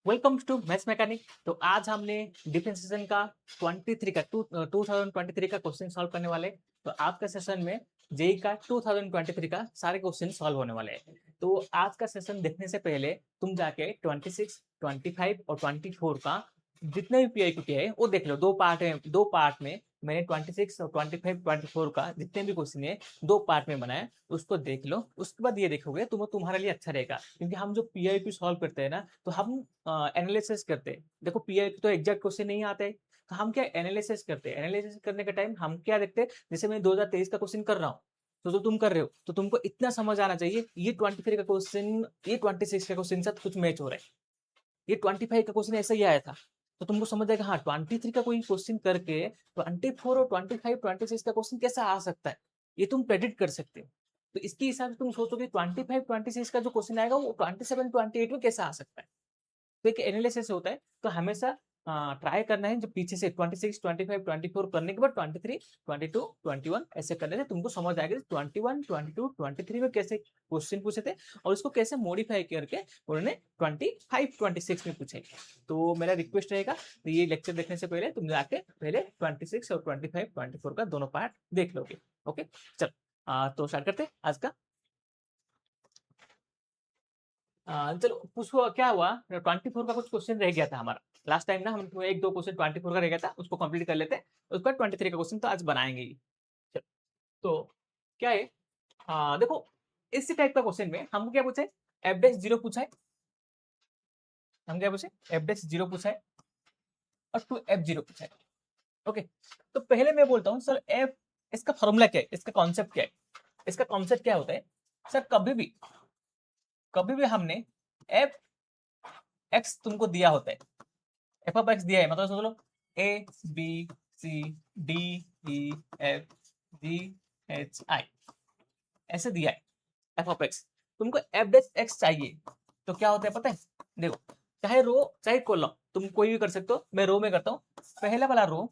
Welcome to maths mechanic. तो आज हमने डिफरेंट सेशन का 23 का 2023 का क्वेश्चन सॉल्व करने वाले। तो आज का सेशन में जेई का 2023 का सारे क्वेश्चन सॉल्व होने वाले हैं। तो आज का सेशन देखने से पहले तुम जाके 26, 25 और 24 का जितने भी पीआईक्यू है वो देख लो। दो पार्ट में मैंने 26 और 25 24 का जितने भी क्वेश्चन है दो पार्ट में बनाया, उसको देख लो। उसके बाद ये देखोगे तुम्हारे लिए अच्छा रहेगा, क्योंकि हम जो पीआईक्यू सॉल्व करते हैं ना, तो हम एनालिसिस करते हैं। देखो पीआईक्यू तो एग्जैक्ट क्वेश्चन नहीं आते हैं, तो हम क्या एनालिसिस करते हैं। एनालिसिस करने के टाइम हम क्या देखते हैं, जैसे मैं 2023 का क्वेश्चन कर रहा हूँ, तो तुम कर रहे हो, तो तुमको इतना समझ आना चाहिए ये 23 का क्वेश्चन ये 26 का क्वेश्चन साथ कुछ मैच हो रहा है। ये 25 का क्वेश्चन ऐसा ही आया था, तो तुमको समझ आएगा हाँ 23 का कोई क्वेश्चन करके 24 और 25 26 का क्वेश्चन कैसा आ सकता है, ये तुम प्रेडिक्ट कर सकते हो। तो इसके हिसाब से तुम सोचोगे 25 26 का जो क्वेश्चन आएगा वो 27 28 में कैसा आ सकता है। तो एक एनालिसिस होता है, तो हमेशा ट्राई करना है जो पीछे से 26 25 24 करने के बाद 23 22 21 ऐसे करने से तुमको समझ आएगा 21 22 23 में कैसे क्वेश्चन पूछे थे और उसको कैसे मॉडिफाई करके उन्होंने 25 26 में पूछे। तो मेरा रिक्वेस्ट रहेगा, तो ये लेक्चर देखने से पहले तुम जाके पहले 26 और 25 24 का दोनों पार्ट देख लोगे। ओके, चल तो स्टार्ट करते हैं आज का। चलो पूछो क्या हुआ। 24 का कुछ क्वेश्चन रह गया था हमारा लास्ट टाइम ना, हम एक दो क्वेश्चन 24 का रह गया था, उसको कंप्लीट कर लेते हैं। उसके बाद 23 का क्वेश्चन तो आज बनाएंगे ही। चलो, तो क्या है, देखो इसी टाइप का क्वेश्चन में हमको क्या पूछा है, एफ डैश जीरो पूछा है। हम क्या पूछे, एफ डैश जीरो पूछा है और टू एफ जीरो पूछा है। ओके, तो पहले मैं बोलता हूँ सर एफ, इसका फॉर्मूला क्या है, इसका कॉन्सेप्ट क्या है। इसका कॉन्सेप्ट क्या होता है सर, कभी भी हमने एफ एक्स तुमको दिया होता है, एफ ऑफ एक्स दिया है, मतलब सोच लो A B C D E F G H I ऐसे दिया है एफ ऑफ एक्स। तुमको एफ डैश एक्स चाहिए, तो क्या होता है पता है, देखो चाहे रो चाहे कॉलम तुम कोई भी कर सकते हो। मैं रो में करता हूँ, पहला वाला रो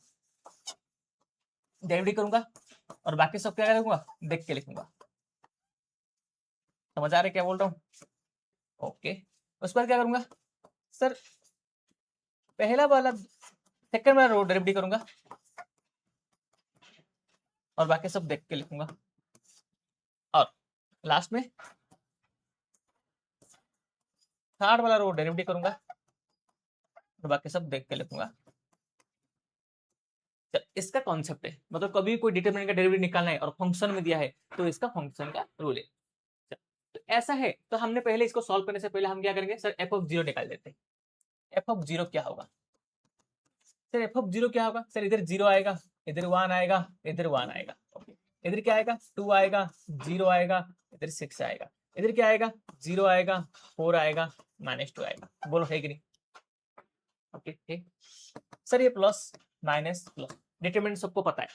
डेरिवेटिव करूंगा और बाकी सब क्या करूंगा, देख के लिखूंगा। समझ आ रहा है क्या बोल रहा हूँ? ओके, उस पर क्या करूंगा सर, पहला वाला सेकंड वाला रो डेरिवेटिव करूंगा और बाकी सब देख के लिखूंगा, और लास्ट में थर्ड वाला रो डेरिवेटिव करूंगा और बाकी सब देख के लिखूंगा। इसका कॉन्सेप्ट है, मतलब कभी कोई डिटरमिनेंट का डेरिवेटिव निकालना है और फंक्शन में दिया है, तो इसका फंक्शन का रूल है। तो ऐसा है, तो हमने पहले इसको सॉल्व करने से पहले हम क्या करेंगे सर, एफ ऑफ जीरो निकाल देते हैं। एफ ऑफ जीरो क्या होगा सर, एफ ऑफ जीरो क्या होगा सर, इधर जीरो आएगा, इधर वन आएगा, इधर वन आएगा। ओके, इधर क्या आएगा, टू आएगा, जीरो आएगा, इधर सिक्स आएगा, इधर क्या आएगा, जीरो आएगा, फोर आएगा, माइनस टू आएगा। बोलो है कि नहीं? ओके ठीक सर, ये प्लस माइनस प्लस डिटरमिनेंट सबको पता है।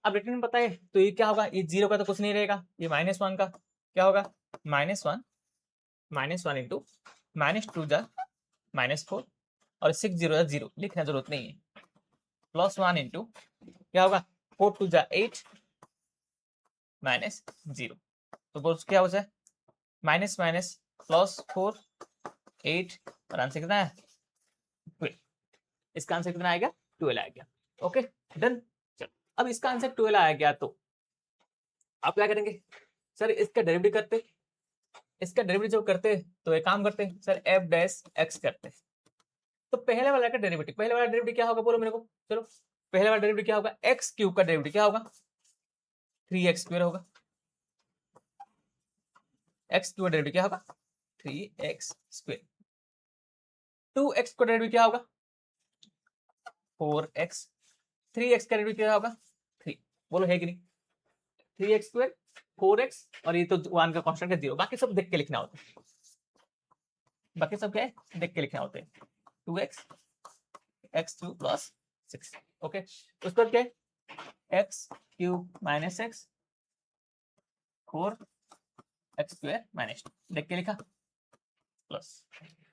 अब डिटरमिनेंट पता है तो ये क्या होगा, ये जीरो का तो कुछ नहीं रहेगा, ये माइनस वन का क्या होगा, minus one into minus two जा माइनस फोर, और सिक्स जीरो जा जीरो, लिखना जरूरत नहीं है। प्लस वन इंटू क्या होगा, फोर टू जा एट माइनस जीरो, तो बोल क्या हो जाए, minus minus plus four eight, और आंसर कितना है 12। इसका आंसर कितना आएगा, 12 आ गया। Okay done. चलो, अब इसका आंसर 12 आ गया, तो आप क्या करेंगे सर, इसका डेरिवेटिव करते, इसका डेरिवेटिव जब करते तो एक काम करते सर, एफ डैश एक्स करते। तो पहले वाला डेरिवेटिव क्या होगा बोलो मेरे को, चलो पहले वाला डेरिवेटिव क्या होगा, एक्स क्यूब का डेरिवेटिव क्या होगा, 3x² होगा। एक्स क्यूब का डेरिवेटिव क्या होगा, 3x²। 2x का डेरिवेटिव क्या होगा, 4x। 3x का डेरिवेटिव क्या होगा, 3। बोलो है कि नहीं, 3x², 4x, और ये तो वन का कांस्टेंट है जीरो, बाकी सब देख के लिखना होता है। बाकी सब क्या है, देख के लिखना होता है। 2x x³ plus 6। ओके, उस पर क्या है, x³ minus x, 4x² minus 2, देख के लिखा प्लस।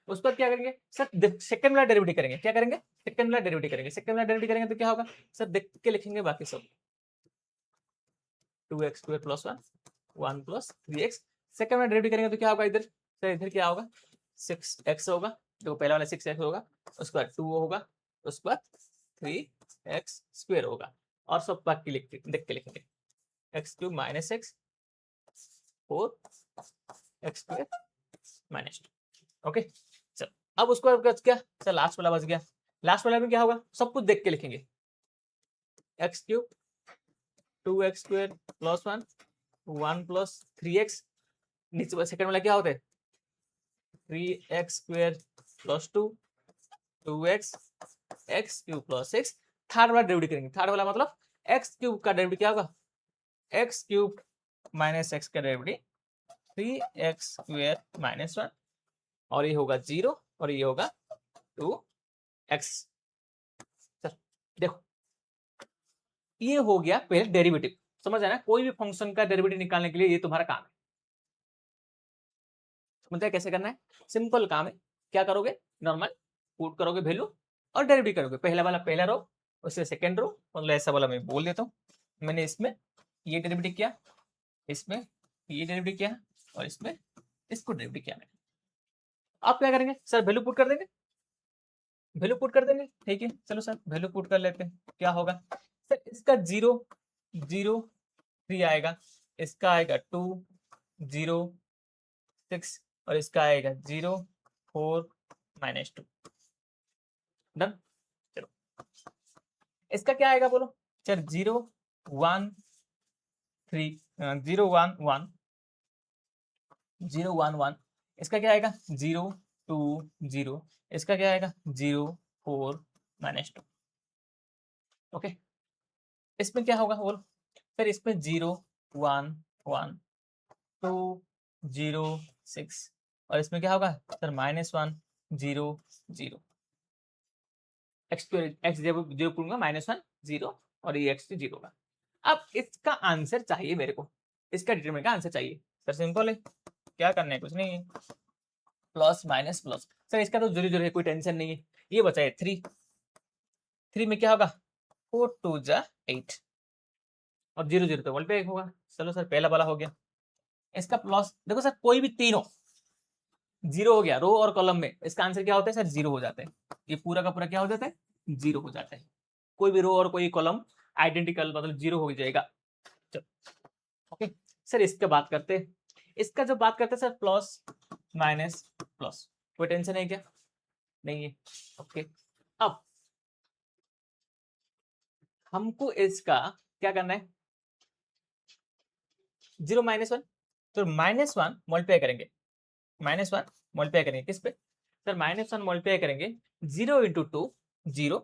उस पर क्या करेंगे सर, सेकंड वाला डेरिवेटिव करेंगे। क्या करेंगे, सेकंड वाला डेरिवेटिव करेंगे। सेकंड वाला डेरिवेटिव करेंगे तो क्या होगा सर, देख के लिखेंगे बाकी सब, 2x² plus one, one plus 3x। Second वाला डेरिवेटिव करेंगे तो क्या होगा इधर सर, इधर क्या होगा 6x होगा, देखो पहला वाला 6x होगा, उसके बाद 2 होगा, उसके बाद 3x² होगा, और सब बाकी देख के लिखेंगे x³ minus x 4x² minus 2। Okay चल, अब उसको बच गया, चल लास्ट वाला बच गया। लास्ट वाला में क्या होगा, सब कुछ देख के लिखेंगे, x³ 2x² plus 1 1 plus 3x, नीचे सेकंड वाला क्या होता है 3x² plus 2 2x x³ plus 6। Third वाला डेरिवेटिव करेंगे, थर्ड वाला मतलब x³ का डेरिवेटिव क्या होगा x³ माइनस x का डेरिवेटिव 3x² माइनस 1, और ये होगा 0 और ये होगा 2x। चल देखो ये हो गया पहले डेरिवेटिव, समझ आया ना, कोई भी फंक्शन का डेरिवेटिव निकालने के लिए ये तुम्हारा काम है। समझ आया कैसे करना है, सिंपल काम है। क्या करोगे, नॉर्मल पुट करोगे वैल्यू और डेरिवेटिव करोगे, पहला वाला पहला रो, उससे सेकंड रो, मतलब ऐसा वाला मैं बोल देता हूँ। मैंने इसमें ये डेरिवेटिव किया, इसमें ये डेरिवेटिव किया, और इसमें इसको डेरिवेटिव किया मैंने। आप क्या करेंगे सर, वैल्यू पुट कर देंगे, वैल्यू पुट कर देंगे, ठीक है चलो सर वैल्यू पुट कर लेते हैं। क्या होगा सर, इसका 0 0 3 आएगा, इसका आएगा 2 0 6, और इसका आएगा 0 4 माइनस 2। डन, चलो इसका क्या आएगा बोलो सर, 0 1 3 0 1 1 0 1 1, इसका क्या आएगा 0 2 0, इसका क्या आएगा 0 4 माइनस 2। ओके इसमें क्या होगा बोलो, फिर इसमें 0 1 1 2 0 6, और इसमें क्या होगा सर माइनस 1 0 0, एक्स जीरो करूंगा माइनस 1 0, और ये x 0 होगा। अब इसका आंसर चाहिए मेरे को, इसका डिटरमिनेंट का आंसर चाहिए सर, सिंपल है, क्या करना है कुछ नहीं है, प्लस माइनस प्लस। सर इसका तो जरूरी है, कोई टेंशन नहीं है। ये बचा है 3 में क्या होगा 4 2 जा 8, और 0 0 तो मल्टीप्लाई होगा। चलो सर पहला वाला हो गया, इसका प्लस देखो सर, कोई भी तीनों 0 हो गया, रो और कॉलम में, इसका आंसर क्या होता है सर 0 हो जाता है, ये पूरा का पूरा क्या हो जाता है 0 हो जाता है, कोई भी रो और कोई कॉलम आइडेंटिकल मतलब 0 हो जाएगा। ओके सर इसका बात करते हैं, इसका जो बात करते हैं सर प्लस माइनस प्लस, कोई टेंशन है क्या, नहीं है। ओके अब हमको इसका क्या करना है, 0 माइनस 1, तो माइनस 1 मल्टीप्लाई करेंगे, माइनस 1 मल्टीप्लाई करेंगे किस पे सर, माइनस 1 मल्टीप्लाई करेंगे 0 into 2 0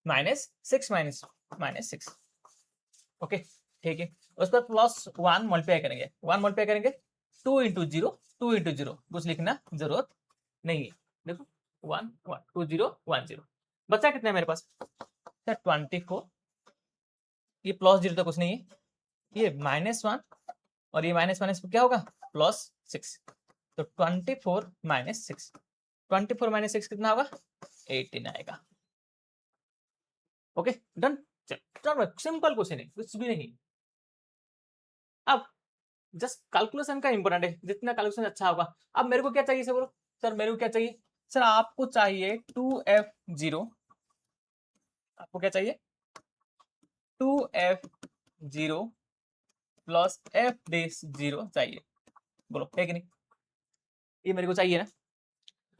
minus 6 minus minus 6। Okay ठीक है, उस पर प्लस 1 मल्टीप्लाई करेंगे, 1 मल्टीप्लाई करेंगे 2 इंटू 0 2 इंटू 0, कुछ लिखना जरूरत नहीं है। देखो 1 1 2 0 1 0, बचा कितना है मेरे पास सर 24, ये प्लस 0 तो कुछ नहीं है, ये माइनस 1 और ये माइनस माइनस क्या होगा प्लस 6, तो 24 माइनस 6, 24 माइनस 6 कितना होगा 18 आएगा। ओके डन, चल सिंपल क्वेश्चन है, कुछ भी नहीं। अब जस्ट कैलकुलेशन का इंपॉर्टेंट है, जितना कैलकुलेशन अच्छा होगा। अब मेरे को क्या चाहिए सर बोलो, सर मेरे को क्या चाहिए सर, आपको चाहिए 2f0, आपको क्या चाहिए 2f0 प्लस f0 चाहिए, बोलो है कि नहीं, ये मेरे को चाहिए ना।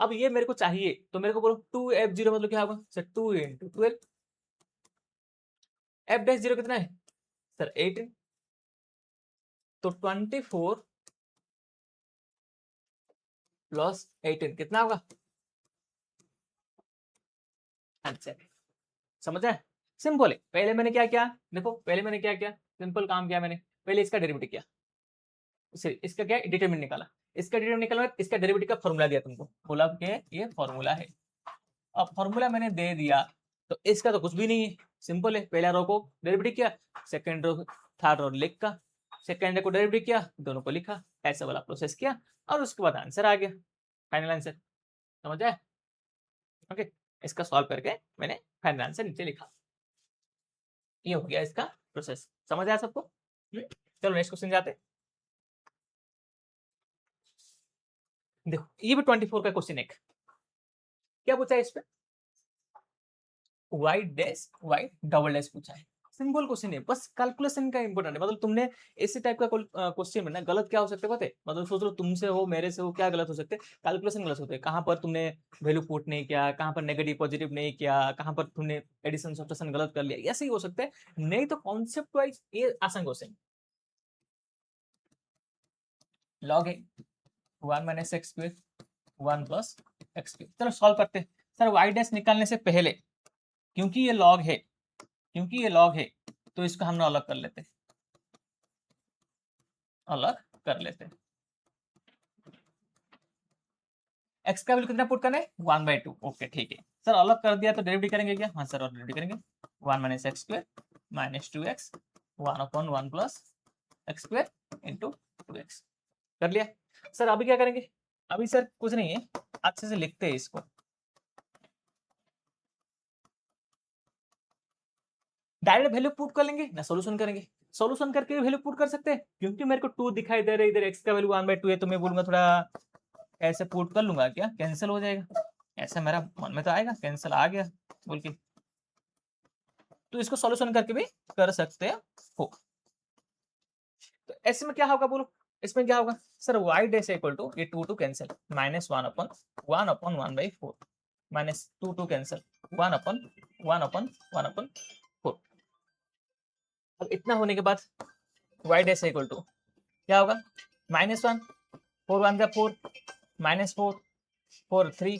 अब ये मेरे को चाहिए तो मेरे को बोलो 2f0 मतलब क्या होगा सर 2 इंटू 12, f0 कितना है सर 18, तो 24 प्लस 18 कितना होगा आंसर। समझ आए, सिंपल है। पहले मैंने क्या किया देखो, पहले मैंने क्या किया, सिंपल काम किया मैंने, पहले इसका डेरिवेटिव किया, इसका क्या डिटरमिनेंट निकाला, इसका डिटरमिनेंट निकाला, इसका डेरिवेटिव का फॉर्मूला दिया तुमको, बोला कि ये फॉर्मूला है। अब फॉर्मूला मैंने दे दिया, तो इसका तो कुछ भी नहीं है, सिंपल है, पहला रो को डेरिवेटिव किया, सेकंड रो थर्ड रो लिख का, सेकंड को डेरिवेटिव किया, दोनों को लिखा, ऐसा वाला प्रोसेस किया, और उसके बाद आंसर आ गया, फाइनल आंसर। समझ आए, ओके इसका सॉल्व करके मैंने फाइनल आंसर नीचे लिखा, ये हो गया इसका प्रोसेस। समझ आया सबको, चलो नेक्स्ट क्वेश्चन जाते हैं। देखो ये भी 24 का क्वेश्चन एक, क्या पूछा है इस पे, y dash y double dash पूछा है। सिंपल क्वेश्चन है, बस कैलकुलेशन का इंपॉर्टेंट है। मतलब तुमने इसी टाइप का क्वेश्चन में ना गलत क्या हो सकते हैं पता है, मतलब सोच लो तुमसे हो मेरे से हो, क्या गलत हो सकते हैं, कैलकुलेशन गलत होते हैं। कहाँ पर तुमने वैल्यू पुट नहीं किया, कहाँ पर नेगेटिव पॉजिटिव नहीं किया, कहाँ पर तुमने एडिशन सब्ट्रैक्शन गलत कर लिया, ऐसे ही हो सकते हैं। नहीं तो कॉन्सेप्ट वाइज ये आसान क्वेश्चन। लॉग है 1 minus x square 1 plus x square. चलो सॉल्व करते हैं। सर वाई डैश निकालने से पहले, क्योंकि ये लॉग है, क्योंकि ये लॉग है, तो इसको हम अलग कर लेते हैं, अलग कर लेते हैं। एक्स का वैल्यू कितना पुट करना है 1/2। ओके ठीक है सर, अलग कर दिया तो डेरिवेटिव करेंगे क्या, हाँ सर और डेरिवेटिव करेंगे। 1 minus x square minus 2x 1/1 plus x square into 2x कर लिया। सर अभी क्या करेंगे, अभी सर कुछ नहीं है, अच्छे से लिखते हैं इसको। डायरेक्ट वैल्यू पुट कर लेंगे ना सोल्यूशन करेंगे, सोल्यूशन करके वैल्यू पुट कर सकते हैं, क्योंकि मेरे को 2 दिखाई दे रहा है, इधर एक्स का वैल्यू 1/2 है, तो मैं बोलूंगा थोड़ा ऐसे पुट कर लूंगा, क्या कैंसिल हो जाएगा, ऐसा मेरा मन में तो आएगा, कैंसिल आ गया बोल के। तो इसको सॉल्यूशन करके भी कर सकते हो। तो ऐसे में क्या होगा बोलो, इसमें क्या होगा sir, y dash equal to ये 2 कैंसिल माइनस 1/1/1/4 माइनस 2 कैंसिल 1/1/1/4। अब इतना होने के बाद y डैश इक्वल टू क्या होगा, -1 4 1 का 4 -4 4 3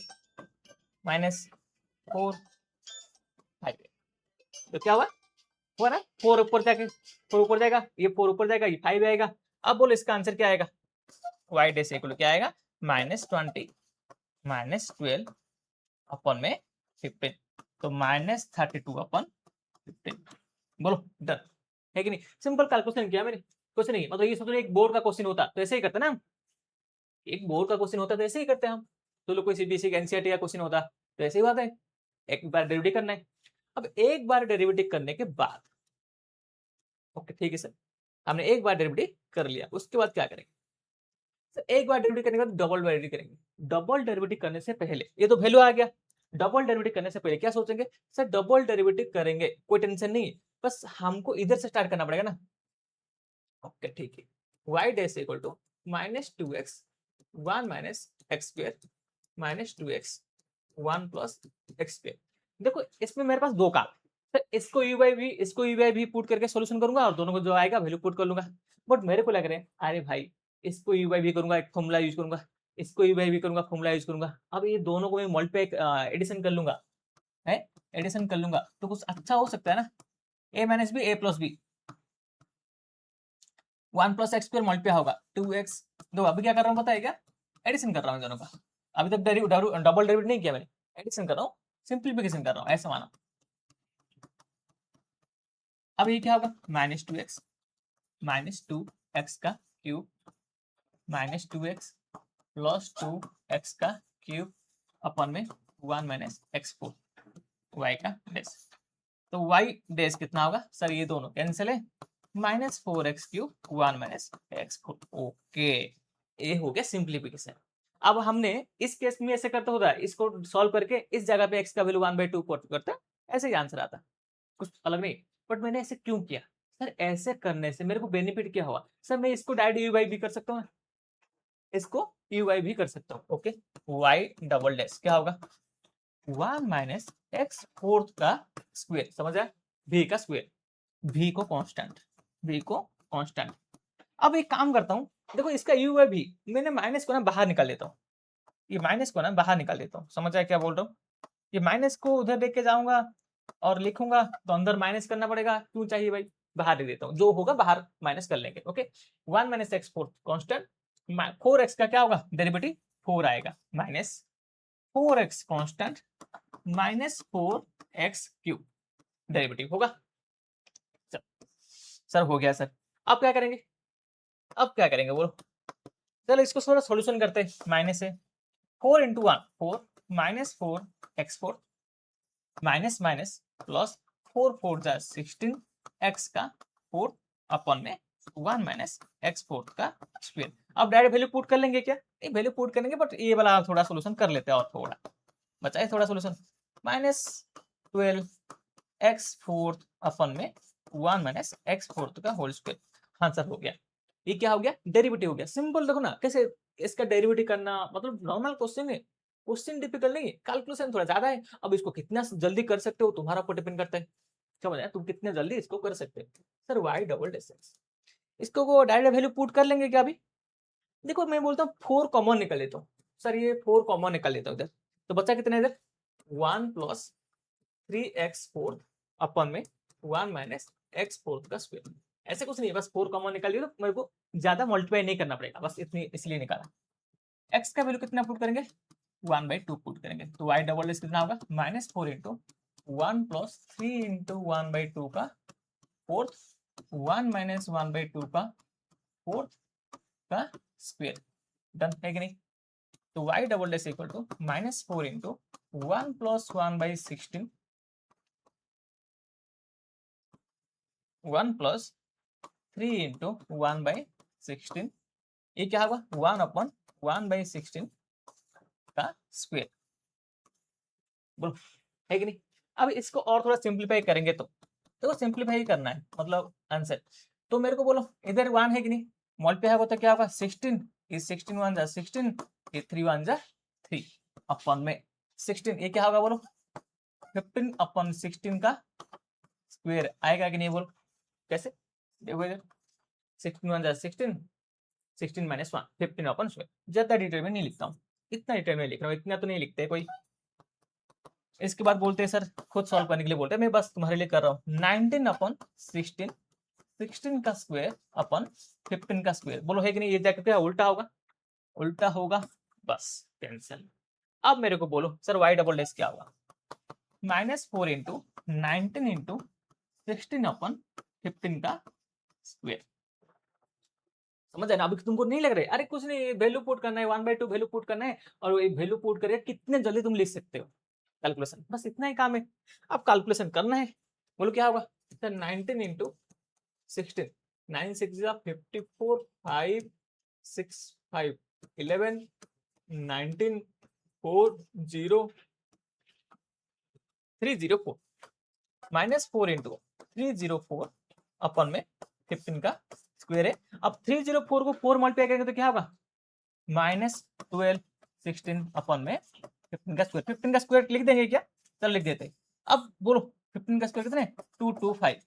-4 5। तो क्या हुआ, हुआ ना, 4 ऊपर जाके 4 ऊपर जाएगा, ये 4 ऊपर जाएगा, ये 5 आएगा। अब बोलो इसका आंसर क्या आएगा, y डैश इक्वल क्या आएगा -20 -12 अपन में 15, तो -32/15। बोलो डन है कि नहीं, सिंपल कैलकुलेशन किया मैंने, कुछ नहीं। मतलब ये सोचो एक बोर्ड का क्वेश्चन होता तो ऐसे ही करते ना हम, एक बोर्ड का क्वेश्चन होता तो ऐसे ही करते हैं हम। तो लोग कोई सीबीएसई का एनसीईआरटी का क्वेश्चन होता तो ऐसे ही बात है, एक बार डेरिवेटिव करना है। अब एक बार डेरिवेटिव करने के बाद, ओके ठीक है सर, हमने एक बार डेरिवेटिव कर लिया, उसके बाद क्या करेंगे सर, एक बार डेरिवेटिव करने के बाद डबल डेरिवेटिव करेंगे। डबल डेरिवेटिव करने से पहले, ये तो वैल्यू आ गया, डबल डेरिवेटिव करने से पहले क्या सोचेंगे सर, डबल डेरिवेटिव करेंगे कोई टेंशन नहीं, बस हमको इधर से स्टार्ट करना पड़ेगा ना। ओके ठीक है, y dash equal to -2x 1 minus x square -2x 1 plus x square. देखो इसमें मेरे पास दो काम, सर इसको यू बाई भी, इसको यू बाई भी पुट करके सॉल्यूशन करूंगा और दोनों को जो आएगा वैल्यू पुट कर लूंगा। बट मेरे को लग रहा है अरे भाई, इसको यू बाई भी करूंगा, एक फॉर्मूला यूज करूंगा, इसको यू बाई भी करूंगा, फॉर्मूला यूज करूंगा। अब ये दोनों को मैं मल्टीप्लाई एडिशन कर लूंगा, है एडिशन कर लूंगा तो कुछ अच्छा हो सकता है ना, a minus b a plus b 1 plus x square multiply होगा 2x। दो अभी क्या कर रहा हूँ पता है क्या, एडिशन कर रहा हूँ दोनों का। अभी तक डबल डेरिवेटिव नहीं किया मैंने, एडिशन कर रहा हूँ, सिंप्लीफिकेशन कर रहा हूँ, ऐसा माना। अब ये क्या होगा -2x -2x का क्यूब -2x प्लस 2x का क्यूब अपन में 1 माइनस x4 y का डैश। तो y डैश कितना होगा सर, ये दोनों कैंसिल है, -4x³ 1 माइनस x4। ओके ये हो गया सिंप्लीफिकेशन। अब हमने इस केस में ऐसे करते होता है, इसको सॉल्व करके इस जगह पे x का वैल्यू 1/2 पुट करते, ऐसे ही आंसर आता, कुछ अलग नहीं। बट मैंने ऐसे क्यों किया सर, ऐसे करने से मेरे को बेनिफिट क्या हुआ सर, मैं इसको डायरेक्ट यू बाई भी कर सकता हूँ, इसको यू बाई भी कर सकता हूँ। ओके वाई डबल डैश क्या होगा 1 माइनस x4 का स्क्वायर, समझ आया, v का स्क्वायर, v को कांस्टेंट, v को कांस्टेंट। अब एक काम करता हूँ, देखो इसका u है भी, मैंने माइनस को ना बाहर निकाल देता हूँ, ये माइनस को ना बाहर निकाल देता हूँ, समझ आया क्या बोल रहा हूँ। ये माइनस को उधर लेके जाऊंगा और लिखूंगा तो अंदर माइनस करना पड़ेगा, क्यों चाहिए भाई, बाहर दे देता हूँ, जो होगा बाहर माइनस कर लेंगे। Okay 1 minus x4 constant, 4x का क्या होगा डेरिवेटिव 4 आएगा, minus 4x constant -4x³ derivative होगा। सर हो गया सर, अब क्या करेंगे, अब क्या करेंगे बोलो, चलो इसको थोड़ा सॉल्यूशन करते हैं। माइनस है 4 into 1 4 -4x4 minus minus plus 4 4 जा 16 x का 4 अपन में 1 माइनस x4 का स्क्वायर। अब डायरेक्ट वैल्यू पुट कर लेंगे क्या, ये वैल्यू पुट करेंगे, बट ये वाला थोड़ा सॉल्यूशन कर लेते हैं और थोड़ा, बचा है थोड़ा सोल्यूशन, -12x4 अपन में 1 माइनस x4 का होल स्क्वायर, आंसर हो गया। ये क्या हो गया, डेरिवेटिव हो गया। सिंपल देखो ना कैसे इसका डेरिवेटिव करना, मतलब नॉर्मल क्वेश्चन है, क्वेश्चन डिफिकल्ट नहीं है, कैलकुलेशन थोड़ा ज्यादा है। अब इसको कितना जल्दी कर सकते हो तुम्हारा ऊपर डिपेंड करता है, समझ आया, तुम कितने जल्दी इसको कर सकते हो। Sir y double dash x, इसको को डायरेक्ट वैल्यू पुट कर लेंगे क्या अभी? देखो मैं बोलता हूँ 4 कॉमन निकल लेता हूँ, सर ये 4 कॉमन निकल लेता हूँ इधर, तो बच्चा कितना इधर 1 प्लस 3x4 अपन में 1 माइनस x4 का स्क्वायर। ऐसे कुछ नहीं है, बस 4 कॉमन निकाल लिया तो मेरे को ज्यादा मल्टीप्लाई नहीं करना पड़ेगा, बस इतनी इसलिए निकाला। x का वैल्यू कितना पुट करेंगे, 1/2 पुट करेंगे, तो y डबल डेश कितना होगा -4 इंटू 1 प्लस 3 इंटू 1/2 का फोर्थ 1 माइनस 1/2 का फोर्थ का स्क्वायर। डन है कि नहीं? तो y double dash equal to -4 into 1 प्लस 1/16 1 प्लस 3 इंटू 1/16, ये क्या होगा 1 अपन 1/16 का स्क्वायर। बोलो है कि नहीं? अब इसको और थोड़ा सिंप्लीफाई करेंगे तो सिंप्लीफाई करना है मतलब आंसर। तो मेरे को बोलो इधर 1 है कि नहीं, मल्टीप्लाई होगा तो क्या होगा 16, इस 16 1 जा 16, ये 3 1 जा 3 अपन में 16, ये क्या होगा बोलो 15 अपन 16 का स्क्वायर आएगा कि नहीं? बोलो कैसे, देखो इधर 16 1 जा 16, 16 माइनस 1 15 अपन स्क्वायर। ज्यादा डिटेल में नहीं लिखता हूँ, इतना डिटेल में लिख रहा हूँ, इतना तो नहीं लिखते कोई। इसके बाद बोलते हैं सर खुद सॉल्व करने के लिए बोलते हैं, मैं बस तुम्हारे लिए कर रहा हूँ 19 अपन 16, 16 का स्क्वायर अपन 15 का स्क्वायर। बोलो है कि नहीं? ये जाकर क्या उल्टा होगा, उल्टा होगा, बस कैंसिल। अब मेरे को बोलो सर वाई डबल डेश क्या होगा, -4 इंटू 19 इंटू 16 अपन 15 का स्क्वायर। समझ है ना? अभी तुमको नहीं लग रहा है, अरे कुछ नहीं वैल्यू पुट करना है 1/2 वैल्यू पुट करना है, और वैल्यू पुट करके कितने जल्दी तुम लिख सकते हो कैलकुलेशन, बस इतना ही काम है। अब कैलकुलेशन करना है, बोलो क्या होगा सर 19 इंटू 16, 9 6 54, 5 6 5 11 19 4 0 304 -4 इंटू 304 अपन में 15 का स्क्वायर है। अब 304 को 4 मल्टीप्लाई करेंगे तो क्या होगा -12 16 अपन में 15 का स्क्वायर। 15 का स्क्वायर लिख देंगे क्या? चल लिख देते हैं। अब बोलो 15 का स्क्वायर कितना है 225,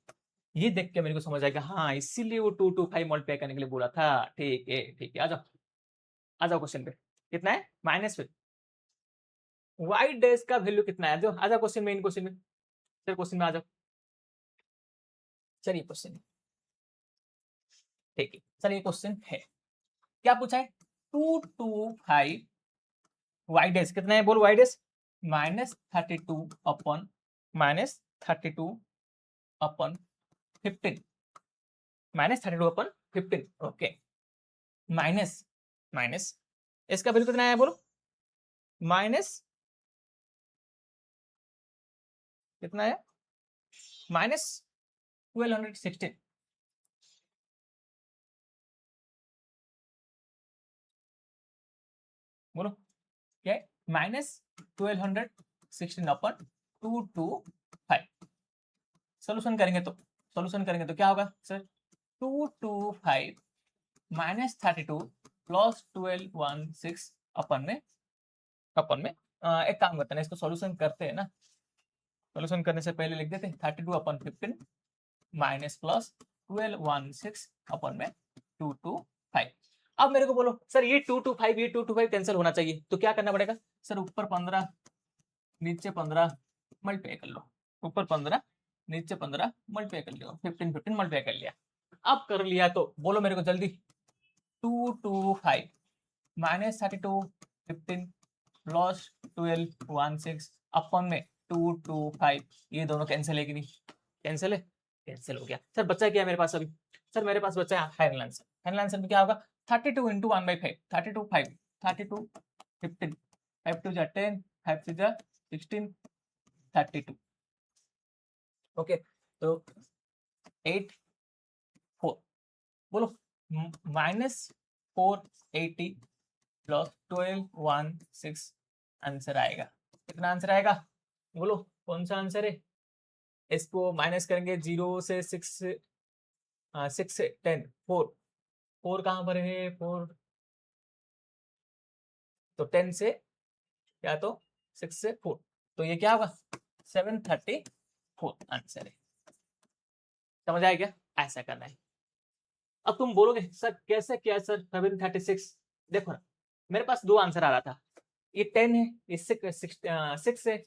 ये देख के मेरे को समझ आएगा, हाँ इसीलिए वो 225 मल्टीप्लाई करने के लिए बोला था। ठीक है ठीक है, आ जाओ क्वेश्चन पे। कितना है -5, वाई डैश का वैल्यू कितना है? आ जाओ क्वेश्चन में, इन क्वेश्चन में, सर क्वेश्चन में आ जाओ। चलिए क्वेश्चन, ठीक है सर ये क्वेश्चन है, क्या पूछा है 225 वाई डैश कितना है, बोल वाई डैश -32 अपन -32 अपन 15, -32 अपन 15, ओके, माइनस माइनस इसका वैल्यू कितना है बोलो माइनस कितना है -1216, बोलो क्या है -1216 अपन 225। सोल्यूशन करेंगे तो क्या होगा सर 225 -32 प्लस 1216 अपन में एक काम करते हैं इसको सॉल्यूशन करते हैं ना, सॉल्यूशन करने से पहले लिख देते हैं 32 अपन 15 माइनस प्लस 1216 अपन में 225। अब मेरे को बोलो सर ये 225 कैंसिल होना चाहिए, तो क्या करना पड़ेगा सर ऊपर 15 नीचे 15 मल्टीप्लाई कर लो, ऊपर 15 नीचे 15 मल्टीप्लाई कर लो, 15 15 मल्टीप्लाई कर लिया। अब कर लिया तो बोलो मेरे को जल्दी 225 -32 15 प्लस 1216 अपन में 225, ये दोनों कैंसिल है कि नहीं? कैंसिल है, कैंसिल हो गया। सर बच्चा क्या है मेरे पास अभी, सर मेरे पास बच्चा है फाइनल आंसर। फाइनल आंसर में क्या होगा 32 इंटू 1/5, 32 5 32 15 5 2 10 5 6 16 32, ओके, तो 8 4, बोलो -480 प्लस 1216 आंसर आएगा कितना आंसर आएगा बोलो, कौन सा आंसर है? इसको माइनस करेंगे 0 से 6 6 से 10, 4 4 कहाँ पर है 4, तो 10 से या तो 6 से 4, तो ये क्या होगा 734 आंसर है। समझ आया क्या? ऐसा करना है। अब तुम बोलोगे सर कैसे किया सर 736? देखो ना, मेरे पास दो आंसर आ रहा था, ये 10 है, ये 6 है,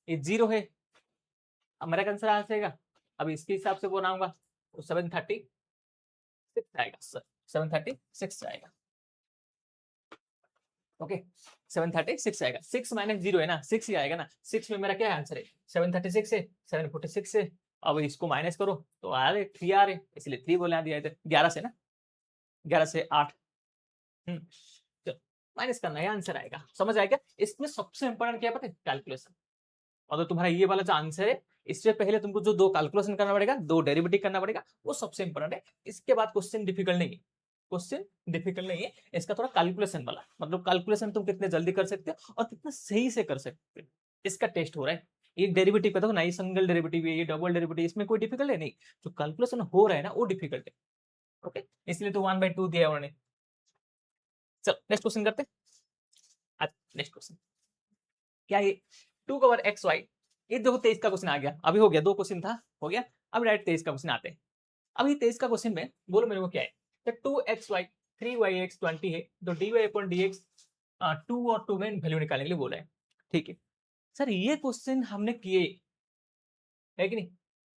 ये 0 है। अब मेरा आंसर आ जाएगा, अब इसके हिसाब से बनाऊंगा तो 736 आएगा सर, 736 आएगा। ओके 736 आएगा, 6 माइनस 0 है ना, 6 ही आएगा ना, 6 में मेरा क्या आंसर है 736 है, 746 है। अब इसको माइनस करो तो आ रहे 3 आ रहे, इसलिए 3 बोला दिया इधर, 11 से ना, 11 से 8, चलो माइनस करना है, आंसर आएगा। समझ आएगा? इसमें सबसे इंपॉर्टेंट क्या पता है? कैलकुलेशन। और तो तुम्हारा ये वाला जो आंसर है, इससे पहले तुमको जो दो कैलकुलेशन करना पड़ेगा, दो डेरिवेटिव करना पड़ेगा, वो सबसे इंपॉर्टेंट है। इसके बाद क्वेश्चन डिफिकल्ट नहीं है, क्वेश्चन डिफिकल्ट नहीं है, इसका थोड़ा कैलकुलेशन वाला, मतलब कैलकुलेशन तुम कितने जल्दी कर सकते हो और कितना सही से कर सकते हो, इसका टेस्ट हो रहा है। ये डेरिवेटिव का देखो ना, ये सिंगल डेरिवेटिव है, ये डबल डेरिवेटिव, इसमें कोई डिफिकल्ट है नहीं, जो कैलकुलेशन हो रहा है ना वो डिफिकल्ट है। ओके, इसलिए तो 1/2 दिया है उन्होंने। चलो नेक्स्ट क्वेश्चन करते हैं। नेक्स्ट क्वेश्चन क्या है, 2 कवर एक्स वाई, ये देखो 23 का क्वेश्चन आ गया, अभी हो गया, दो क्वेश्चन था हो गया, अब डायरेक्ट 23 का क्वेश्चन आते हैं। अभी 23 का क्वेश्चन में बोलो मेरे को क्या है, तो 2xy 3yx 20 है, तो dy/dx 2 और 2 में वैल्यू निकालने के लिए बोला है। ठीक है सर, ये क्वेश्चन हमने किए है कि नहीं,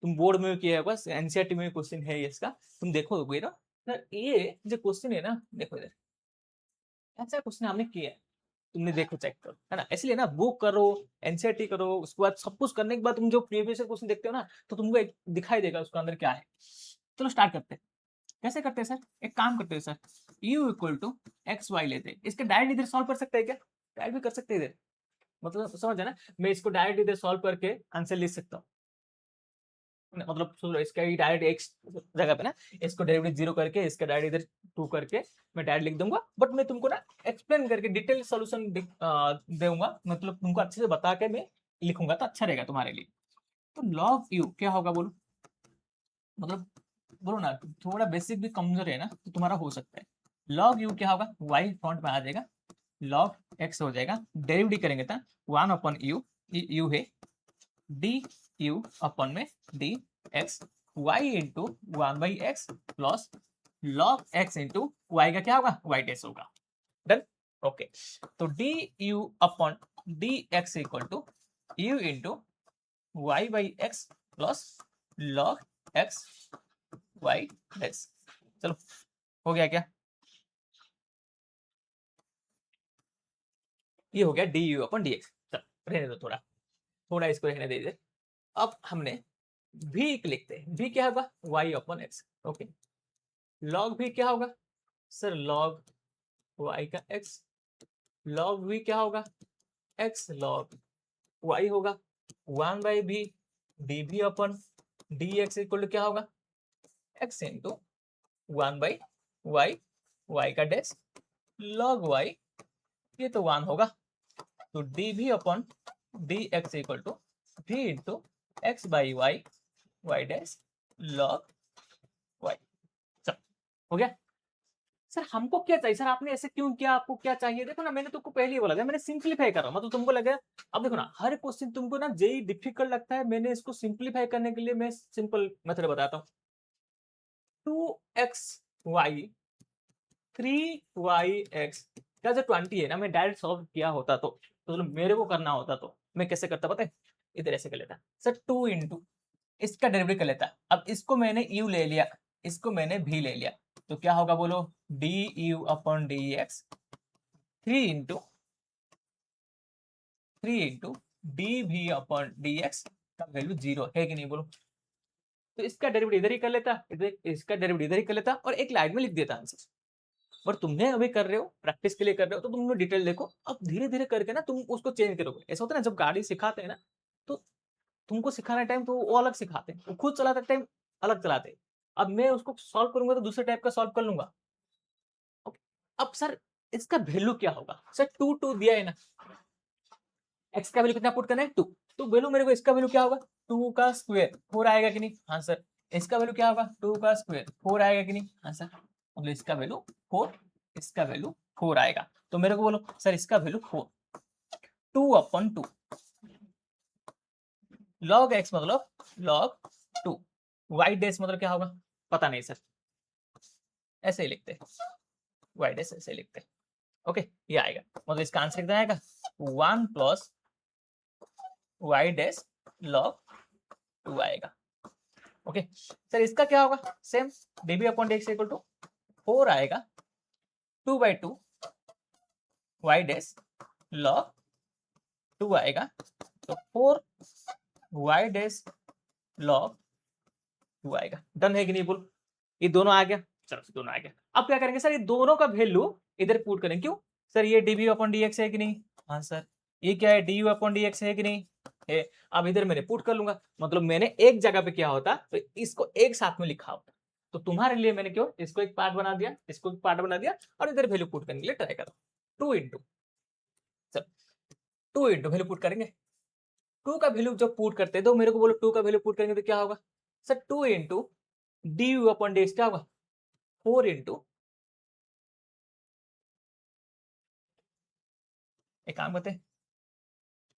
तुम बोर्ड में किया होगा, एनसीईआरटी में क्वेश्चन है इसका, तुम देखोगे ना सर, ये जो क्वेश्चन है ना, देखो इधर ऐसा क्वेश्चन हमने किया है, तुमने देखो चेक करो, है ना। इसलिए ना बुक करो, एनसीईआरटी करो, उसके बाद सब कुछ करने के बाद तुम जो प्रीवियस क्वेश्चन देखते हो ना, तो तुमको एक दिखाई देगा उसके अंदर क्या है। चलो स्टार्ट करते हैं। कैसे करते हैं सर? एक काम करते हैं sir, u equal to x y लेते हैं, इसके डायरेक्ट इधर सॉल्व कर सकते हैं क्या? डायरेक्ट भी कर सकते हैं इधर, मतलब समझ है ना, मैं इसको डायरेक्ट इधर सॉल्व करके आंसर लिख सकता हूँ, मतलब इसका ही डायरेक्ट एक्स जगह पे ना, इसको डेरिवेटिव 0 करके इसका डायरेक्ट इधर 2 करके मैं डायरेक्ट लिख दूंगा, बट मैं तुमको ना एक्सप्लेन करके डिटेल सोल्यूशन दूंगा, मतलब तुमको अच्छे से बता के मैं लिखूंगा, तो अच्छा रहेगा तुम्हारे लिए। तो लॉग यू क्या होगा बोलो, मतलब बोलो ना, थोड़ा बेसिक भी कमजोर है ना, तो तुम्हारा हो सकता है। लॉग यू क्या होगा, वाई फ्रंट में आ जाएगा, लॉग एक्स हो जाएगा, डेरिवेटिव करेंगे तो 1 अपॉन यू, यू है डी यू अपॉन में d x y into 1/x plus log x into y का क्या होगा, वाई डैश होगा। डन। ओके, तो d u upon d x equal to u into y by x plus log x y dash. चलो हो गया क्या? ये हो गया d u upon d x. चलो रहने दो, थोड़ा थोड़ा इसको रहने दे दे। अब हमने v लिखते हैं, v क्या होगा, y upon x. Okay, log v क्या होगा सर, log y का x, log v क्या होगा, x log y होगा, 1/v dv upon dx equal to क्या होगा, x इंटू 1/y, y का डैश log y, ये तो 1 होगा, तो dv upon dx equal to v into x by y, y dash log y. चलो हो गया। सर हमको क्या चाहिए सर, आपने ऐसे क्यों किया, आपको क्या चाहिए? देखो ना, मैंने तुमको पहले ही बोला था, मैंने सिंपलीफाई कर रहा हूँ, मतलब तुमको लगे, अब देखो ना, हर क्वेश्चन तुमको ना जेई डिफिकल्ट लगता है, मैंने इसको सिंपलीफाई करने के लिए मैं सिंपल मेथड बताता हूँ। 2xy 3yx का जो 20 है ना, मैं डायरेक्ट सॉल्व किया होता तो मेरे को करना होता तो मैं कैसे करता पता है, इधर ऐसे कर लेता सर, 2 इंटू इसका डेरिवेटिव कर लेता, अब इसको मैंने u ले लिया, इसको मैंने v ले लिया, तो क्या होगा बोलो, d u upon d x 3 into d v upon d x का वैल्यू 0 है कि नहीं बोलो, तो इसका डेरिवेटिव इधर ही कर लेता, इधर इसका डेरिवेटिव इधर ही कर लेता और एक लाइन में लिख देता आंसर। पर तुमने अभी कर रहे हो, प्रैक्टिस के लिए कर रहे हो, तो तुम डिटेल देखो, अब धीरे धीरे करके ना तुम उसको चेंज करोगे। ऐसा होता है ना, जब गाड़ी सिखाते हैं ना, तो तुमको सिखाने टाइम तो वो अलग सिखाते हैं, वो खुद चलाते टाइम अलग चलाते हैं, अब मैं उसको सॉल्व करूंगा तो दूसरे टाइप का सॉल्व कर लूंगा। अब सर इसका वैल्यू क्या होगा सर, 2 2 दिया है ना, एक्स का वैल्यू कितना पुट करना है 2, तो वैल्यू मेरे को इसका वैल्यू क्या होगा 2 का स्क्वायर 4 आएगा कि नहीं, हाँ सर। इसका वैल्यू क्या होगा 2 का स्क्वायर 4 आएगा कि नहीं, हाँ सर। मतलब इसका वैल्यू 4, इसका वैल्यू 4 आएगा। तो मेरे को बोलो सर इसका वैल्यू 4, 2/2 log x मतलब log 2, y डैश मतलब क्या होगा पता नहीं सर, ऐसे ही लिखते हैं, y डैश ऐसे ही लिखते हैं। ओके, ये आएगा मतलब इसका आंसर कितना आएगा 1 प्लस y डैश log 2 आएगा। ओके सर इसका क्या होगा same db upon dx equal to 4 आएगा 2/2 y डैश log 2 आएगा, तो 4 y डैश log 2 आएगा। डन है कि नहीं बोल, ये दोनों आ गया, चलो दोनों आ गया। अब क्या करेंगे सर ये दोनों का वैल्यू इधर पुट करेंगे, क्यों सर ये dv अपॉन dx है कि नहीं, हाँ सर। ये क्या है du अपॉन dx है कि नहीं है। अब इधर मैंने पुट कर लूंगा, मतलब मैंने एक जगह पे क्या होता तो इसको एक साथ में लिखा होता, तो तुम्हारे लिए मैंने क्यों इसको एक पार्ट बना दिया, इसको एक पार्ट बना दिया और इधर वैल्यू पुट करने के लिए ट्राई करो। 2 इंटू, चलो 2 इंटू वैल्यू पुट करेंगे, 2 का वैल्यू जब पुट करते हैं तो मेरे को बोलो 2 का वैल्यू पुट करेंगे तो क्या होगा sir 2 into du upon dx क्या होगा 4 इंटू, एक काम करते हैं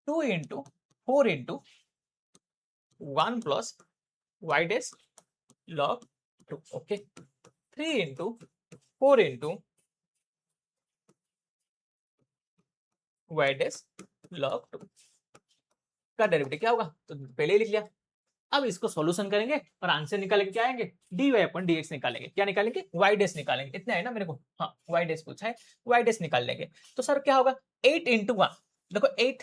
2 into 4 into 1 plus y dash log 2, okay 3 into 4 into y dash log 2 का डेरिवेटिव क्या होगा, तो पहले ही लिख लिया। अब इसको सॉल्यूशन करेंगे और आंसर निकालेंगे क्या आएंगे dy अपन dx निकालेंगे, क्या निकालेंगे y डैश निकालेंगे, इतना है ना मेरे को, हाँ y डैश पूछा है, y डैश निकाल लेंगे। तो सर क्या होगा 8 इंटू 1, देखो 8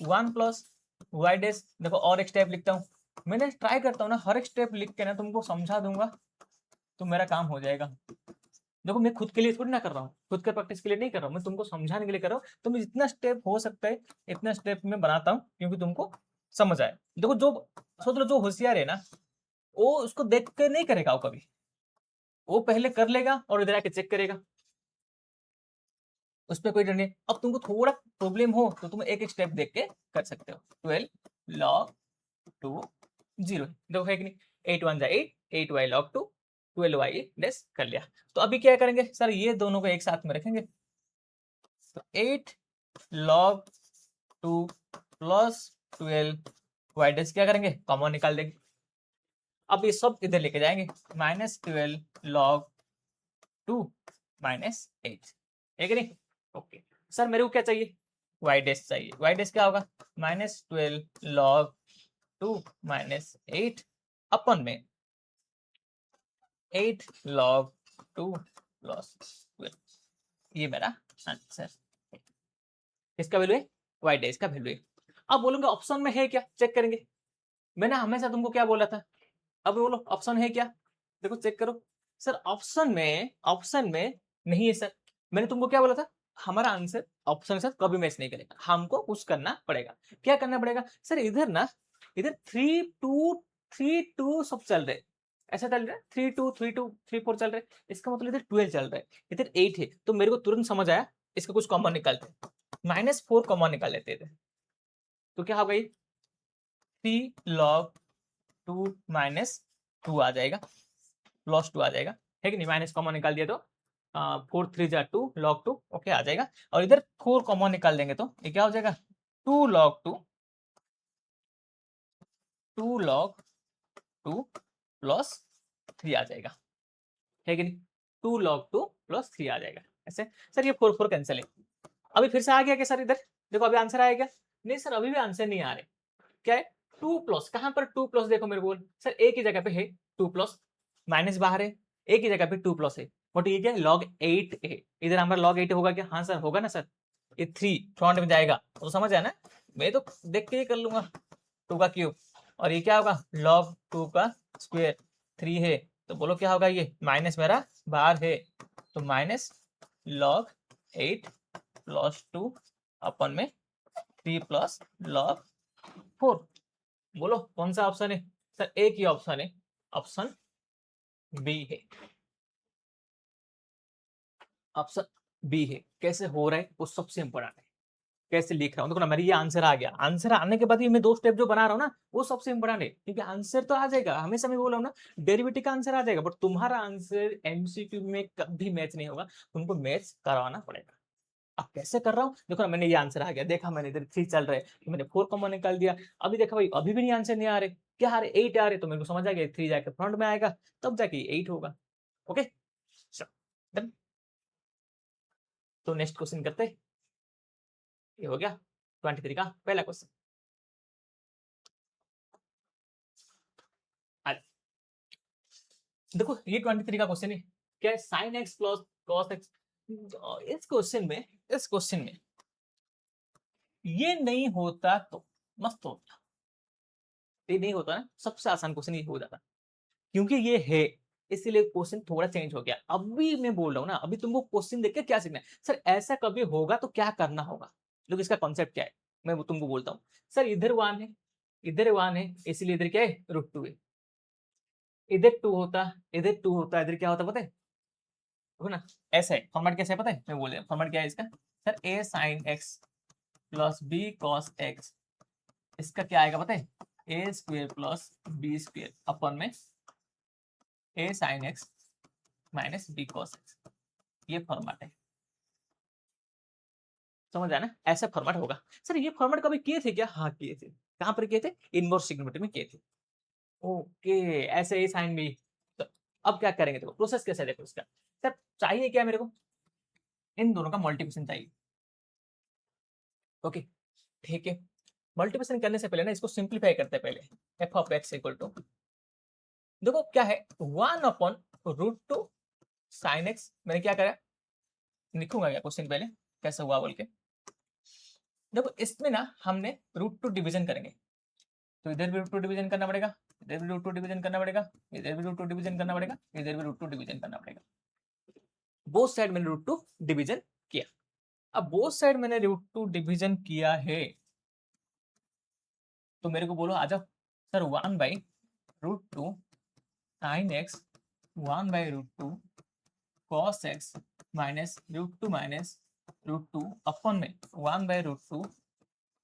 1 प्लस वाई डैश, देखो और एक स्टेप लिखता हूँ, मैंने ट्राई करता हूँ ना हर एक स्टेप लिख के ना तुमको समझा दूंगा तो मेरा काम हो जाएगा। देखो मैं खुद के लिए थोड़ी ना कर रहा हूँ, खुद के प्रैक्टिस के लिए नहीं कर रहा हूँ, मैं तुमको समझाने के लिए कर रहा हूँ, तो मैं जितना स्टेप हो सकता है इतना स्टेप में बनाता हूँ क्योंकि तुमको समझ आए। देखो जो सोच लो जो होशियार है ना वो उसको देख के नहीं करेगा, वो कभी वो पहले कर लेगा और इधर आके चेक करेगा, उस पर कोई डर नहीं। अब तुमको थोड़ा प्रॉब्लम हो तो तुम एक एक स्टेप देख के कर सकते हो। 12 log 2 0, देखो है कि नहीं 8 1 जा 8 8 y log 2 12 y डैश कर लिया। तो अभी क्या करेंगे सर ये दोनों को एक साथ में रखेंगे, तो 8 log 2 प्लस 12 y डैश क्या करेंगे कॉमन निकाल देंगे। अब ये सब इधर लेके जाएंगे -12 log 2 -8 है कि नहीं। ओके सर मेरे को क्या चाहिए y डैश चाहिए, y डैश क्या होगा -12 log 2 -8 अपन में 8 log 2 प्लस 12, ये मेरा आंसर, किसका वैल्यू है y डैश का वैल्यू है। अब बोलूंगा ऑप्शन में है क्या, चेक करेंगे। मैंने हमेशा तुमको क्या बोला था, अब बोलो ऑप्शन है क्या, देखो चेक करो। सर ऑप्शन में नहीं है सर, मैंने तुमको क्या बोला था हमारा आंसर ऑप्शन के साथ कभी मैच नहीं करेगा, हमको कुछ करना पड़ेगा। क्या करना पड़ेगा सर, इधर ना इधर 3 2 सब चल रहे, ऐसा चल रहा है 3 2 3 2 3 4 चल रहा है, इसका मतलब इधर 12 चल रहा है, इधर 8 है, तो मेरे को तुरंत समझ आया इसका कुछ कॉमन निकालते, -4 कॉमन निकाल लेते इधर, तो क्या होगा ये 3 log 2 -2 आ जाएगा, प्लस 2 आ जाएगा, है कि नहीं, माइनस कॉमन निकाल दिया तो 4 3 जा 2 log 2 ओके आ जाएगा, और इधर 4 कॉमन निकाल देंगे तो ये क्या हो जाएगा 2 log 2 प्लस 3 आ जाएगा, है कि नहीं 2 log 2 प्लस 3 आ जाएगा ऐसे। सर ये 4 4 कैंसिल है, अभी फिर से आ गया क्या सर इधर, देखो अभी आंसर आएगा, नहीं सर अभी भी आंसर नहीं आ रहे, क्या है 2 प्लस, कहां पर 2 प्लस देखो मेरे को सर एक ही जगह पे है 2 प्लस, माइनस बाहर है, एक ही जगह पे 2 प्लस है, बट ये क्या log 8 है, इधर हमारा log 8 होगा क्या, हाँ सर होगा ना सर, ये 3 फ्रंट में जाएगा तो समझ आया ना, मैं तो देख के ही कर लूंगा 2 का क्यूब, और ये क्या होगा log 2 का स्क्वायर 3 है, तो बोलो क्या होगा ये माइनस मेरा बाहर है, तो माइनस log 8 प्लस 2 अपन में 3 प्लस log 4, बोलो कौन सा ऑप्शन है सर, एक ही ऑप्शन है, ऑप्शन बी है, ऑप्शन बी है। कैसे हो रहा है वो सबसे इंपॉर्टेंट है, कैसे लिख रहा हूँ। देखो ना मेरे ये आंसर आ गया, आंसर आने के बाद भी मैं 2 स्टेप जो बना रहा हूँ ना वो सबसे इंपॉर्टेंट है, क्योंकि आंसर तो आ जाएगा, हमेशा मैं बोल रहा हूँ ना डेरिवेटिव का आंसर आ जाएगा, बट तुम्हारा आंसर एमसीक्यू में कभी मैच नहीं होगा, तुमको मैच करवाना पड़ेगा। अब कैसे कर रहा हूँ, देखो ना मैंने ये आंसर आ गया, देखा मैंने इधर 3 चल रहे हैं तो मैंने 4 कॉमन निकाल दिया। अभी देखा भाई अभी भी नहीं आंसर नहीं आ रहे, क्या आ रहे 8 आ रहे, तो मेरे को समझ आ गया 3 जाके फ्रंट में आएगा तब जाके 8 होगा। Okay done. तो नेक्स्ट क्वेश्चन करते हैं। ये हो गया 23 का पहला क्वेश्चन। देखो ये 23 का क्वेश्चन है, क्या है sine x plus cos x. इस क्वेश्चन में ये नहीं होता तो मस्त होता, ये नहीं होता ना सबसे आसान क्वेश्चन ये हो जाता, क्योंकि ये है इसीलिए क्वेश्चन थोड़ा चेंज हो गया। अभी मैं बोल रहा हूँ ना, अभी तुमको क्वेश्चन देख के क्या सीखना है, सर ऐसा कभी होगा तो क्या करना होगा, लोग इसका कॉन्सेप्ट क्या है मैं वो तुमको बोलता हूँ। सर इधर 1 है, इधर 1 है, इसलिए इधर क्या है √2 है, इधर 2 होता, इधर 2 होता, इधर क्या होता पता है, देखो ना ऐसा है फॉर्मेट, कैसे है पता है मैं बोल रहा हूँ फॉर्मेट क्या है इसका, sir a sin x plus b cos x, इसका क्या आएगा पता है a square plus b square upon में a sin x minus b cos x, ये फॉर्मेट है, समझ आया ना, ऐसा फॉर्मेट होगा। सर ये फॉर्मेट कभी किए थे क्या, हाँ किए थे, कहाँ पर किए थे, इनवर्स ट्रिग्नोमेट्री में किए थे। ओके ऐसे a sin b, तो अब क्या करेंगे, देखो प्रोसेस कैसे है देखो इसका। सर चाहिए क्या मेरे को, इन दोनों का मल्टीप्लिकेशन चाहिए। ओके ठीक है, मल्टीप्लिकेशन करने से पहले ना इसको सिंप्लीफाई करते हैं पहले। F of x equal to, देखो क्या है 1/√2 साइन एक्स, मैंने क्या करा लिखूंगा क्या क्वेश्चन पहले कैसे हुआ बोल के। देखो इसमें ना हमने √2 डिवीजन करेंगे, तो इधर भी √2 डिवीजन करना पड़ेगा, इधर भी √2 डिवीजन करना पड़ेगा, इधर भी √2 डिवीजन करना पड़ेगा, इधर भी √2 डिवीजन करना पड़ेगा। बोथ साइड मैंने √2 डिवीजन किया। अब बोथ साइड मैंने √2 डिवीजन किया है, तो मेरे को बोलो आ जाओ sir 1/√2 sin x 1/√2 cos x minus √2 अपन में 1/√2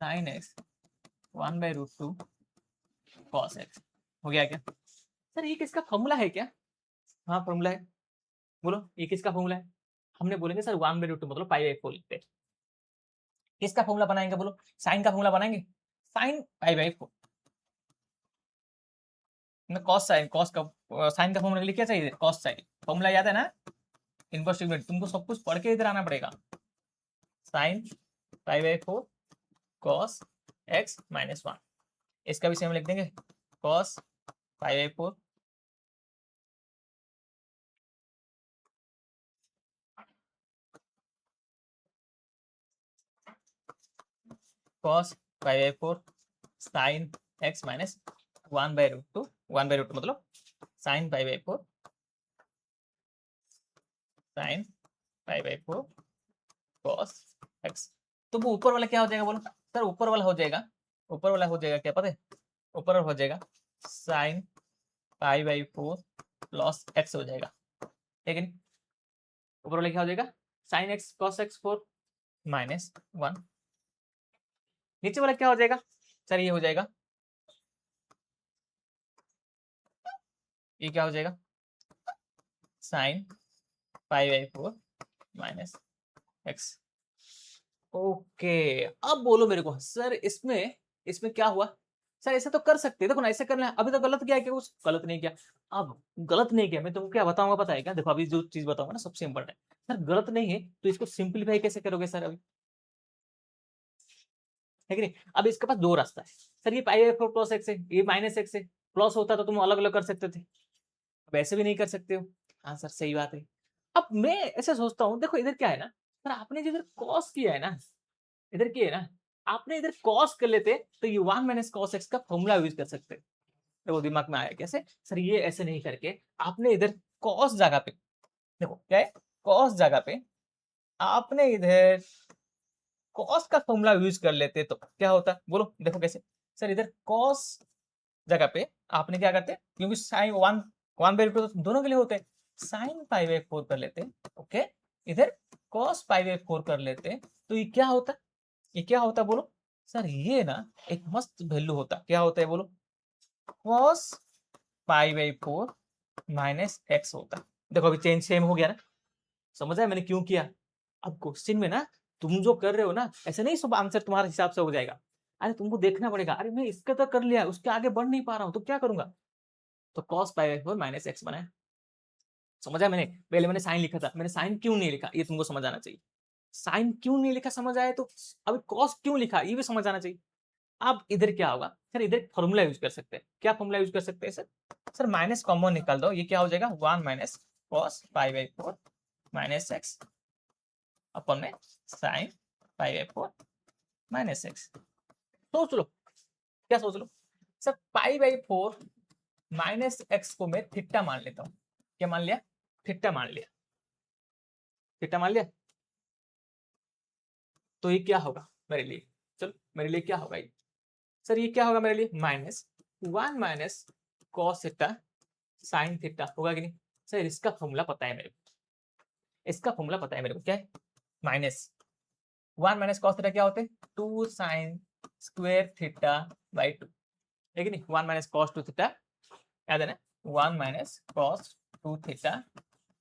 sin x 1/√2 cos x हो गया क्या। सर ये किसका फॉर्मूला है क्या, हाँ फॉर्मूला है, बोलो ये किसका फॉर्मूला है, हमने बोलेंगे सर 1/√2 मतलब π/4 लिखते हैं। किसका फॉर्मूला बनाएंगे बोलो, साइन का फॉर्मूला बनाएंगे, साइन π/4 में कॉस साइन, कॉस का साइन का फॉर्मूला के लिए क्या चाहिए, कॉस साइन फॉर्मूला याद है ना, इनवर्स ट्रिग्नोमेट्री तुमको सब कुछ पढ़ के इधर आना पड़ेगा। साइन π/4 कॉस x माइनस 1, इसका भी सेम लिख देंगे cos π/4 cos π/4 sine x minus 1/√2 1/√2 मतलब साइन π/4 साइन π/4 कॉस x, तो वो ऊपर वाला क्या हो जाएगा बोलो, सर ऊपर वाला हो जाएगा, ऊपर वाला हो जाएगा क्या पता है, ऊपर वाला हो जाएगा साइन π/4 प्लस x हो जाएगा, ठीक है नहीं, ऊपर वाला क्या हो जाएगा साइन x cos x 4 माइनस 1, नीचे वाला क्या हो जाएगा, सर ये हो जाएगा, ये क्या हो जाएगा साइन π/4 माइनस x। ओके अब बोलो मेरे को सर इसमें इसमें क्या हुआ, सर ऐसा तो कर सकते हैं, देखो ना ऐसा करना है, अभी तो गलत किया, क्या कुछ गलत नहीं किया। अब गलत नहीं किया मैं तुमको क्या बताऊंगा पता है क्या, देखो अभी जो चीज बताऊंगा ना सबसे इंपॉर्टेंट है, सर गलत नहीं है तो इसको सिंप्लीफाई कैसे करोगे सर अभी, है कि नहीं। अब इसके पास दो रास्ता है, सर ये π/4 प्लस एक्स है, ये माइनस एक्स है, प्लस होता तो तुम अलग अलग कर सकते थे, अब ऐसे भी नहीं कर सकते हो, हाँ सर सही बात है। अब मैं ऐसे सोचता हूँ देखो इधर क्या है ना, सर आपने जिधर कॉस किया है ना, इधर की है ना, आपने इधर कॉस कर लेते तो ये 1 माइनस कॉस एक्स का फॉर्मूला यूज कर सकते, तो वो दिमाग में आया कैसे, सर ये ऐसे नहीं करके आपने इधर कॉस जगह पे, देखो क्या है कॉस जगह पे आपने इधर कॉस का फॉर्मूला यूज कर लेते तो क्या होता बोलो, देखो कैसे, सर इधर कॉस जगह पे आपने क्या करते, क्योंकि साइन 1/2 दोनों के लिए होते हैं, साइन π/4 कर लेते, ओके इधर कॉस π/4 कर लेते, तो ये क्या होता, ये क्या होता है बोलो सर, ये ना एक मस्त वैल्यू होता, क्या होता है बोलो, cos pi by 4 minus x होता। देखो अभी चेंज सेम हो गया ना, समझ आया मैंने क्यों किया। अब क्वेश्चन में ना तुम जो कर रहे हो ना, ऐसे नहीं सब आंसर तुम्हारे हिसाब से हो जाएगा। अरे तुमको देखना पड़ेगा, अरे मैं इसका तो कर लिया, उसके आगे बढ़ नहीं पा रहा हूँ तो क्या करूंगा, तो cos pi by 4 minus x बनाया। समझा मैंने, पहले मैंने साइन लिखा था, मैंने साइन क्यों नहीं लिखा ये तुमको समझ आना चाहिए। साइन क्यों नहीं लिखा समझ आया तो अभी cos क्यों लिखा ये भी समझ आना चाहिए। अब इधर क्या होगा सर, इधर फॉर्मूला यूज कर सकते हैं, क्या फॉर्मूला यूज कर सकते हैं सर, सर माइनस कॉमन निकाल दो, ये क्या हो जाएगा 1 minus cos pi by 4 minus X अपन में sine pi by 4 minus X. सोच लो, क्या सोच लो sir, pi by 4 minus X को मैं थीटा मान लेता हूँ, क्या मान लिया, थीटा मान लिया, थीटा मान लिया। तो ये क्या होगा मेरे लिए, चलो मेरे लिए क्या होगा ये, सर ये क्या होगा मेरे लिए minus 1 minus cos theta sine theta होगा कि नहीं। सर इसका फॉर्मूला पता है मेरे को, इसका फॉर्मूला पता है मेरे को, क्या है माइनस 1 माइनस कॉस थीटा क्या होते हैं 2 साइन स्क्वायर थीटा बाई 2, है कि नहीं, 1 माइनस कॉस 2 थीटा, याद है ना, 1 minus cos 2 theta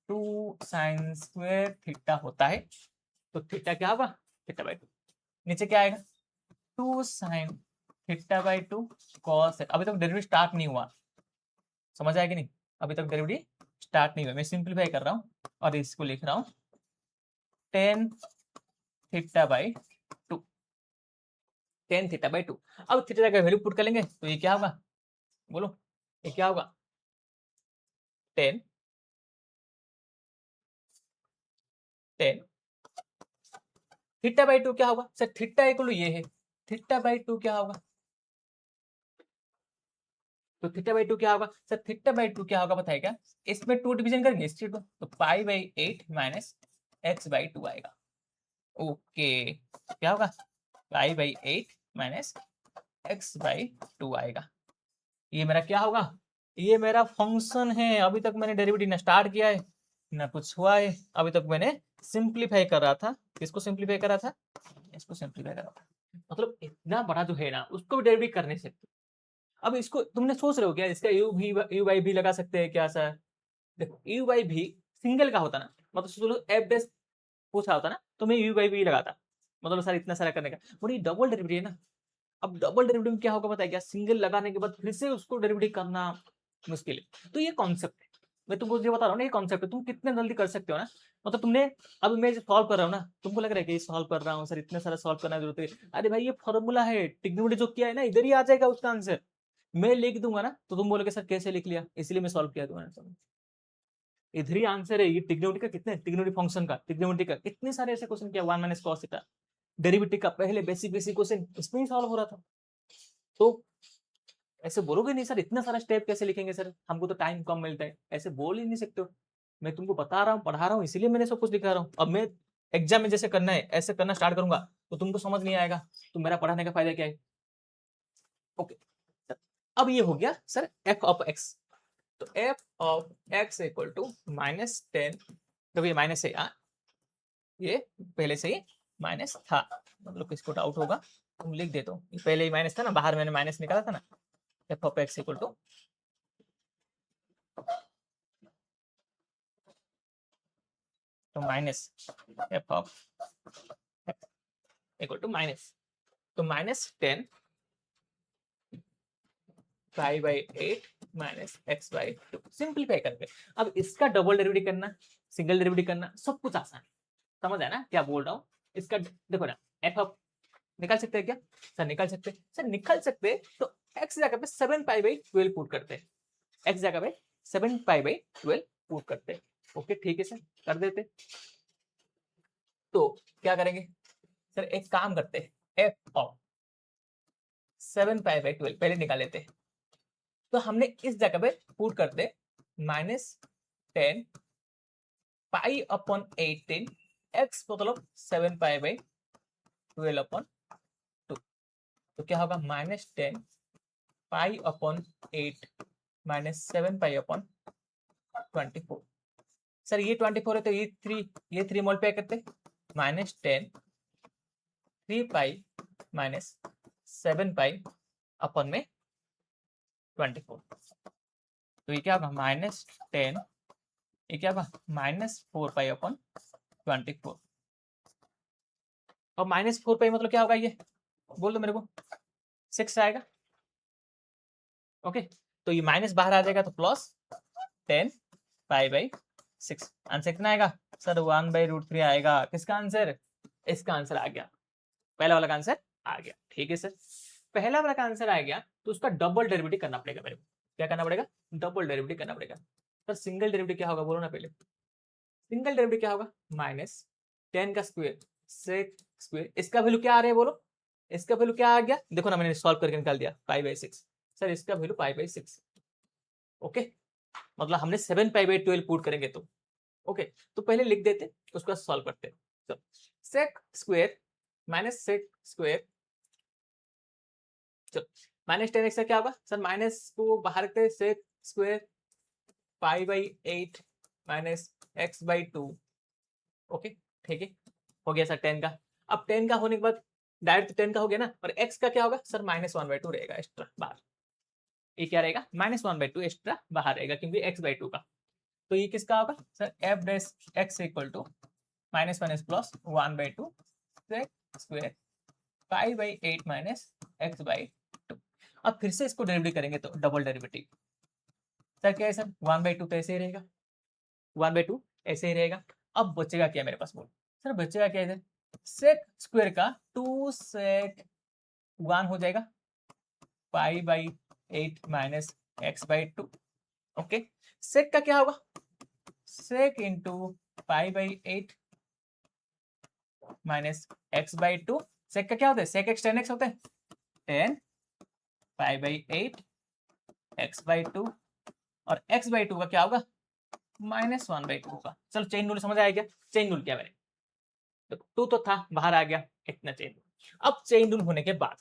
2 sine square theta होता है, तो थीटा क्या होगा थीटा बाई 2, नीचे क्या आएगा 2 साइन थीटा बाई 2 कॉस, अभी तक डेरिवेटिव स्टार्ट नहीं हुआ, समझ आया कि नहीं, अभी तक डेरिवेटिव स्टार्ट नहीं हुआ, मैं सिंपलीफाई कर रहा हूँ और इसको लिख रहा हूँ tan theta by 2, tan theta by 2। अब थीटा का वैल्यू पुट कर लेंगे तो ये क्या होगा बोलो, ये क्या होगा टेन टेन थीटा बाई 2 क्या होगा सर, थीटा इक्वल ये है, थीटा बाई 2 क्या होगा, तो थीटा बाई 2 क्या होगा सर, थीटा बाई 2 क्या होगा बताइए क्या, इसमें 2 डिवीजन करेंगे इससे तो पाई बाई 8 माइनस एक्स बाई 2 आएगा। ओके क्या होगा पाई बाई 8 माइनस एक्स बाई 2 आएगा। ये मेरा क्या होगा, ये मेरा फंक्शन है, अभी तक मैंने डेरिवेटिव ना स्टार्ट किया है ना कुछ हुआ है, अभी तक मैंने सिंपलीफाई कर रहा था, किसको सिंपलीफाई कर रहा था, इसको सिंपलीफाई कर रहा था, मतलब इतना बड़ा जो है ना उसको भी डेरिवेटिव कर नहीं सकते। अब इसको तुमने सोच रहे हो क्या, इसका यू बाई भी लगा सकते हैं क्या सर, देखो यू बाई भी सिंगल का होता ना, मतलब सोच एफ डैश पूछा होता ना तो मैं यू बाई भी लगाता, मतलब सर इतना सारा करने का, और ये डबल डेरिवेटिव है ना, अब डबल डेरिवेटिव में क्या होगा बताया क्या, सिंगल लगाने के बाद फिर से उसको डेरिवेटिव करना मुश्किल है, तो ये कॉन्सेप्ट है, मैं तुमको जो बता रहा हूँ ना ये कॉन्सेप्ट है, तुम कितने जल्दी कर सकते हो ना, मतलब तुमने अब मैं सॉल्व कर रहा हूँ ना, तुमको लग रहा है कि सॉल्व कर रहा हूँ सर इतना सारा सॉल्व करना जरूरत है, अरे भाई ये फॉर्मूला है, ट्रिग्नोमेट्री जो किया है ना इधर ही आ जाएगा उसका आंसर, मैं लिख दूंगा ना तो तुम बोलोगे सर कैसे लिख लिया, इसलिए मैं सॉल्व किया तुम्हारे, इधर ही आंसर है, ये ट्रिग्नोमेट्री का कितने, ट्रिग्नोमेट्री फंक्शन का, ट्रिग्नोमेट्री का इतने सारे ऐसे क्वेश्चन किया, 1 माइनस cos थीटा डेरिवेटिव का पहले बेसिक बेसिक क्वेश्चन इसमें ही सॉल्व हो रहा था। तो ऐसे बोलोगे नहीं सर इतना सारा स्टेप कैसे लिखेंगे सर, हमको तो टाइम कम मिलता है, ऐसे बोल ही नहीं सकते हो, मैं तुमको बता रहा हूँ पढ़ा रहा हूँ इसीलिए मैंने सब कुछ दिखा रहा हूँ, अब मैं एग्जाम में जैसे करना है ऐसे करना स्टार्ट करूंगा तो तुमको समझ नहीं आएगा, तो मेरा पढ़ाने का फायदा क्या है। ओके अब ये हो गया सर एफ ऑफ एक्स, तो f of x equal to -10, जब ये माइनस है ये पहले से ही माइनस था, मतलब किसको डाउट होगा तुम लिख देते हो, पहले ही माइनस था ना, बाहर मैंने माइनस निकाला था ना, F of x equal to तो minus F of equal to minus, तो -10 pi by 8 minus X by 2 simplify करके, अब इसका डबल डेरिवेटिव करना, सिंगल डेरिवेटिव करना सब कुछ आसान, समझ आया ना क्या बोल रहा हूँ, इसका देखो ना एफ ऑफ निकाल सकते हैं क्या सर, निकाल सकते हैं सर, निकाल सकते हैं तो एक्स जगह पे 7 पाई बाई 12 पुट करते हैं, एक्स जगह पे 7 पाई बाई 12 पुट करते हैं, ओके ठीक है सर कर देते, तो क्या करेंगे सर एक काम करते हैं एफ ऑफ 7 पाई बाई 12 पहले निकाल लेते हैं, तो हमने इस जगह पे पुट करते -10 पाई अपॉन 18 एक्स मतलब 7 पाई बाई 12 अपॉन 2, तो क्या होगा -10 pi upon 8 -7 pi upon 24, sir ये 24 है तो ये 3 मल्टीप्लाई करते -10 3 पाई माइनस 7 पाई अपन में 24। तो ये क्या होगा -10, ये क्या होगा -4 पाई अपन 24। और -4 पाई मतलब क्या होगा, ये बोल दो मेरे को। 6 आएगा। ओके, तो ये माइनस बाहर आ जाएगा तो +10 पाई/6। आंसर कितना आएगा सर? 1/√3 आएगा। किसका आंसर? इसका आंसर आ गया, पहला वाला का आंसर आ गया। ठीक है सर, पहला वाला का आंसर आ गया तो उसका डबल डेरिवेटिव करना पड़ेगा मेरे को। क्या करना पड़ेगा? डबल डेरिवेटिव करना पड़ेगा। सर सिंगल डेरिवेटिव क्या होगा बोलो ना पहले। सिंगल डेरिवेटिव क्या होगा? -10 का स्क्वायर सेक स्क्वायर। इसका वैल्यू क्या आ रहा है बोलो? इसका वैल्यू क्या आ गया? देखो ना, मैंने सॉल्व करके निकाल दिया π/6। सर इसका वैल्यू π/6। ओके, मतलब हमने 7π/12 पुट करेंगे तो ओके। तो पहले लिख देते, उसके बाद सॉल्व करते। तो sec square minus sec square, चलो -10x का क्या होगा सर? माइनस को बाहर रखते, सेक स्क्वायर π/8 माइनस x/2। ओके ठीक है, हो गया सर 10 का। अब 10 का होने के बाद डायरेक्ट 10 का हो गया ना, और x का क्या होगा सर? -1/2 रहेगा एक्स्ट्रा बाहर। ये क्या रहेगा? -1/2 एक्स्ट्रा बाहर रहेगा, क्योंकि x/2 का। तो ये किसका होगा sir? f dash x equal to -1 plus 1/2 sec square π/8 minus x/2। अब फिर से इसको डेरिवेटिव करेंगे तो डबल डेरिवेटिव। सर क्या है सर? 1/2 तो ऐसे ही रहेगा, 1/2 ऐसे ही रहेगा। अब बचेगा क्या मेरे पास बोल? सर बचेगा क्या इधर? सेक स्क्वायर का 2 सेक 1 हो जाएगा π/8 माइनस x/2। ओके, सेक का क्या होगा? सेक इंटू π/8 माइनस x/2। सेक का क्या होता है? सेक x tan x होता है, 10 π/8 x/2। और x/2 का क्या होगा? -1/2 होगा। चलो चेन रूल समझ आया क्या? चेन रूल क्या है? तो 2 तो था, बाहर आ गया इतना चेन रूल। अब चेन रूल होने के बाद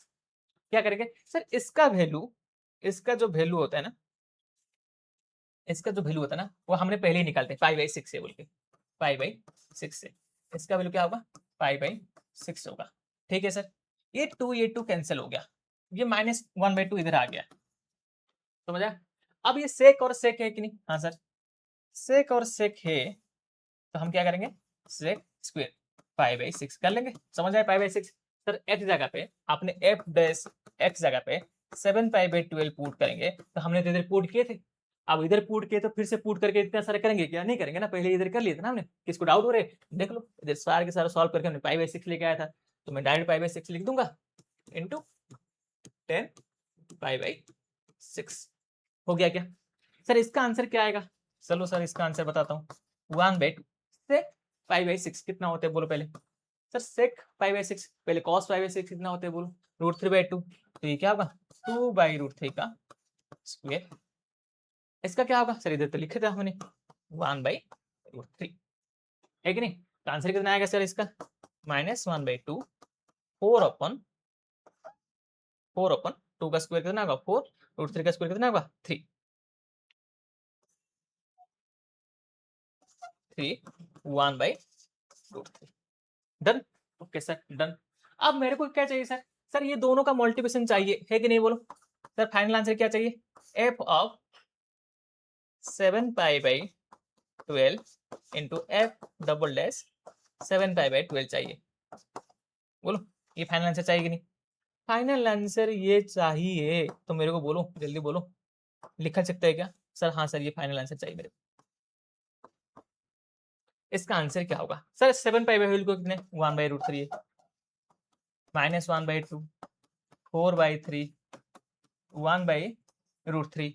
क्या करेंगे सर? इसका वैल्यू, इसका जो वैल्यू होता है ना, इसका जो वैल्यू होता है ना, वो हमने पहले ही निकालते हैं π/6 से बोल के, π/6 से। इसका वैल्यू क्या होगा? π/6 होगा। ठीक है सर, ये 2 कैंसिल हो गया, ये -1/2 इधर आ गया। समझ आया? अब ये सेक और सेक है कि नहीं? हाँ सर, सेक और सेक है, तो हम क्या करेंगे? सेक स्क्वायर π/6 कर लेंगे। समझ आए? π/6 सर x जगह पे आपने f डैश x जगह पे 7π/12 पुट करेंगे, तो हमने तो इधर पुट किए थे। अब इधर पुट किए तो फिर से पुट करके इतना सारा करेंगे क्या? नहीं करेंगे ना, पहले इधर कर लिए थे ना हमने। किसको डाउट हो रहे? देख लो, इधर सारे के सारा सॉल्व करके हमने π/6 लेके आया था, तो मैं डायरेक्ट π/6 लिख दूंगा इंटू 10 π/6। हो गया क्या सर? इसका आंसर क्या आएगा? चलो सर इसका आंसर बताता हूँ। 1/2 सेक π/6 कितना होता है बोलो पहले। सर सेक π/6 पहले cos π/6 कितना होता है बोलो? √3/2। तो ये क्या होगा? 2/√3 का स्क्वायर। इसका क्या होगा सर? इधर तो लिखे था हमने 1/√3 है कि नहीं? तो आंसर कितना आएगा सर इसका? -1/2 4/2 का स्क्वायर कितना होगा? 4, √3 का स्क्वायर कितना होगा? 3 1/√3। डन? Okay sir done. अब मेरे को क्या चाहिए सर? सर ये दोनों का मल्टीप्लिकेशन चाहिए, है कि नहीं बोलो? सर फाइनल आंसर क्या चाहिए? f of 7π/12 into f double dash 7π/12 चाहिए। बोलो ये फाइनल आंसर चाहिए कि नहीं? फाइनल आंसर ये चाहिए तो मेरे को बोलो, जल्दी बोलो। लिखा सकते हैं क्या सर? हाँ सर ये फाइनल आंसर चाहिए मेरे को। इसका आंसर क्या होगा सर? 7π/12 को कितने? 1/√3 है, -1/2 4/3 1/√3।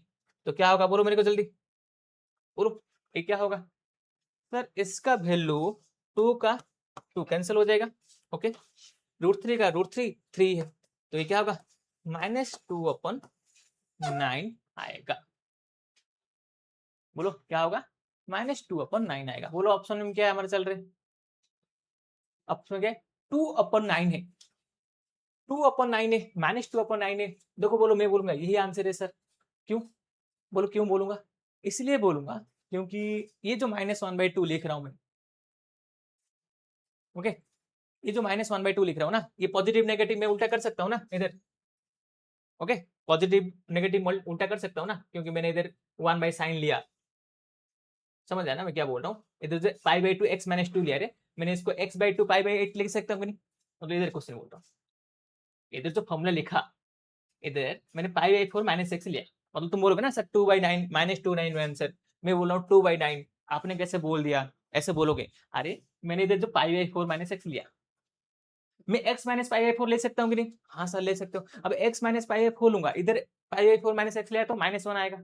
तो क्या होगा बोलो मेरे को जल्दी बोलो, ये क्या होगा सर? इसका वैल्यू 2 का 2 कैंसिल हो जाएगा। ओके, √3 का √3 3 है, तो ये क्या होगा? -2/9 आएगा। बोलो क्या होगा? -2/9 आएगा। बोलो ऑप्शन में क्या है हमारे चल रहे? ऑप्शन में क्या है? 2/9 है, 2/9 है, -2/9 है। देखो बोलो, मैं बोलूंगा यही आंसर है सर। क्यों बोलो? क्यों बोलूंगा? इसलिए बोलूंगा क्योंकि ये जो -1/2 लिख रहा हूं मैं, ओके, ये जो -1/2 लिख रहा हूँ ना, ये पॉजिटिव नेगेटिव में उल्टा कर सकता हूँ ना इधर। ओके, पॉजिटिव नेगेटिव उल्टा कर सकता हूँ ना, क्योंकि मैंने इधर 1/sin लिया। समझ आया ना मैं क्या बोल रहा हूँ? इधर से π/2 x - 2 लिया रे, मैंने इसको x/2 π/8 लिख सकता हूँ कि नहीं? मतलब इधर क्वेश्चन बोल रहा हूँ, इधर जो फॉर्मूला लिखा, इधर मैंने π/4 - x लिया। मतलब तुम बोलोगे ना सर 2/9 -2/9 आंसर, मैं बोल रहा हूँ 2/9, आपने कैसे बोल दिया? ऐसे बोलोगे। अरे मैंने इधर जो π/4 - x लिया, मैं x - π/4 ले सकता हूँ कि नहीं? हाँ सर ले सकते हो। अब x - π/4 लूंगा, इधर π/4 - x लिया तो -1 आएगा,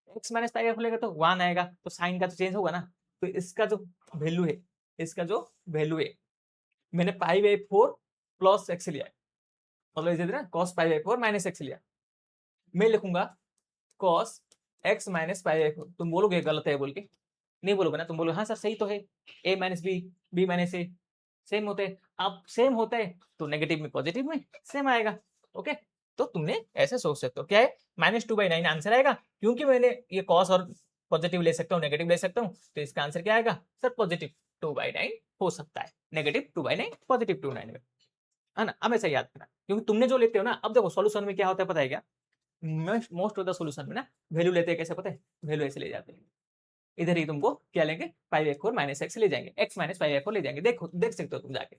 x - π/4 लेगा तो 1 आएगा, तो साइन का तो चेंज होगा ना। तो इसका जो वैल्यू है, इसका जो वैल्यू है, मैंने π/4 प्लस x लिया है, मतलब इसे ना cos π/4 - x लिया, मैं लिखूंगा cos x - π/4। तुम बोलोगे गलत है बोल के? नहीं बोलोगे ना, तुम बोलोगे हाँ सर सही तो है, a - b, b - a same होते हैं। अब सेम होता है तो नेगेटिव में पॉजिटिव में सेम आएगा। ओके, तो तुमने ऐसे सोच सकते हो, क्या है -2/9 आंसर आएगा, क्योंकि मैंने ये cos और पॉजिटिव ले सकता हूँ, नेगेटिव ले सकता हूँ, तो इसका आंसर क्या आएगा सर? पॉजिटिव 2/9 हो सकता है, नेगेटिव 2/9, पॉजिटिव 2/9 है ना। हमेशा याद रखना, क्योंकि तुमने जो लेते हो ना, अब देखो सॉल्यूशन में क्या होता है पता है क्या? मोस्ट ऑफ द सॉल्यूशन में ना वैल्यू लेते हैं, कैसे पता है? वैल्यू ऐसे ले जाते हैं, इधर ही तुमको क्या लेंगे π/4 - x ले जाएंगे, x - π/4 ले जाएंगे। देखो देख सकते हो तुम जाके।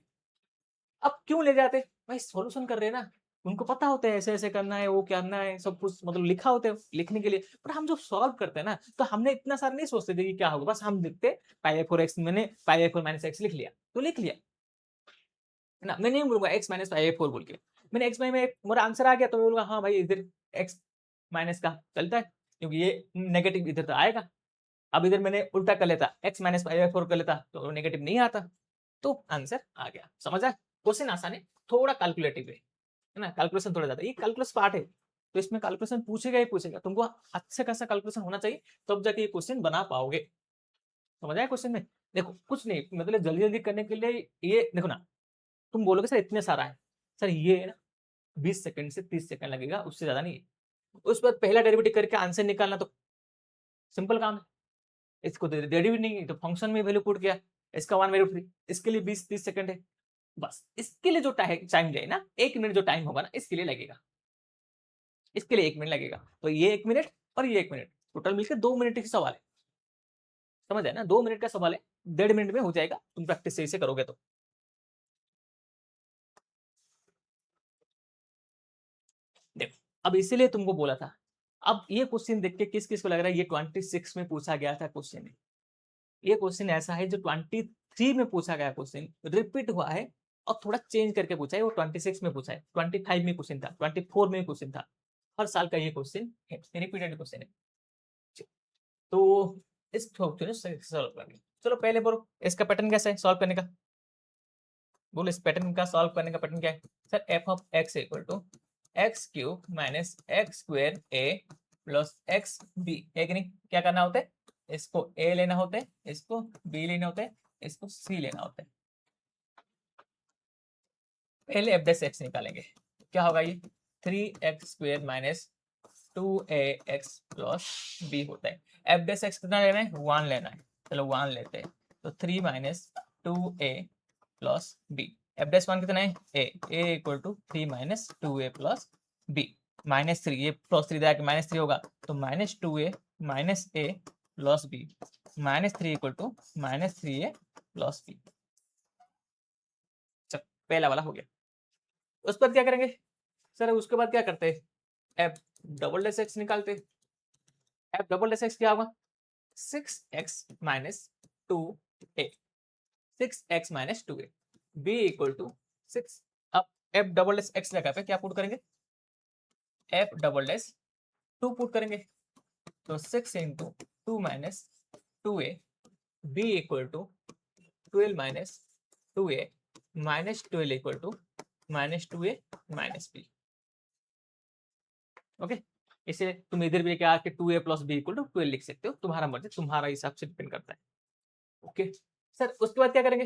अब क्यों ले जाते? भाई सॉल्यूशन कर रहे हैं ना, उनको पता होता है ऐसे ऐसे करना है, वो करना है, सब कुछ मतलब लिखा होता है लिखने के लिए। पर हम जो सॉल्व करते हैं ना, तो हमने इतना सारा नहीं सोचते थे कि क्या होगा, बस हम लिखते π/4 मैंने π/4 - x लिख लिया तो लिख लिया, है ना। मैं नहीं बोलूंगा x - π/4 बोल के, मैंने x में मेरा आंसर आ गया तो मैं बोलूंगा हाँ भाई इधर x माइनस का चलता है, क्योंकि ये नेगेटिव इधर तो आएगा। अब इधर मैंने उल्टा कर लेता, x - π/4 कर लेता तो नेगेटिव नहीं आता, तो आंसर आ गया। समझ आया? क्वेश्चन आसान है, थोड़ा कैलकुलेटिव है ना, कैलकुलेशन थोड़ा ज्यादा, ये कैलकुलस पार्ट है, तो इसमें कैलकुलेशन पूछेगा ही पूछेगा, तुमको अच्छा खासा कैलकुलेशन होना चाहिए, तब जाके ये क्वेश्चन बना पाओगे। समझ आया क्वेश्चन में? देखो कुछ नहीं, मतलब जल्दी जल्दी करने के लिए ये देखो ना, तुम बोलोगे सर इतने सारा है, सर ये है ना 20 सेकंड से 30 सेकंड लगेगा, उससे ज्यादा नहीं है। उस बाद पहला डेरिवेटिव करके आंसर निकालना तो सिंपल काम है। इसको डेरिवेटिव नहीं है तो फंक्शन में वैल्यू पुट किया, इसका 1/3, इसके लिए 20-30 सेकंड है, बस इसके लिए जो टाइम जाए ना, 1 मिनट जो टाइम होगा ना, इसके लिए लगेगा, इसके लिए 1 मिनट लगेगा। तो ये 1 मिनट और ये 1 मिनट, टोटल मिलकर 2 मिनट का सवाल है। समझ आया ना? 2 मिनट का सवाल है, 1.5 मिनट में हो जाएगा, तुम प्रैक्टिस सही से करोगे तो। देखो अब इसीलिए तुमको बोला था, अब ये क्वेश्चन देख के किस किस को लग रहा है ये 26 में पूछा गया था क्वेश्चन है? ये क्वेश्चन ऐसा है जो 23 में पूछा गया क्वेश्चन रिपीट हुआ है, और थोड़ा चेंज करके पूछा है, वो 26 में पूछा है, 25 में क्वेश्चन था, 24 में क्वेश्चन था, हर साल का ये क्वेश्चन है, रिपीटेड क्वेश्चन है। तो इस क्वेश्चन सॉल्व करेंगे। चलो पहले बोलो इसका पैटर्न कैसा है सॉल्व करने का, बोलो इस पैटर्न का सॉल्व करने का पैटर्न क्या है? Sir f of x equal to x cube minus x square a plus x b है कि नहीं? क्या करना होता है? इसको ए लेना होता है, इसको बी लेना होता है, इसको सी लेना होता है। पहले एफ डैश एक्स निकालेंगे, क्या होगा ये 3x square minus 2ax plus B होता है। एफ डैश एक्स कितना लेना है? 1 लेना है, चलो 1 लेते हैं, तो 3 minus 2a plus B. F dash 1 कितना है? A equal to 3 minus 2a plus B, -3 ये प्लस 3 जाके -3 होगा, तो -2a minus A plus B, -3 equal to -3a plus B. चल पहला वाला हो गया। उस पर क्या करेंगे सर? उसके बाद क्या करते हैं? एफ डबल डैश एक्स निकालते हैं। एफ डबल डैश एक्स क्या होगा? 6x minus 2a, 6x minus 2a, b equal to 6। अब एफ डबल डैश एक्स लगा पे क्या पुट करेंगे? एफ डबल डैश 2 पुट करेंगे, तो 6 into 2 minus 2a, b equal to 12 minus 2a minus 12 equal to -2a minus b। Okay, इसे तुम इधर भी क्या कि 2a plus b equal to 12 लिख सकते हो, तुम्हारा मर्जी, तुम्हारा हिसाब से डिपेंड करता है। ओके सर, उसके बाद क्या करेंगे?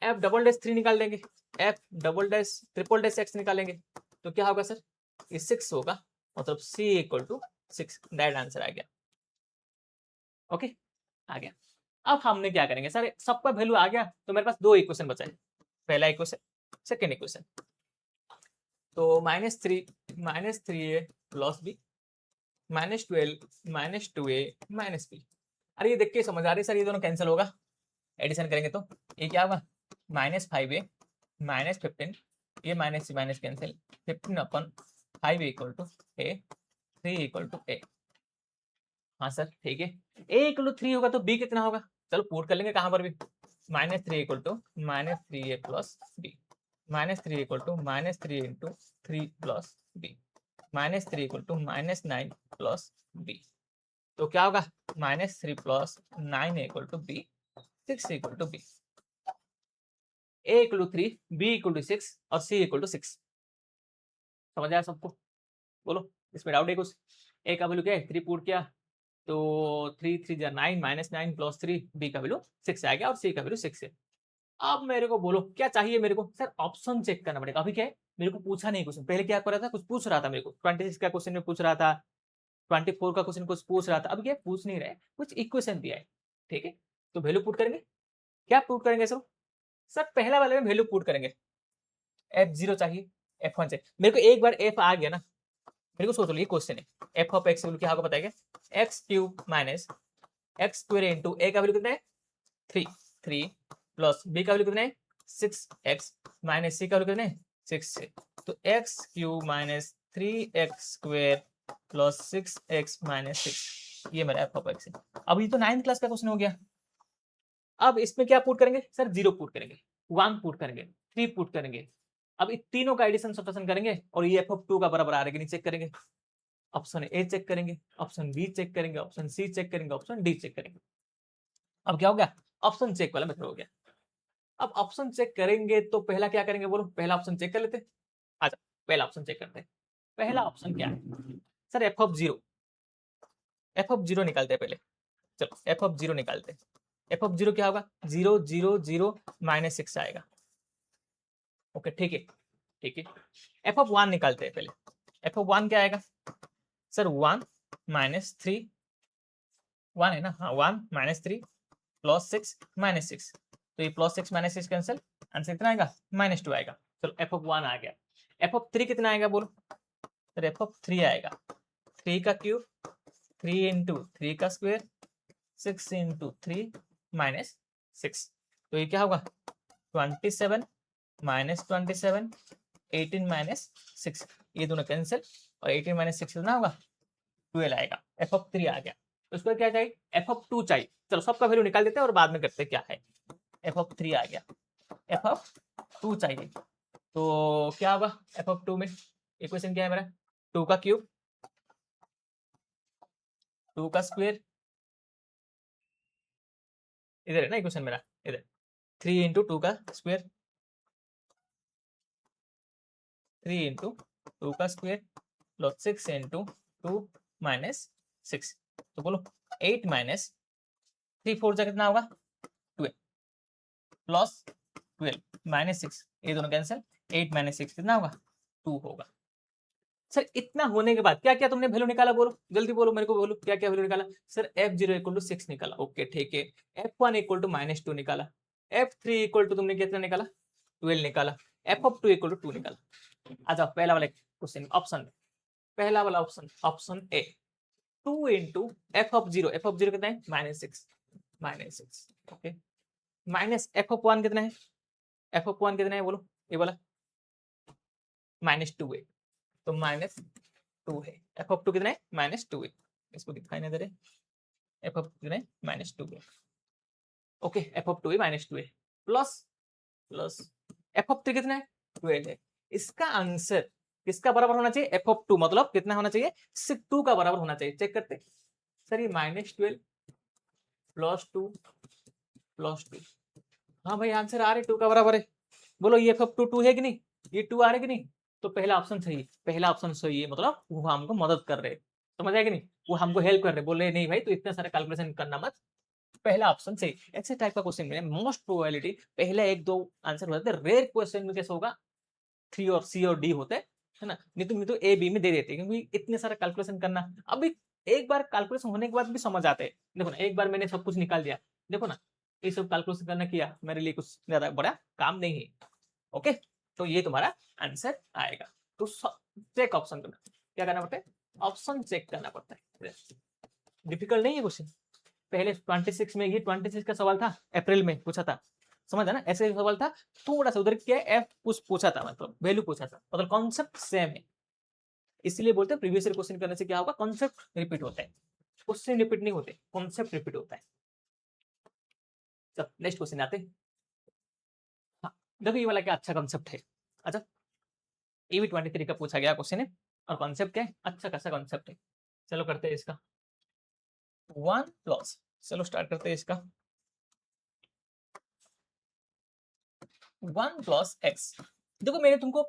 एफ डबल डैश 3 निकाल देंगे, F double dash triple dash x निकालेंगे, तो क्या होगा सर? ये 6 होगा, मतलब सी इक्वल टू 6, डायरेक्ट आंसर आ गया। ओके आ गया। अब हमने क्या करेंगे सर? सबका वैल्यू आ गया तो मेरे पास 2 इक्वेशन बचा है, पहला इक्वेशन। सेकेंड इक्वेशन, तो -3a plus B -12 -2a -b। अरे ये देख के समझ आ रही है सर, ये दोनों कैंसिल होगा, एडिशन करेंगे तो ये क्या होगा, -5a -15, ये minus minus cancel, 15/5 equal to a, 3 equal to a। हाँ सर ठीक है, a इक्वल टू 3 होगा तो b कितना होगा, चलो पुट कर लेंगे कहाँ पर भी, -3 equal to -3a plus b, -3 equal to -3 into 3 plus b, -3 equal to -9 plus b। तो क्या होगा, -3 plus 9 equal to b, 6 equal to b। a equal to 3, b equal to 6 और c इक्वल टू 6। समझ आया सबको, बोलो इसमें डाउट है कुछ। a का वैल्यू क्या है, 3 पुट किया तो 3 3 जा 9, -9 प्लस 3, b का वैल्यू 6 आ गया और c का वैल्यू 6 है। अब मेरे को बोलो क्या चाहिए मेरे को, सर ऑप्शन चेक करना पड़ेगा। अभी क्या है, मेरे को पूछा नहीं क्वेश्चन, पहले क्या कर रहा था, कुछ पूछ रहा था मेरे को, 26 का क्वेश्चन में पूछ रहा था, 24 का क्वेश्चन कुछ पूछ रहा था। अब क्या पूछ नहीं रहे, कुछ इक्वेशन दिया है, ठीक है, तो वैल्यू पुट करेंगे। क्या पुट करेंगे सर पहला वाले में वैल्यू पुट करेंगे, f0 चाहिए, f1 चाहिए। मेरे को एक बार f आ गया ना, मेरे को सोच लो ये क्वेश्चन है, f ऑफ x वैल्यू क्या होगा बताएगा, x³ minus x² into a का वैल्यू कितना है 3 प्लस b का वैल्यू कितना है 6x माइनस c का वैल्यू कितना है 6 है। तो x³ minus 3x² plus 6x minus 6, ये मेरा f ऑफ x है। अब ये तो 9th क्लास का क्वेश्चन हो गया। अब इसमें क्या पुट करेंगे सर, 0 पुट करेंगे, 1 पुट करेंगे, 3 पुट करेंगे। अब इन तीनों का एडिशन सब्ट्रैक्शन करेंगे और ये f ऑफ 2 का बराबर आ रहा है कि नहीं चेक करेंगे। ऑप्शन ए चेक करेंगे, ऑप्शन बी चेक करेंगे, ऑप्शन सी चेक करेंगे, ऑप्शन डी चेक करेंगे। अब क्या हो गया, ऑप्शन चेक वाला मेथड हो गया। अब ऑप्शन चेक करेंगे तो पहला क्या करेंगे बोलो, पहला ऑप्शन चेक कर लेते। अच्छा पहला ऑप्शन चेक करते हैं। पहला ऑप्शन क्या है सर, एफ ऑफ जीरो निकालते हैं पहले। चलो एफ ऑफ जीरो निकालते हैं। एफ ऑफ जीरो क्या होगा, 0 0 0 -6 आएगा। ओके ठीक है ठीक है। एफ ऑफ 1 निकालते हैं पहले। एफ ऑफ 1 क्या आएगा सर, 1 -3, 1 है ना, हाँ 1 -3 प्लस 6 -6, तो ये प्लस 6 -6 कैंसिल, आंसर कितना आएगा -2 आएगा। चलो एफ ऑफ 1 आ गया। एफ ऑफ 3 कितना आएगा बोलो, तो एफ ऑफ 3 आएगा 3 का क्यूब, 3 इंटू 3 का स्क्वायर, 6 इंटू 3 -6, तो ये क्या होगा 27 -27, 18 -6, ये दोनों कैंसिल और 18 -6 कितना होगा 12 आएगा। एफ ऑफ 3 आ गया। तो उसको क्या चाहिए, एफ ऑफ 2 चाहिए। चलो सबका वैल्यू निकाल देते हैं और बाद में करते हैं क्या है। एफ ऑफ 3 आ गया, एफ ऑफ 2 चाहिए, तो क्या होगा एफ ऑफ 2 में, इक्वेशन क्या है मेरा, 2 का क्यूब, 2 का स्क्वायर, इधर है ना इक्वेशन मेरा, इधर 3 इंटू 2 का स्क्वायर, 3 इंटू 2 का स्क्वायर प्लस 6 इंटू 2 -6, तो बोलो 8 माइनस 3 4 कितना होगा 12 प्लस 12 -6, ये दोनों कैंसिल, 8 -6 कितना होगा 2 होगा। सर इतना होने के बाद क्या क्या तुमने वैल्यू निकाला, बोलो जल्दी बोलो मेरे को, बोलो क्या क्या वैल्यू निकाला। सर f0 इक्वल टू 6 निकाला, ओके ठीक है। f1 इक्वल टू -2 निकाला, f3 इक्वल टू तुमने कितना निकाला 12 निकाला, f ऑफ 2 इक्वल टू 2 निकाला। आ जाओ पहला वाला क्वेश्चन ऑप्शन, पहला वाला option, option A 2 into F of zero कितना है -6, ओके, माइनस एफ ऑफ 1 कितना है, एफ ऑफ 1 कितना है बोलो, ये वाला -2 है, तो -2 है। एफ ऑफ 2 कितना है -2 है, इसको दिखाई नहीं दे रहे, एफ ऑफ कितना है -2 है, ओके एफ ऑफ 2 है -2 है, प्लस एफ ऑफ 3 कितना है 12 है। इसका आंसर किसका बराबर होना चाहिए, एफ ऑफ 2 मतलब कितना होना चाहिए 2 का बराबर होना चाहिए। चेक करते सर, ये -12 +2 हाँ भाई आंसर आ रहे 2 का बराबर है। बोलो ये एफ ऑफ 2 है कि नहीं, ये 2 आ रहे कि नहीं, तो पहला ऑप्शन सही है, पहला ऑप्शन सही है, मतलब वो हमको मदद कर रहे, समझ आया कि नहीं, वो हमको हेल्प कर रहे, बोल रहे नहीं भाई तो इतना सारा कैलकुलेशन करना मत, पहला ऑप्शन सही। ऐसे टाइप का क्वेश्चन में मोस्ट प्रोबेबिलिटी पहले 1 2 आंसर होते हैं, रेयर क्वेश्चन में कैसे होगा 3 और सी और डी होते हैं, है ना, नहीं तो ए बी में दे देते हैं, क्योंकि इतने सारा कैलकुलेशन करना, अभी एक बार कैलकुलेशन होने के बाद भी समझ आते हैं। देखो ना एक बार मैंने सब कुछ निकाल दिया, देखो ना ये सब कैलकुलेशन करना किया मेरे लिए कुछ ज्यादा बड़ा काम नहीं है, ओके, तो ये तुम्हारा आंसर आएगा। तो चेक ऑप्शन करना, क्या करना पड़ता है, ऑप्शन चेक करना पड़ता है। डिफिकल्ट नहीं है क्वेश्चन। पहले 26 में, ये 26 का सवाल था, अप्रैल में पूछा था, समझ ना, ऐसे सवाल था। थोड़ा सा उधर क्या एफ कुछ पूछा था, मतलब वैल्यू पूछा था, मतलब कॉन्सेप्ट सेम है। इसलिए बोलते हैं प्रीवियस ईयर क्वेश्चन करने से क्या होगा, कॉन्सेप्ट रिपीट होता है, क्वेश्चन रिपीट नहीं होते, कॉन्सेप्ट रिपीट होता है। चल नेक्स्ट क्वेश्चन आते हैं। हाँ, देखो ये वाला क्या अच्छा कॉन्सेप्ट है। अच्छा, ये भी 23 का पूछा गया क्वेश्चन है, और कॉन्सेप्ट क्या है, अच्छा खासा कॉन्सेप्ट है। चलो करते हैं इसका 1+, चलो स्टार्ट करते हैं इसका 1+x। देखो मैंने तुमको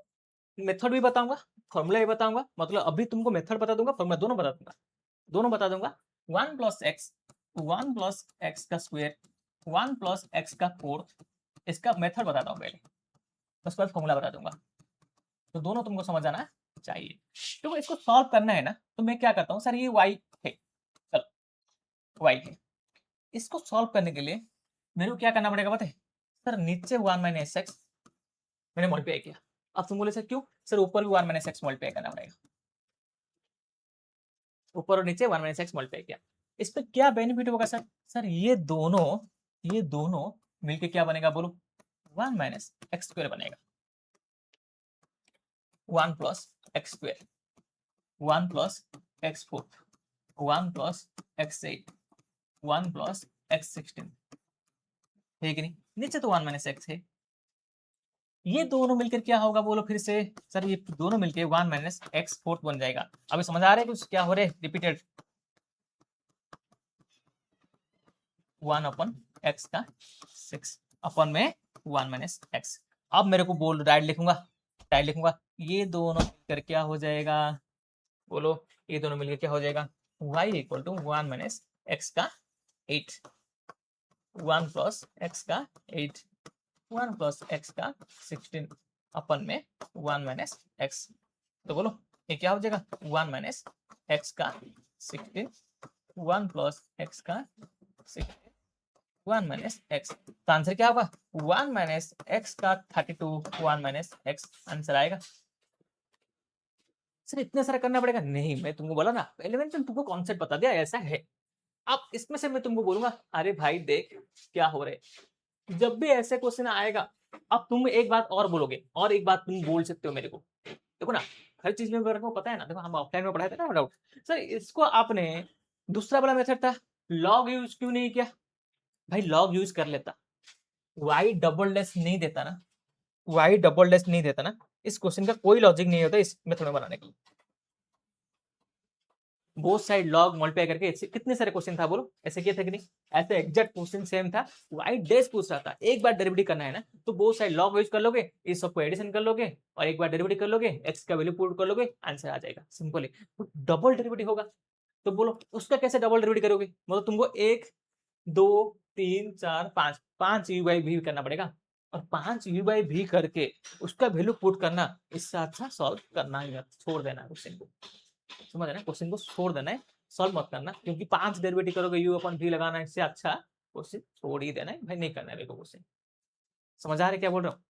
मेथड भी बताऊंगा, फॉर्मूला भी बताऊंगा, मतलब अभी तुमको मेथड बता दूंगा, फॉर्मूला दोनों बता दूंगा, दोनों बता दूंगा। 1+x, 1+x का स्क्वायर, 1+x का फोर्थ, इसका मेथड बताता हूँ पहले, उसके बाद फॉर्मूला बता दूंगा। तो दोनों तुमको समझ आना चाहिए। तो इसको सॉल्व करना है ना, तो मैं क्या करता हूँ, सर ये y है, चलो y है, इसको सॉल्व करने के लिए मेरे को क्या करना पड़ेगा पता है, सर नीचे 1 - x मैंने मल्टीप्लाई किया। अब तुम बोले सर क्यों, सर ऊपर भी 1 - x मल्टीप्लाई करना पड़ेगा, ऊपर और नीचे 1 - x मल्टीप्लाई किया। इस पे क्या बेनिफिट होगा सर, सर ये दोनों मिलके क्या बनेगा बोलो, 1 - x² बनेगा। 1+x², 1+x4, 1+x8, 1+x16 है कि नहीं, नीचे तो 1 - x है। ये दोनों मिलकर क्या होगा बोलो फिर से, सर ये दोनों मिलकर 1 - x4 बन जाएगा। अभी समझ आ रहा है कुछ क्या हो रहा है, रिपीटेड 1/x का 6 अपन में 1 - x। अब मेरे को बोल डायरेक्ट लिखूंगा, ये दोनों मिलकर क्या हो जाएगा बोलो, ये दोनों मिलकर क्या हो जाएगा, y = 1 - x का 8, 1+x का 8, 1+x का 16 अपन में 1 - x। तो बोलो ये क्या हो जाएगा, 1 - x का 16, 1+x का 16, 1 - x। तो आंसर क्या होगा, 1 - x का 32, 1 - x आंसर आएगा। सर इतना सारा करना पड़ेगा, नहीं मैं तुमको बोला ना पहले, मैंने तुमको कॉन्सेप्ट बता दिया ऐसा है। अब इसमें से मैं तुमको बोलूंगा, अरे भाई देख क्या हो रहा है, जब भी ऐसे क्वेश्चन आएगा, अब तुम एक बात और बोलोगे, और एक बात तुम बोल सकते हो मेरे को, देखो ना हर चीज में मेरे को पता है ना, देखो हम ऑफलाइन में पढ़ाए थे ना डाउट, सर इसको आपने दूसरा वाला मेथड था लॉग यूज क्यों नहीं किया, भाई लॉग यूज कर लेता, वाई डबल डैश नहीं देता ना, वाई डबल डैश नहीं देता ना, इस क्वेश्चन का कोई लॉजिक नहीं होता इस मेथड में बनाने का। बोथ साइड लॉग मल्टीप्लाई करके ऐसे कितने सारे क्वेश्चन था बोलो, ऐसे किए थे कि नहीं, ऐसे एग्जैक्ट क्वेश्चन सेम था, वाई डैश पूछ रहा था, एक बार डेरिवेटिव करना है ना, तो बोथ साइड लॉग यूज कर लोगे, इस सबको एडिशन कर लोगे, और एक बार डेरिवेटिव कर लोगे, एक्स का वैल्यू पुट कर लोगे, आंसर आ जाएगा सिंपल है। तो डबल डेरिवेटिव होगा, तो बोलो उसका कैसे डबल डेरिवेटिव करोगे, मतलब तुमको 1 2 3 4 5 5 यू बाई भी करना पड़ेगा, और 5 यू बाई भी करके उसका वैल्यू पुट करना, इससे अच्छा सॉल्व करना ही मत, छोड़ देना क्वेश्चन को, समझ ना, क्वेश्चन को छोड़ देना है, सॉल्व मत करना, क्योंकि 5 डेरिवेटिव करोगे यू अपन भी लगाना, इससे अच्छा क्वेश्चन छोड़ ही देना है भाई, नहीं करना है क्वेश्चन। समझ आ रहा है क्या बोल रहा हूँ,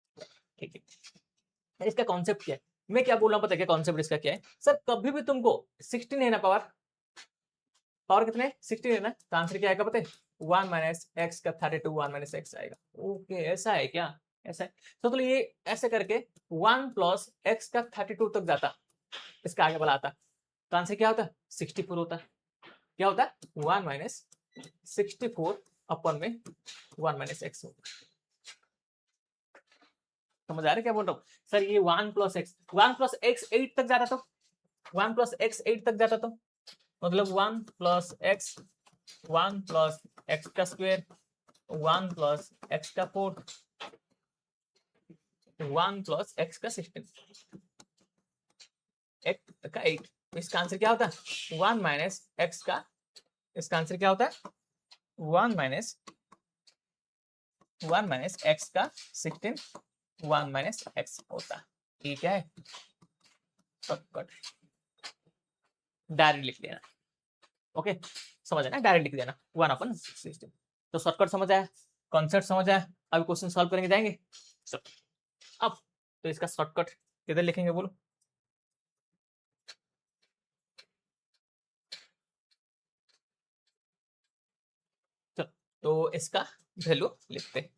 ठीक है। इसका कॉन्सेप्ट क्या है, मैं क्या बोल रहा हूँ पता है क्या कॉन्सेप्ट इसका क्या है, सर कभी भी तुमको 16 है ना पावर, पावर कितने 16 है ना, तो आंसर क्या आएगा पता है, 1 - x का 32, 1 - x आएगा। ओके ऐसा है क्या, ऐसा है, तो ये ऐसे करके 1+x का 32 तक जाता, इसका आगे वाला आता, तो आंसर क्या होता है 64 होता है, क्या होता है 1 - 64 अपन में 1 - x होगा। समझ आ रहा है क्या बोल रहा हूँ, सर ये 1+x 8 तक जाता, तो 1+x 8 तक जाता, तो मतलब 1+x 1+x का स्क्वायर 1+x का 4 1+x का 16 8 का 8, इसका आंसर क्या होता है 1 - x का, इसका आंसर क्या होता है 1 - x का 16 1 - x होता है, ठीक है, शॉर्टकट डायरेक्ट लिख देना, ओके समझ आया ना, डायरेक्ट लिख देना 1/16। तो शॉर्टकट समझ आया, कॉन्सेप्ट समझ आया, अभी क्वेश्चन सॉल्व करेंगे जाएंगे सब। अब तो इसका शॉर्टकट किधर लिखेंगे बोलो? चलो, तो इसका वैल्यू लिखते हैं।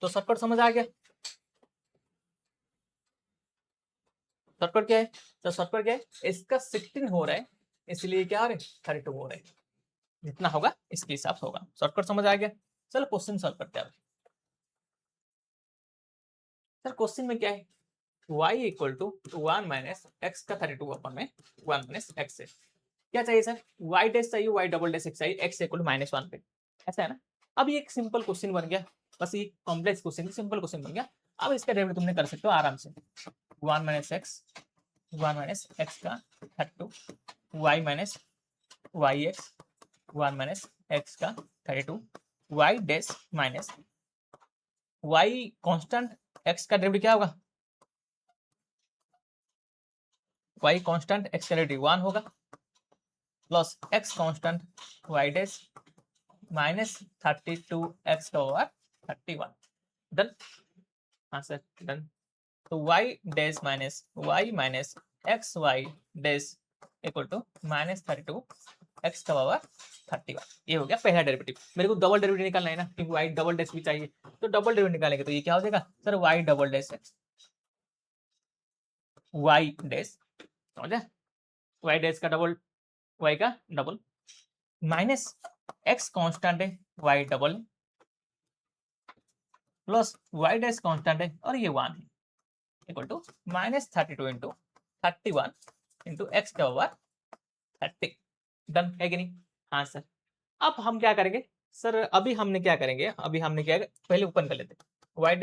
तो शॉर्टकट समझ आ गया? शॉर्टकट क्या है? तो शॉर्टकट क्या है, इसका 16 हो रहा है, इसलिए क्या हो रहा है, 32 हो रहा है। जितना होगा इसके हिसाब से होगा। शॉर्टकट समझ आ गया? चलो क्वेश्चन सॉल्व करते हैं। सर क्वेश्चन में क्या है, y equal to 1 minus x का 32 अपन में 1 माइनस एक्स है। क्या चाहिए सर, y डैश चाहिए, y डबल डैश एक्स चाहिए, x इक्वल टू -1 पे। ऐसा है ना? अब ये एक सिंपल क्वेश्चन बन गया, बस ये कॉम्प्लेक्स क्वेश्चन सिंपल क्वेश्चन बन गया। अब इसका डेरिवेटिव तुमने कर सकते हो आराम से। 1 माइनस एक्स, 1 माइनस एक्स का 32, y minus y x, 1 minus x का 32, y dash minus y constant x का डेरिवेटिव क्या होगा, y कांस्टेंट x का डेरिवेटिव 1 होगा, plus x constant y dash minus 32 x का ओवर 31। डन? हाँ सर डन। तो y dash minus y minus x y dash equal to -32 x का power 31। ये हो गया पहला डेरिवेटिव। मेरे को डबल डेरिवेटिव निकालना है ना, क्योंकि y डबल डैश भी चाहिए, तो डबल डेरिवेटिव निकालेंगे तो ये क्या हो जाएगा sir, y double dash x, y dash, समझा? y डैश का डबल, y का डबल, माइनस x कांस्टेंट है, y double, plus y dash constant है और ये 1 है, equal to -32 into 31 into x का पावर 30। डन है कि नहीं? हाँ सर। अब हम क्या करेंगे सर, अभी हमने क्या करेंगे, अभी हमने क्या पहले ओपन कर लेते हैं, y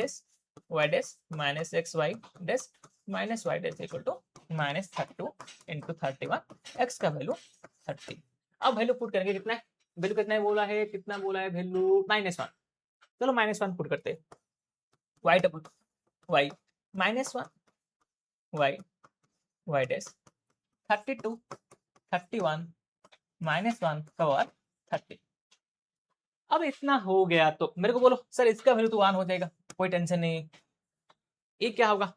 dash minus x y dash minus y dash equal to -32 into 31, x का वैल्यू 30। अब वैल्यू पुट करेंगे, कितना है वैल्यू, कितना है बोला है, कितना बोला है वैल्यू, -1। चलो -1 पुट करते हैं, y double y -1 y y dash 32 31 -1 cover 30। अब इतना हो गया तो मेरे को बोलो सर इसका वैल्यू तो 1 हो जाएगा, कोई टेंशन नहीं। ये क्या होगा,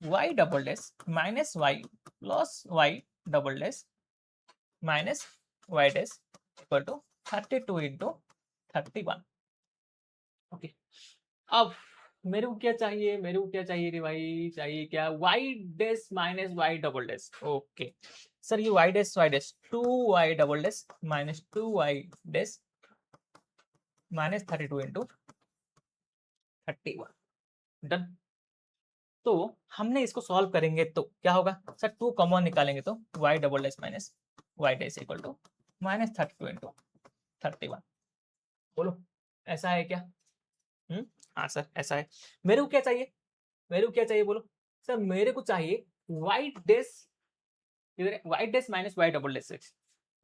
y double dash minus y plus y double dash minus y dash equal to 32 into 31। Okay, अब मेरे को क्या चाहिए, मेरे को क्या चाहिए रे भाई, चाहिए क्या, y dash minus y double dash. Okay sir, ये y dash 2y double dash minus 2y dash -32 into 31। Done. तो हमने इसको सॉल्व करेंगे तो क्या होगा सर, 2 कॉमन निकालेंगे तो y double dash minus y dash equal to -32 into 31। बोलो ऐसा है क्या? हाँ सर ऐसा है। मेरे को क्या चाहिए, मेरे को क्या चाहिए बोलो सर, मेरे को चाहिए y डैश, इधर y dash minus y double dash x.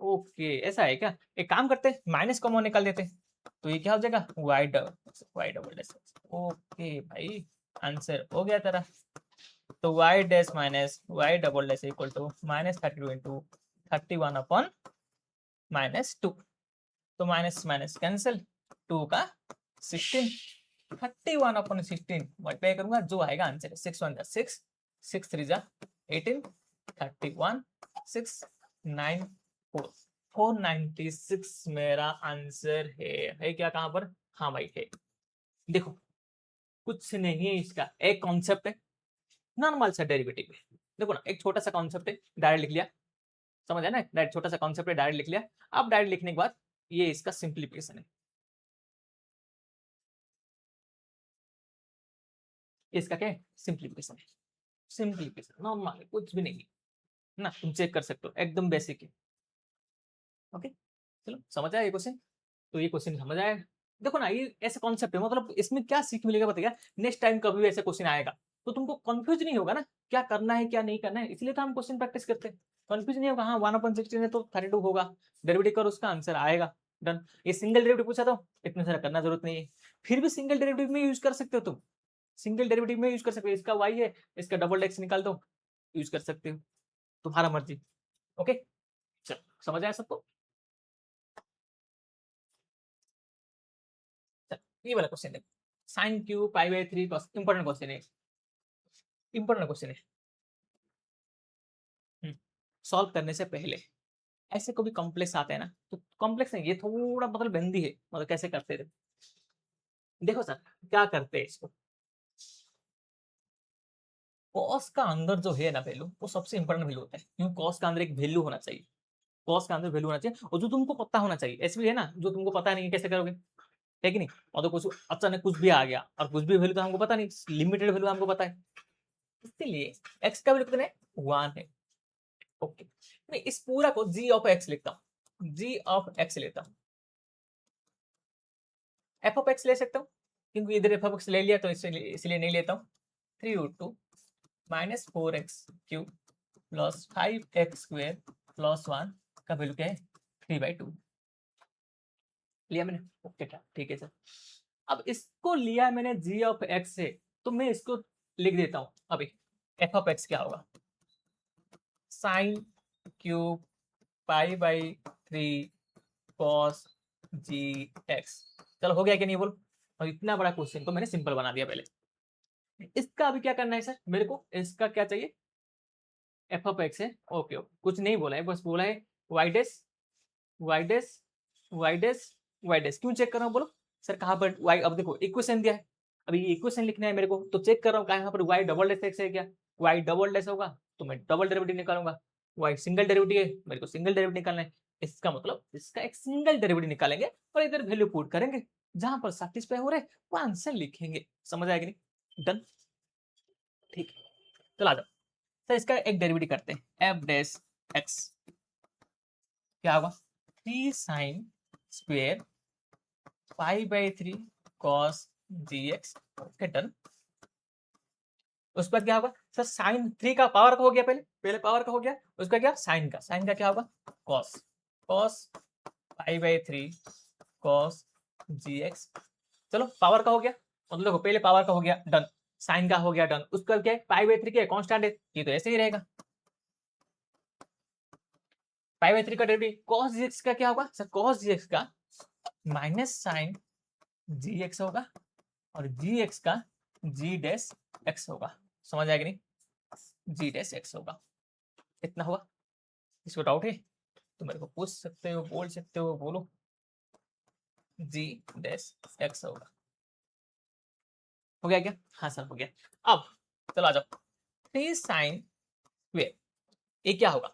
Okay ऐसा है क्या, एक काम करते हैं माइनस कॉमन निकाल देते हैं, तो ये क्या हो जाएगा y double dash x. Okay भाई, आंसर हो गया तेरा। तो y dash minus y double dash equal to -32 into 31 upon -2। तो माइनस माइनस कैंसिल, 2 का 16, 31 अपॉन 16 मल्टीप्लाई करूंगा, जो आएगा आंसर 6 1 6, 6 3 18, 31 6 9 4, 496 मेरा आंसर है क्या कहां पर? हाँ भाई है। देखो कुछ नहीं है, इसका एक कॉन्सेप्ट है, नॉर्मल सा डेरिवेटिव है। देखो ना, एक छोटा सा कॉन्सेप्ट है, डायरेक्ट लिख लिया, समझ है ना, डायरेक्ट छोटा सा कॉन्सेप्ट है, डायरेक्ट लिख लिया। अब डायरेक्ट लिखने के बाद ये इसका सिंप्लीफिकेशन है, इसका क्या है, सिंप्लीफिकेशन है। सिंप्लीफिकेशन नॉर्मल है, कुछ भी नहीं है ना, तुम चेक कर सकते हो, एकदम बेसिक है। ओके चलो, समझ आया ये क्वेश्चन? तो ये क्वेश्चन समझ आया। देखो ना, ये ऐसा कॉन्सेप्ट है, मतलब इसमें क्या सीख मिलेगा बताइए, नेक्स्ट टाइम कभी भी ऐसा क्वेश्चन आएगा तो तुमको कंफ्यूज नहीं होगा ना, क्या करना है क्या नहीं करना है, इसलिए तो हम क्वेश्चन प्रैक्टिस करते हैं। कंफ्यूज नहीं होगा, हाँ 1/16 है तो 32 होगा, डेरिवेटिव करो उसका आंसर आएगा। डन। ये सिंगल डेरिवेटिव पूछा तो इतना सारा करना जरूरत नहीं है, फिर भी सिंगल डेरिवेटिव में यूज कर सकते हो तुम, सिंगल डेरिवेटिव में यूज कर सकते हो, इसका y है, इसका डबल एक्स निकाल दो, यूज कर सकते हो, तुम्हारा मर्जी। ओके चलो, समझ आया सबको? ये वाला क्वेश्चन देखो, sin Q pi by 3 important question है। इंपॉर्टेंट क्वेश्चन है। सॉल्व करने से पहले ऐसे कोई भी कॉम्प्लेक्स आते हैं ना, तो कॉम्प्लेक्स नहीं, ये थोड़ा मतलब बंदी है, मतलब कैसे करते थे। देखो सर क्या करते हैं इसको, कॉस का अंदर जो है ना वैल्यू, वो सबसे इंपॉर्टेंट वैल्यू होता है, क्योंकि कॉस का अंदर एक वैल्यू होना चाहिए, कॉस का अंदर वैल्यू होना चाहिए, और जो तुमको पता होना चाहिए। ऐसे भी है ना जो तुमको पता नहीं कैसे करोगे, है कि नहीं। और तो कुछ अचानक कुछ भी आ गया, और कुछ भी वैल्यू तो हमको पता नहीं, लिमिटेड वैल्यू हमको पता है, इसलिए एक्स का वैल्यू कितना है, 1 है। ओके, मैं इस पूरा को जी ऑफ एक्स लिखता हूँ, जी ऑफ एक्स लेता हूँ, एफ ऑफ एक्स ले सकता हूँ, क्योंकि इधर एफ ऑफ एक्स ले लिया तो इसलिए नहीं लेता हूँ। 3√2 minus 4x³ plus 5x² plus 1 का वैल्यू क्या है, 3/2 लिया मैंने। ओके ठीक है सर। अब इसको लिया मैंने जी ऑफ एक्स से, तो मैं इसको लिख देता हूँ अभी, एफ ऑफ एक्स क्या होगा, साइन क्यूब π/3 कॉस जी एक्स। चलो हो गया कि नहीं बोलो। और इतना बड़ा क्वेश्चन को मैंने सिंपल बना दिया पहले। इसका अभी क्या करना है सर, मेरे को इसका क्या चाहिए, एफ ऑफ एक्स है। ओके ओके, कुछ नहीं बोला है, बस बोला है y dash y dash y dash y dash. क्यों चेक कर रहा हूँ बोलो सर, कहाँ पर वाई, अब देखो इक्वेशन दिया है, अभी इक्वेशन लिखना है मेरे को, तो चेक कर रहा हूँ कहाँ पर वाई डबल डैश एक्स है क्या, वाई डबल डैश होगा तो मैं डबल डेरिवेटिव निकालूंगा, वाई सिंगल डेरिवेटिव है मेरे को सिंगल डेरिवेटिव निकालना है। इसका मतलब इसका एक सिंगल डेरिवेटिव निकालेंगे और इधर वैल्यू पुट करेंगे, जहां पर सैटिस्फाई हो रहे वो आंसर लिखेंगे। समझ आएगी नहीं, डन, ठीक है। चलो आ जाओ सर, इसका एक डेरिवेटिव करते हैं, एफ डैश एक्स क्या होगा, 3 sine square π/3 cos gx। Okay done. उस पर क्या होगा सर, साइन 3 का पावर का हो गया, पहले पहले पावर का हो गया, उसका क्या साइन का, साइन का क्या होगा cos, cos π/3 cos gx। चलो पावर का हो गया, मतलब देखो पहले पावर का हो गया डन, साइन का हो गया डन, उसका क्या है π/3 क्या है कांस्टेंट है, ये तो ऐसे ही रहेगा। π/3 का डेरिवेटिव cos gx का क्या होगा सर, cos gx का माइनस साइन gx होगा, और gx का g डैश x होगा। समझ आएगा नहीं, g डैश x होगा। इतना हुआ, इसको डाउट है तो मेरे को पूछ सकते हो, बोल सकते हो, बोलो। g डैश x होगा। हो गया क्या, हाँ सर हो गया। अब चलो आ जाओ, 3 साइन स्क्वेयर ये क्या होगा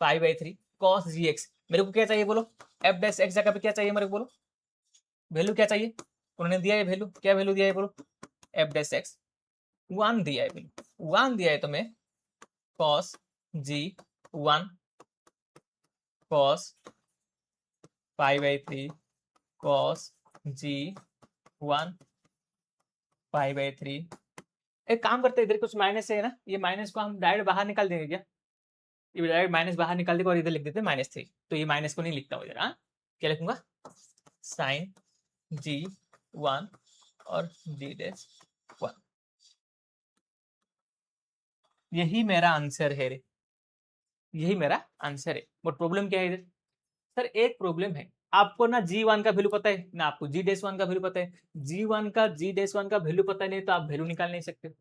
π/3 cos gx। मेरे को क्या चाहिए बोलो, f डैश x जगह पे क्या चाहिए मेरे को बोलो, वैल्यू क्या चाहिए, उन्होंने दिया है वैल्यू, क्या वैल्यू दिया है बोलो, f डैश x 1 दिया है, वैल्यू 1 दिया है तो मैं cos g1 cos π/3 cos g1 π/3। एक काम करते हैं, इधर कुछ माइनस है ना, ये माइनस को हम डायरेक्ट बाहर निकाल देंगे क्या, ये डायरेक्ट माइनस बाहर निकाल देंगे और इधर लिख देते हैं -3। तो ये माइनस को नहीं लिखता हूँ इधर, हाँ क्या लिखूंगा, साइन g1 और g डैश 1। यही मेरा आंसर है रे, यही मेरा आंसर है। बट प्रॉब्लम क्या है इधर सर, एक प्रॉब्लम है, आपको ना g1 का वैल्यू पता है ना, आपको g डैश 1 का वैल्यू पता है, g1 का g डैश 1 का वैल्यू पता नहीं तो आप वैल्यू निकाल नहीं सकते।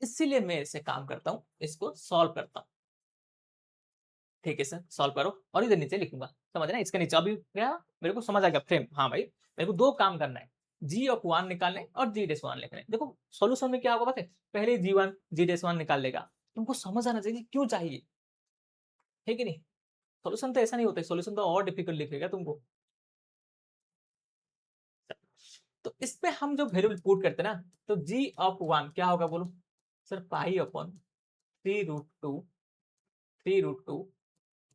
इसीलिए मैं इसे काम करता हूँ, इसको सॉल्व करता हूँ। ठीक है सर, सॉल्व करो और इधर नीचे लिखूंगा, समझ रहे हैं, इसके नीचे अभी क्या मेरे को समझ आ गया फ्रेम। हाँ भाई मेरे को दो काम करना है, g ऑफ 1 निकालना है और g डैश 1 लिखना है। देखो सॉल्यूशन में क्या होगा पता है, पहले g1 g डैश 1 निकाल लेगा, तुमको समझ आना चाहिए क्यों चाहिए, है कि नहीं। सॉल्यूशन तो ऐसा नहीं होता है, सॉल्यूशन तो और डिफिकल्ट लिखेगा तुमको। तो इस पे हम जो वेरिएबल पुट करते हैं ना, तो g ऑफ 1 क्या होगा बोलो सर, π/3√2 3√2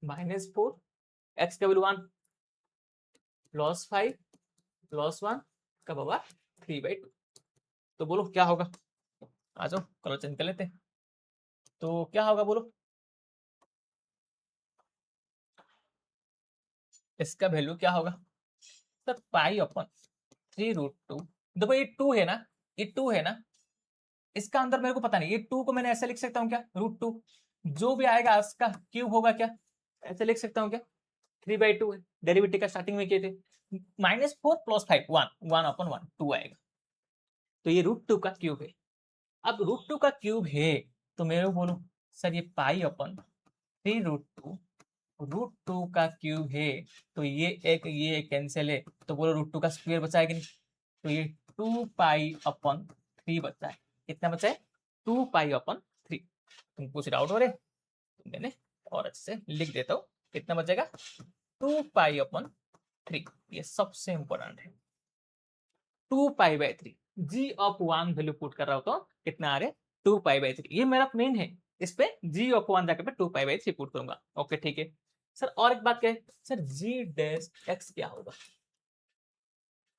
-4 x का वैल्यू 1 प्लस 5 प्लस 1 का पावर 3/2। तो बोलो क्या होगा, आ जाओ कलर चेंज कर लेते हैं, तो क्या होगा बोलो, इसका वैल्यू क्या होगा सर, π/3√2। देखो ये 2 है ना, ये 2 है ना, इसका अंदर मेरे को पता नहीं, ये 2 को मैंने ऐसे लिख सकता हूँ क्या, √2 जो भी आएगा इसका क्यूब होगा क्या, ऐसे लिख सकता हूँ क्या, 3/2 है, डेरिवेटिव का स्टार्टिंग में किए थे, -4 + 5 1 1/1 2 आएगा, तो ये √2 का क्यूब है। अब √2 का क्यूब है तो मेरे को बोलो सर ये पाई अपन 3√2, √2 का क्यूब है तो ये कैंसिल है, तो बोलो √2 का स्क्वायर बचा है कि नहीं, तो ये 2 पाई अपन 3 बचा है। कितना बचा है? 2 पाई अपन 3। तुम कुछ डाउट हो रहे, तो मैंने और अच्छे से लिख देता हूँ। कितना बचेगा? 2 पाई अपन 3। ये सबसे इंपॉर्टेंट है। 2 pi by 3 g of 1 value put कर रहा हो तो कितना आ रहा है? 2 पाई बाई 3। ये मेरा मेन है, इस पे जी ऑफ 1 जाकर पे 2 पाई बाई 3 पुट करूंगा। ओके ठीक है सर। और एक बात क्या है सर, जी डैश एक्स क्या होगा?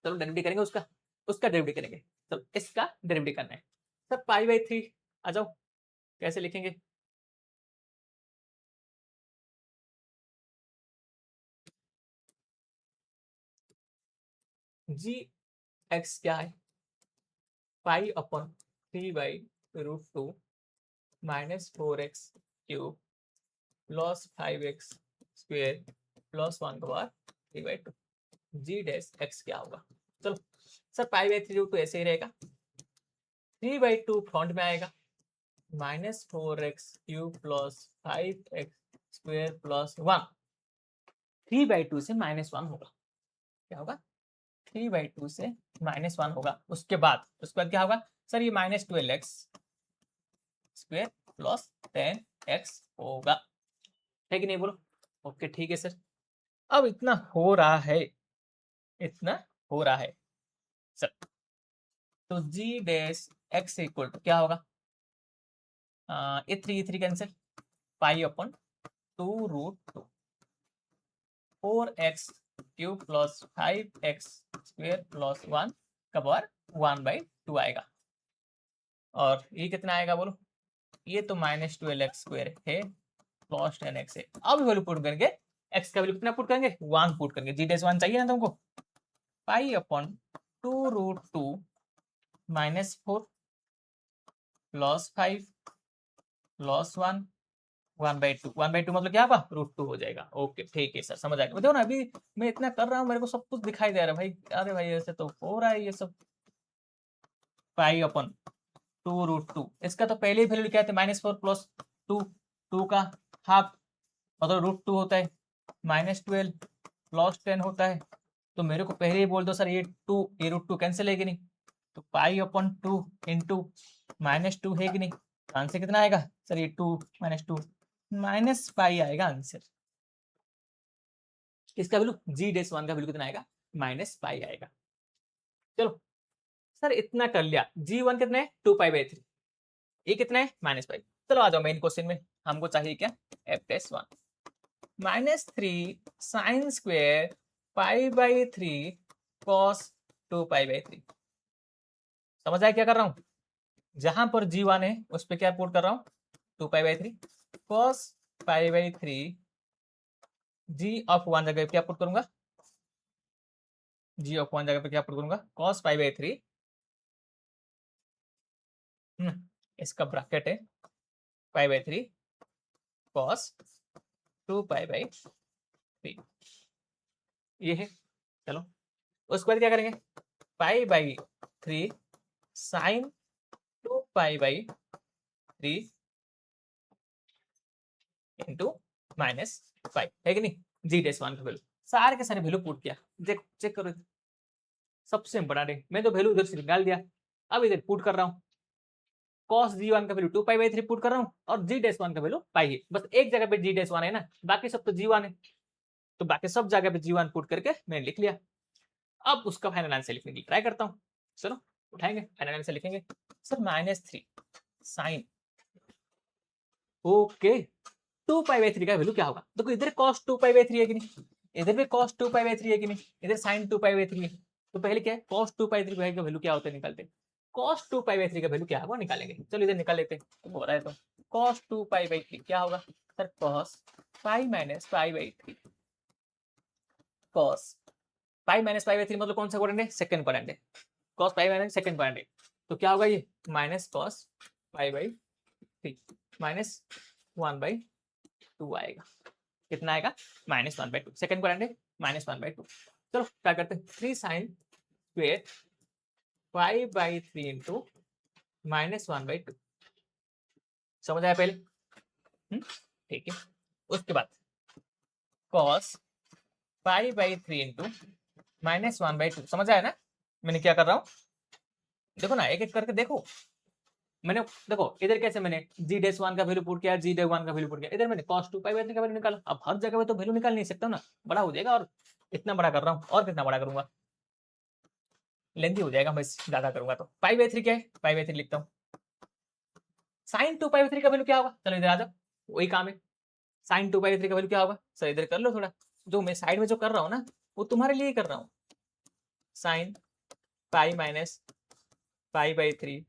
चलो डेरिवेटिव करेंगे उसका, डेरिवेटिव करेंगे। चलो इसका डेरिवेटिव करना है सर। पाई बाई 3 आ जाओ, कैसे लिखेंगे? जी एक्स क्या है? पाई अपन 3 by √2 minus 4x cube plus 5x square plus 1 का पावर 3/2। जी डैश एक्स क्या होगा? चलो सर पाई बाई 3 तो ऐसे ही रहेगा, 3/2 फ्रंट में आएगा, minus 4x cube plus 5x square plus 1। 3/2 से -1 होगा। क्या होगा? 3/2 से -1 होगा। उसके बाद क्या होगा सर? ये -12x स्क्वेयर प्लस 10x होगा। है कि नहीं बोलो? ओके ठीक है सर। अब इतना हो रहा है, सर, तो जी डैश एक्स इक्वल टू क्या होगा? ये 3 कैंसिल, पाई अपन 2√2 4x cube plus 5x square plus 1 का पावर 1/2 आएगा। और ये कितना आएगा बोलो? ये तो -12x स्क्वेयर है प्लस 10x है। अब वैल्यू पुट करेंगे, x का वैल्यू कितना पुट करेंगे? 1 पुट करेंगे। जी डैश 1 चाहिए ना तुमको? पाई अपन 2√2 -4 प्लस 5 प्लस 1 1/2। 1/2 मतलब क्या होगा? √2 हो जाएगा। ओके ठीक है सर, समझ आ गया। देखो ना अभी मैं इतना कर रहा हूँ, मेरे को सब कुछ दिखाई दे रहा है भाई। अरे भाई ऐसे तो हो रहा है ये सब। पाई अपन 2√2, इसका तो पहले ही वैल्यू क्या थे? -4 प्लस 2, 2 का हाफ मतलब √2 होता है, -12 प्लस 10 होता है। तो मेरे को पहले ही बोल दो सर ये √2 कैंसिल है कि नहीं? तो पाई अपन 2 इंटू -2 है कि नहीं? तो आंसर कितना आएगा सर? ये 2 -2 -पाई आएगा आंसर। इसका वैल्यू जी डैश 1 का वैल्यू कितना आएगा? -पाई आएगा। चलो सर इतना कर लिया। जी1 कितना है? 2 पाई बाई 3। ये कितना है? -पाई। चलो आ जाओ मेन क्वेश्चन में। हमको चाहिए क्या? f'1 -3 sine square pi by 3 cos 2 pi by 3। समझ आया क्या कर रहा हूँ? जहां पर जी1 है उस पर क्या पुट कर रहा हूँ? 2 pi by 3 cos pi by 3। G of 1 जगह क्या पुट करूंगा? जी ऑफ 1 जगह पे क्या पुट करूंगा? Cos pi by 3। इसका ब्रैकेट है pi by 3 cos 2 pi by 3। ये है। चलो उसके बाद क्या करेंगे? Pi by 3 sine 2 pi by 3 into -5 है कि नहीं? जी डैश 1 का वैल्यू सारे के सारे वैल्यू पुट किया। देखो चेक करो, सबसे इंपॉर्टेंट है। मैं तो वैल्यू इधर से निकाल दिया, अब इधर पुट कर रहा हूँ। cos g1 का वैल्यू 2 पाई बाई 3 पुट कर रहा हूँ और जी डैश 1 का वैल्यू पाई है। बस एक जगह पे जी डैश 1 है ना, बाकी सब तो g1 है। तो बाकी सब जगह पे g1 पुट करके मैंने लिख लिया। अब उसका फाइनल आंसर लिखने की ट्राई करता हूँ। चलो उठाएंगे, फाइनल आंसर लिखेंगे। Sir -3 sine, okay, 2 pi by 3 का वैल्यू क्या होगा? देखो इधर cos 2 पाई बाई 3 है कि नहीं, इधर भी cos 2 पाई बाई 3 है कि नहीं, इधर sin 2 पाई बाई 3 है। तो पहले क्या है? cos 2 पाई 3 का वैल्यू क्या होता है निकालते हैं। cos 2 पाई बाई 3 का वैल्यू क्या होगा निकालेंगे। चलो इधर निकाल लेते हैं, तो हो रहा है। तो cos 2 पाई बाई 3 क्या होगा sir? cos pi minus pi by 3। cos pi minus pi by 3 मतलब कौन सा क्वाड्रेंट है? सेकंड क्वाड्रेंट है। cos pi minus second quadrant है, तो क्या होगा ये? Minus cos pi by 3 minus 1/2 आएगा। कितना आएगा? -1/2। सेकंड क्वाड्रेंट है, -1/2। चलो क्या करते हैं? 3 साइन स्क्वेयर 5/3 इंटू -1/2। समझ आया पहले? ठीक है। उसके बाद cos π/3 इंटू -1/2। समझ आया ना मैंने क्या कर रहा हूँ? देखो ना, एक एक करके देखो। मैंने देखो इधर कैसे मैंने g-1 का वैल्यू पुट किया, g-1 का वैल्यू पुट किया, इधर मैंने cos 2π/3 का वैल्यू निकाला। अब हर जगह पे तो वैल्यू निकाल नहीं सकता ना, बड़ा हो जाएगा। और इतना बड़ा कर रहा हूँ, और कितना बड़ा करूंगा, लेंथी हो जाएगा, बस ज्यादा करूंगा तो। π/3 क्या है, π/3 लिखता हूँ। sin 2π/3 का वैल्यू क्या होगा, चलो इधर आ जाओ, वही काम है। sin 2π/3 का वैल्यू क्या होगा, सर इधर कर लो थोड़ा। जो मैं साइड में जो कर रहा हूँ ना, वो तुम्हारे लिए ही कर रहा हूँ। sin π माइनस π/3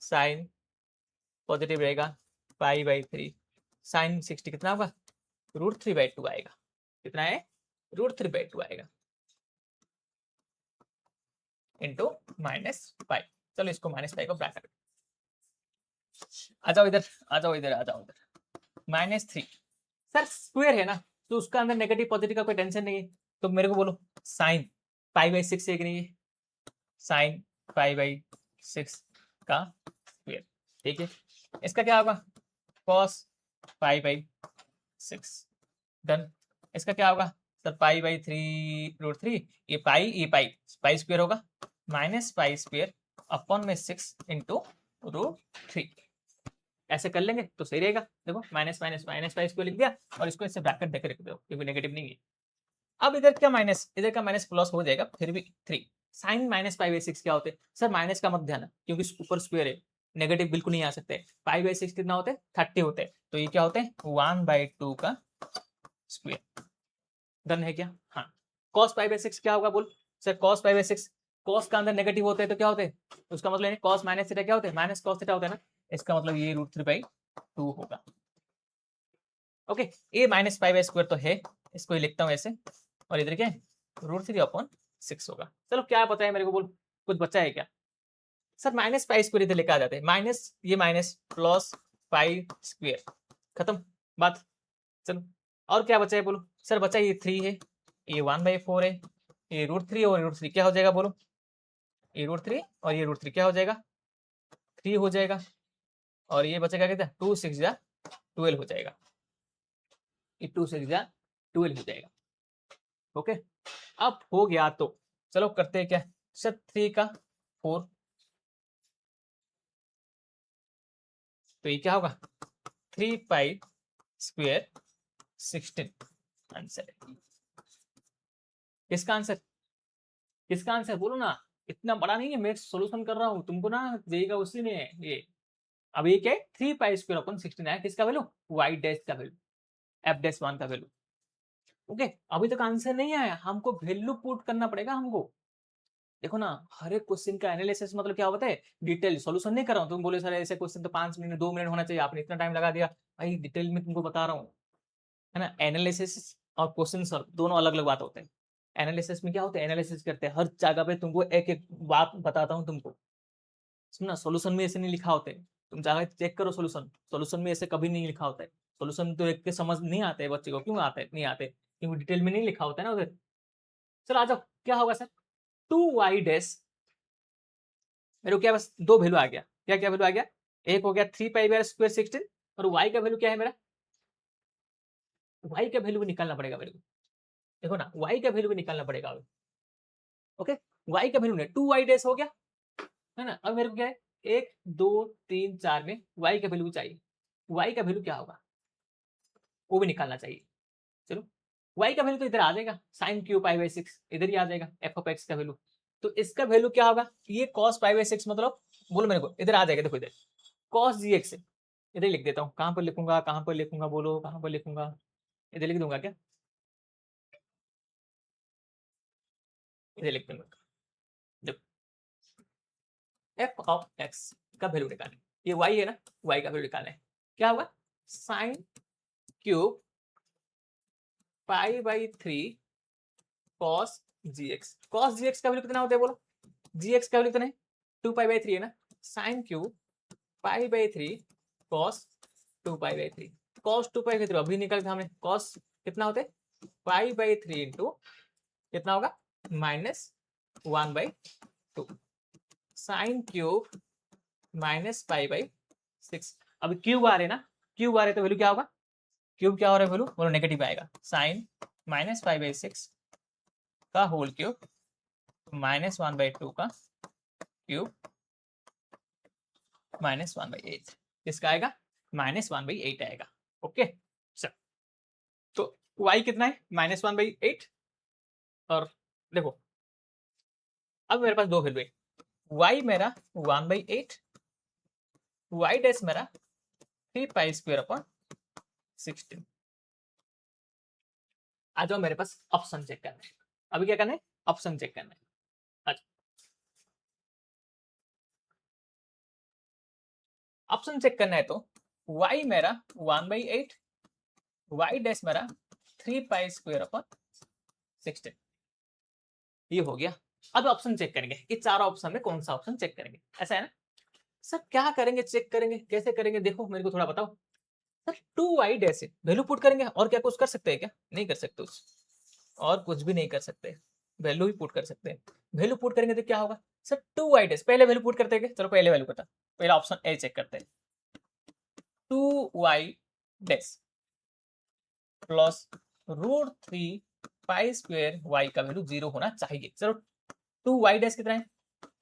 sin पॉजिटिव रहेगा π/3 sin 60 कितना होगा, √3/2 आएगा। कितना है, √3/2 आएगा इंटू -π। चलो इसको -π को ब्रैकेट, आ जाओ इधर, आ जाओ इधर, आ जाओ इधर। -3 सर स्क्वायर है ना, तो उसका अंदर नेगेटिव पॉजिटिव का कोई टेंशन नहीं है। तो मेरे को बोलो साइन π/6 है कि नहीं, साइन π/6 का स्क्वायर। ठीक है, इसका क्या होगा, cos π/6। डन। इसका क्या होगा सर, π/3 ये पाई स्क्वायर होगा, -π² अपॉन में 6 इंटू √3। ऐसे कर लेंगे तो सही रहेगा। देखो minus minus minus pi square लिख दिया, और इसको इससे ब्रैकेट देकर रख दो क्योंकि नेगेटिव नहीं है। अब इधर क्या माइनस, इधर का माइनस प्लस हो जाएगा, फिर भी 3 साइन -π/6 क्या होते हैं सर, माइनस का मत ध्यान क्योंकि ऊपर स्क्वायर है, नेगेटिव बिल्कुल नहीं आ सकते। π/6 कितना होते हैं, 30 होते हैं, तो ये क्या होते हैं 1/2 का स्क्वायर। डन है क्या, हाँ। cos π/6 क्या होगा बोल सर, cos π/6 cos का अंदर नेगेटिव होते हैं तो क्या होते हैं, उसका मतलब cos माइनस थीटा क्या होते हैं, माइनस cos थीटा होता है ना, इसका मतलब ये √3/2 होगा। ओके, ये -π/2 तो है, इसको ही लिखता हूँ ऐसे, और इधर क्या है √3/6 होगा। चलो क्या पता है मेरे को बोल, कुछ बचा है क्या सर, -π² इधर लेकर आ जाते हैं, माइनस ये माइनस प्लस π², खत्म बात। चलो और क्या बचा है बोलो सर, बचा ये 3 है, ये 1/4 है, ये √3 और √3 क्या हो जाएगा बोलो, ये √3 और ये √3 क्या हो जाएगा, 3 हो जाएगा, और ये बचेगा कितना 2 6 जा 12 हो जाएगा, ये 2 6 जा 12 हो जाएगा। ओके, अब हो गया तो चलो करते हैं क्या सर, 3 का 4, तो ये क्या होगा 3π² 16 आंसर है। किसका आंसर, किसका आंसर बोलो ना, इतना बड़ा नहीं है, मैं सॉल्यूशन कर रहा हूँ तुमको ना देगा उसी ने ये। अब ये क्या है 3π² है, किसका वैल्यू, y डैश का वैल्यू, f-1 का वैल्यू। ओके, अभी तक आंसर नहीं आया, हमको वैल्यू पुट करना पड़ेगा हमको। देखो ना, हर एक क्वेश्चन का एनालिसिस मतलब क्या होता है, डिटेल सॉल्यूशन नहीं कर रहा हूँ। तुम बोले सर ऐसे क्वेश्चन तो 5 मिनट 2 मिनट होना चाहिए, आपने इतना टाइम लगा दिया। भाई डिटेल में तुमको बता रहा हूँ, है ना। एनालिसिस और क्वेश्चन सॉल्व दोनों अलग अलग बात होते हैं। एनालिसिस में क्या होता है, एनालिसिस करते हैं हर जगह पे, तुमको एक एक बात बताता हूँ तुमको, सुनना। सॉल्यूशन में ऐसे नहीं लिखा होता है, तुम जाकर चेक करो सॉल्यूशन, सॉल्यूशन में ऐसे कभी नहीं लिखा होता है। सॉल्यूशन तो एक के समझ नहीं आते है बच्चे को, क्यों आते नहीं आते, क्योंकि डिटेल में नहीं लिखा होता है ना उधर। चलो आ जाओ, क्या होगा सर 2y डैश, मेरे को क्या बस दो वैल्यू आ गया, क्या क्या वैल्यू आ गया, एक हो गया 3π² 16, और y का वैल्यू क्या है मेरा, y का वैल्यू भी निकालना पड़ेगा मेरे को। देखो ना, y का वैल्यू भी निकालना पड़ेगा अभी। ओके, y का वैल्यू 2y डैश हो गया, है ना। अब मेरे को क्या है 1 2 3 4 में y का वैल्यू चाहिए, y का वैल्यू क्या होगा वो भी निकालना चाहिए। चलो, y का वैल्यू तो इधर आ जाएगा, sin³ π/6 इधर ही आ जाएगा, f(x) का वैल्यू। तो इसका वैल्यू क्या होगा, ये cos π/6 मतलब, बोलो मेरे को, इधर आ जाएगा, देखो इधर cos gx है, इधर लिख देता हूँ। कहाँ पर लिखूंगा, कहाँ पर लिखूंगा बोलो, कहाँ पर लिखूंगा, इधर लिख दूंगा क्या, इधर लिख दूंगा। देखो f(x) का वैल्यू निकालना है, ये y है ना, y का वैल्यू निकालना है। क्या होगा sin³ π/3 cos gx, cos gx का वैल्यू कितना होता है बोलो, gx का वैल्यू कितना है 2π/3 है ना, sin³ π/3 cos 2π/3, cos 2π/3 अभी निकल हमने, cos कितना होते π/3 इंटू कितना होगा -1/2, sin³ -π/6। अब क्यूब आ रहे ना, क्यूब आ रहे तो वैल्यू क्या होगा, क्यूब क्या हो रहा है वैल्यू, बोलो नेगेटिव आएगा। साइन -π/6 का होल क्यूब -1/2 का क्यूब -1/8, किसका आएगा, -1/8 आएगा। ओके सर, तो y कितना है, -1/8। और देखो अब मेरे पास दो वैल्यू है, y मेरा 1/8, y डैश मेरा 3π²/16। आ जाओ मेरे पास ऑप्शन चेक करना है। अभी क्या करना है, ऑप्शन चेक करना है। अच्छा, ऑप्शन चेक करना है तो y मेरा 1/8, y डैश मेरा 3π²/16, ये हो गया। अब ऑप्शन चेक करेंगे कि चारों ऑप्शन में कौन सा ऑप्शन चेक करेंगे, ऐसा है ना सर। क्या करेंगे, चेक करेंगे, कैसे करेंगे, देखो मेरे को थोड़ा बताओ sir. 2y dash value put करेंगे, और क्या कुछ कर सकते हैं क्या, नहीं कर सकते उस, और कुछ भी नहीं कर सकते, वैल्यू ही पुट कर सकते हैं। वैल्यू पुट करेंगे तो क्या होगा सर, 2y डैश, पहले वैल्यू पुट करते हैं, चलो पहले वैल्यू करता, पहला ऑप्शन ए चेक करते हैं। 2y डैश प्लस √3π² y का वैल्यू 0 होना चाहिए। चलो 2y डैश कितना है,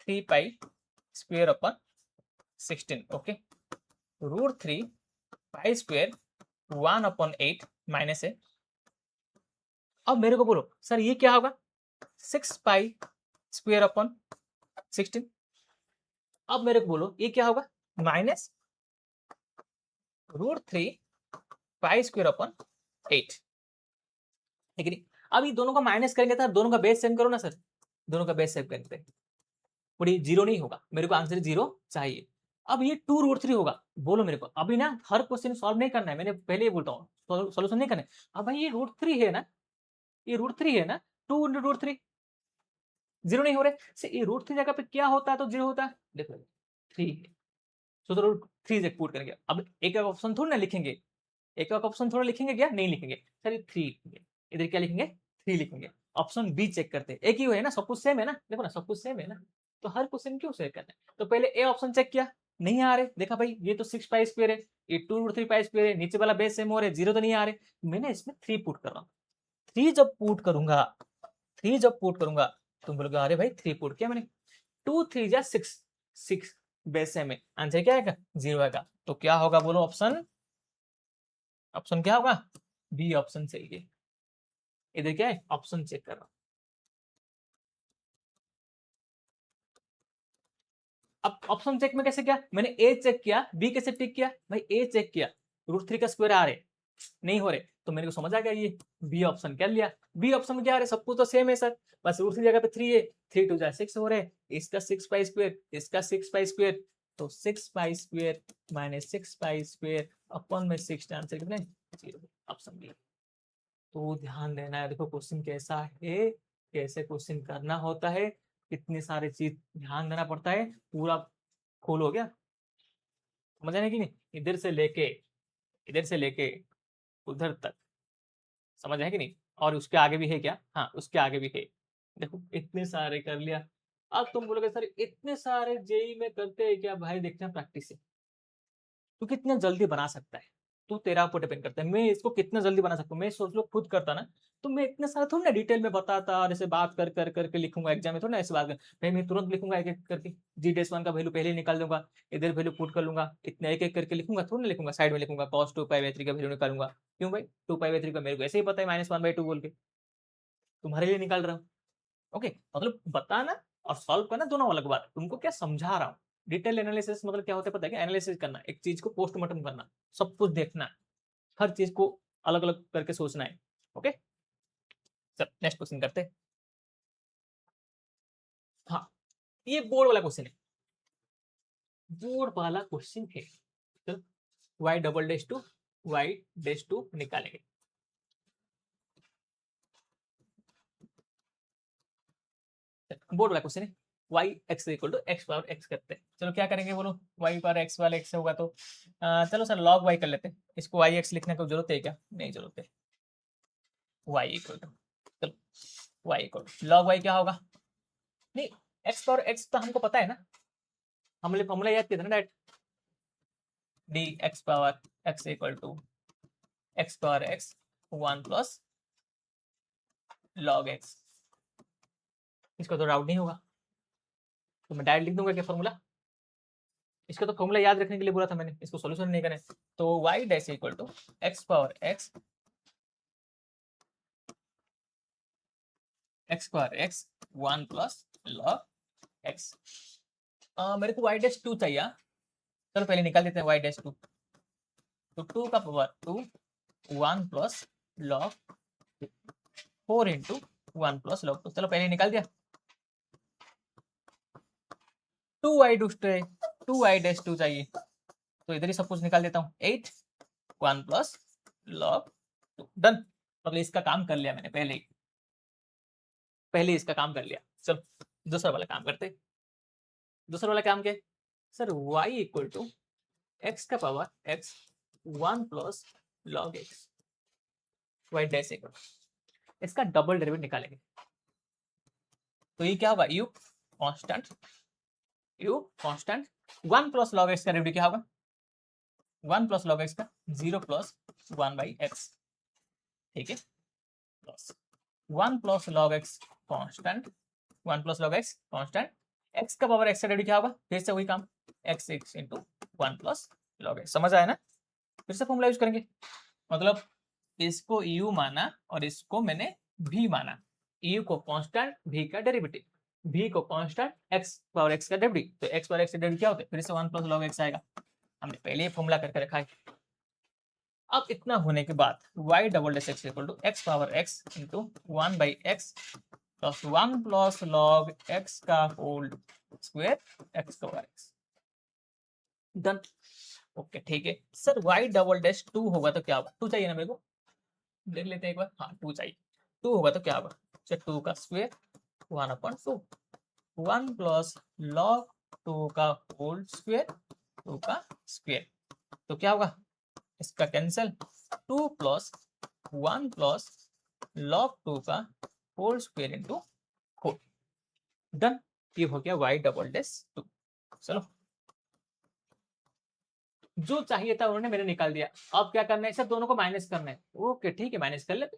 3π²/16। ओके, √3π² 1/8 माइनस है। अब मेरे को बोलो सर ये क्या होगा, 6π²/16। अब मेरे को बोलो ये क्या होगा, माइनस √3π²/8, ठीक है। अब ये दोनों का माइनस करेंगे तो दोनों का बेस सेम करो ना सर, दोनों का बेस सेम करते हैं, पूरी जीरो नहीं होगा, मेरे को आंसर जीरो चाहिए। अब ये 2√3 होगा, बोलो मेरे को, अभी ना हर क्वेश्चन सॉल्व नहीं करना है, मैंने पहले ही बोलता हूँ सोल्यूशन नहीं करना है। अब भाई ये √3 है ना, ये √3 है ना, 2 × √3 जीरो नहीं हो रहे से, ये √3 जगह पे क्या होता है तो जीरो होता है, देखो 3 है, तो √3 से पुट करेंगे। अब एक एक ऑप्शन थोड़ी ना लिखेंगे, एक एक ऑप्शन थोड़ा लिखेंगे क्या, नहीं लिखेंगे सर, ये 3 लिखेंगे, इधर क्या लिखेंगे, 3 लिखेंगे। ऑप्शन बी चेक करते हैं, एक ही है ना, सब कुछ सेम है ना, देखो ना सब कुछ सेम है ना, तो हर क्वेश्चन क्यों चेक करना है। तो पहले ए ऑप्शन चेक किया, नहीं आ रहे, देखा भाई ये तो 6π² है, ये 2√3π² है, नीचे वाला बेस सेम हो रहे, जीरो तो नहीं आ रहे, मैंने इसमें 3 पुट कर रहा हूँ। 3 जब पुट करूंगा, 3 जब पुट करूंगा, तुम बोलोगे अरे भाई 3 पुट किया मैंने, 2 3 जा 6, 6 बेस सेम है, आंसर क्या आएगा, जीरो आएगा। तो क्या होगा बोलो ऑप्शन, ऑप्शन क्या होगा, बी ऑप्शन सही है। इधर क्या है, ऑप्शन चेक कर रहा हूं। अब ऑप्शन चेक में कैसे किया, मैंने ए चेक किया, बी कैसे टिक किया, भाई ए चेक किया, √3 का स्क्वायर आ रहे, नहीं हो रहे, तो मेरे को समझ आ गया ये बी ऑप्शन कर लिया। बी ऑप्शन में क्या आ रहे, सब कुछ तो सेम है सर, बस √3 जगह पे 3 है, 3 2 जा 6 हो रहे, इसका 6π², इसका 6π², तो 6π² माइनस 6π² अपन में 6, आंसर कितने, 0, ऑप्शन बी। तो ध्यान देना है, देखो क्वेश्चन कैसा है, कैसे क्वेश्चन करना होता है, कितने सारे चीज ध्यान देना पड़ता है, पूरा खोल हो गया, समझ आने की नहीं, इधर से लेके उधर तक, समझ है कि नहीं। और उसके आगे भी है क्या, हाँ उसके आगे भी है, देखो इतने सारे कर लिया। अब तुम बोलोगे सर इतने सारे जेई में करते हैं क्या, भाई देखते हैं प्रैक्टिस से, तू कितना जल्दी बना सकता है, तू तेरा ऊपर डिपेंड करता है, मैं इसको कितना जल्दी बना सकता हूँ। मैं सोच लो खुद करता ना, तो मैं इतने सारे थोड़ा ना डिटेल में बताता, और ऐसे बात कर कर करके लिखूंगा एग्जाम में, थोड़ा ना ऐसे बात कर, भाई मैं तुरंत लिखूंगा एक एक करके, GDS1 का वैल्यू पहले ही निकाल दूंगा, इधर वैल्यू पुट कर लूंगा, इतने एक एक करके लिखूंगा, थोड़ा ना लिखूंगा साइड में लिखूंगा cos 2π/3 का वैल्यू निकालूंगा। क्यों भाई, 2π/3 का मेरे को ऐसे ही पता है -1/2 बोल के, तुम्हारे लिए निकाल रहा हूँ। ओके, मतलब बताना और सॉल्व करना दोनों अलग बात, तुमको क्या समझा रहा हूँ। डिटेल एनालिसिस मतलब क्या होता है पता है, एनालिसिस करना, एक चीज को पोस्टमार्टम करना, सब कुछ देखना, हर चीज को अलग अलग करके सोचना है। ओके सर, नेक्स्ट क्वेश्चन करते हैं। हाँ, ये बोर्ड वाला क्वेश्चन है, बोर्ड वाला क्वेश्चन है, तो y double dash 2 y dash 2 निकालेंगे। बोर्ड वाला क्वेश्चन है, y x equal to x power x करते हैं। चलो क्या करेंगे बोलो, y पावर x वाला x होगा तो चलो सर log y कर लेते हैं, इसको y x लिखने की जरूरत है क्या, नहीं जरूरत है। y इक्वल टू, चलो y equal to log y क्या होगा, नहीं x पावर x तो हमको पता है ना, हमने फॉर्मूला याद किया था ना direct, d x power x equal to x power x 1 plus log x. इसको तो डाउट नहीं होगा, तो मैं डायरेक्ट लिख दूंगा क्या फॉर्मूला। इसका तो फॉर्मूला याद रखने के लिए बोला था मैंने, इसको सॉल्यूशन नहीं करना है। तो y dash equal to x power x power x 1 plus log x. मेरे को y डैश 2 चाहिए। चलो पहले निकाल देते हैं y डैश 2। तो 2 का power 2 1 plus log 4 into 1 plus log 2। चलो पहले निकाल दिया। 2y डैश 2 चाहिए, तो इधर ही सब कुछ निकाल देता हूँ। 8 1 प्लस लॉग 2 डन। मतलब इसका काम कर लिया मैंने पहले इसका काम कर लिया। चलो दूसरा वाला काम करते। दूसरा वाला काम क्या है sir, y equal to X का power x 1 plus log X y dash equal, इसका डबल डेरिवेटिव निकालेंगे। तो ये क्या होगा, u constant 1 plus log X का डेरिवेटिव क्या होगा, 1 प्लस लॉग एक्स का 0 प्लस 1 बाई एक्स, ठीक है, plus 1 plus log x constant 1 plus log x constant x का पावर एक्स का डेरिवेटिव क्या होगा, फिर से वही काम x into 1 plus log x. समझ आया ना। फिर से फॉर्मूला यूज करेंगे, मतलब इसको u माना और इसको मैंने v माना। u को कांस्टेंट, v का डेरिवेटिव, v को कांस्टेंट, x पावर x का डेरिवेटिव। तो x पावर x का डेरिवेटिव क्या होता है, फिर से 1 प्लस लॉग x आएगा। हमने पहले ही फॉर्मूला करके रखा है। अब इतना होने के बाद y double dash x equal to x power x into 1 by x plus 1 plus log x का whole square x power x। Done. Okay ठीक है सर, y डबल डैश 2 होगा तो क्या होगा, 2 चाहिए ना मेरे को, देख लेते हैं एक बार। हाँ 2 चाहिए। 2 होगा तो क्या होगा, 2 का स्क्वायर 1/2 1 प्लस लॉग 2 का होल स्क्वायर 2 का स्क्वायर। तो क्या होगा, इसका कैंसिल 2 प्लस 1 प्लस लॉग 2 का होल स्क्वायर इंटू 4। डन। ये हो गया y डबल डैश 2। चलो जो चाहिए था उन्होंने मैंने निकाल दिया। अब क्या करना है, सब दोनों को माइनस करना है। ओके ठीक है, माइनस कर लेते।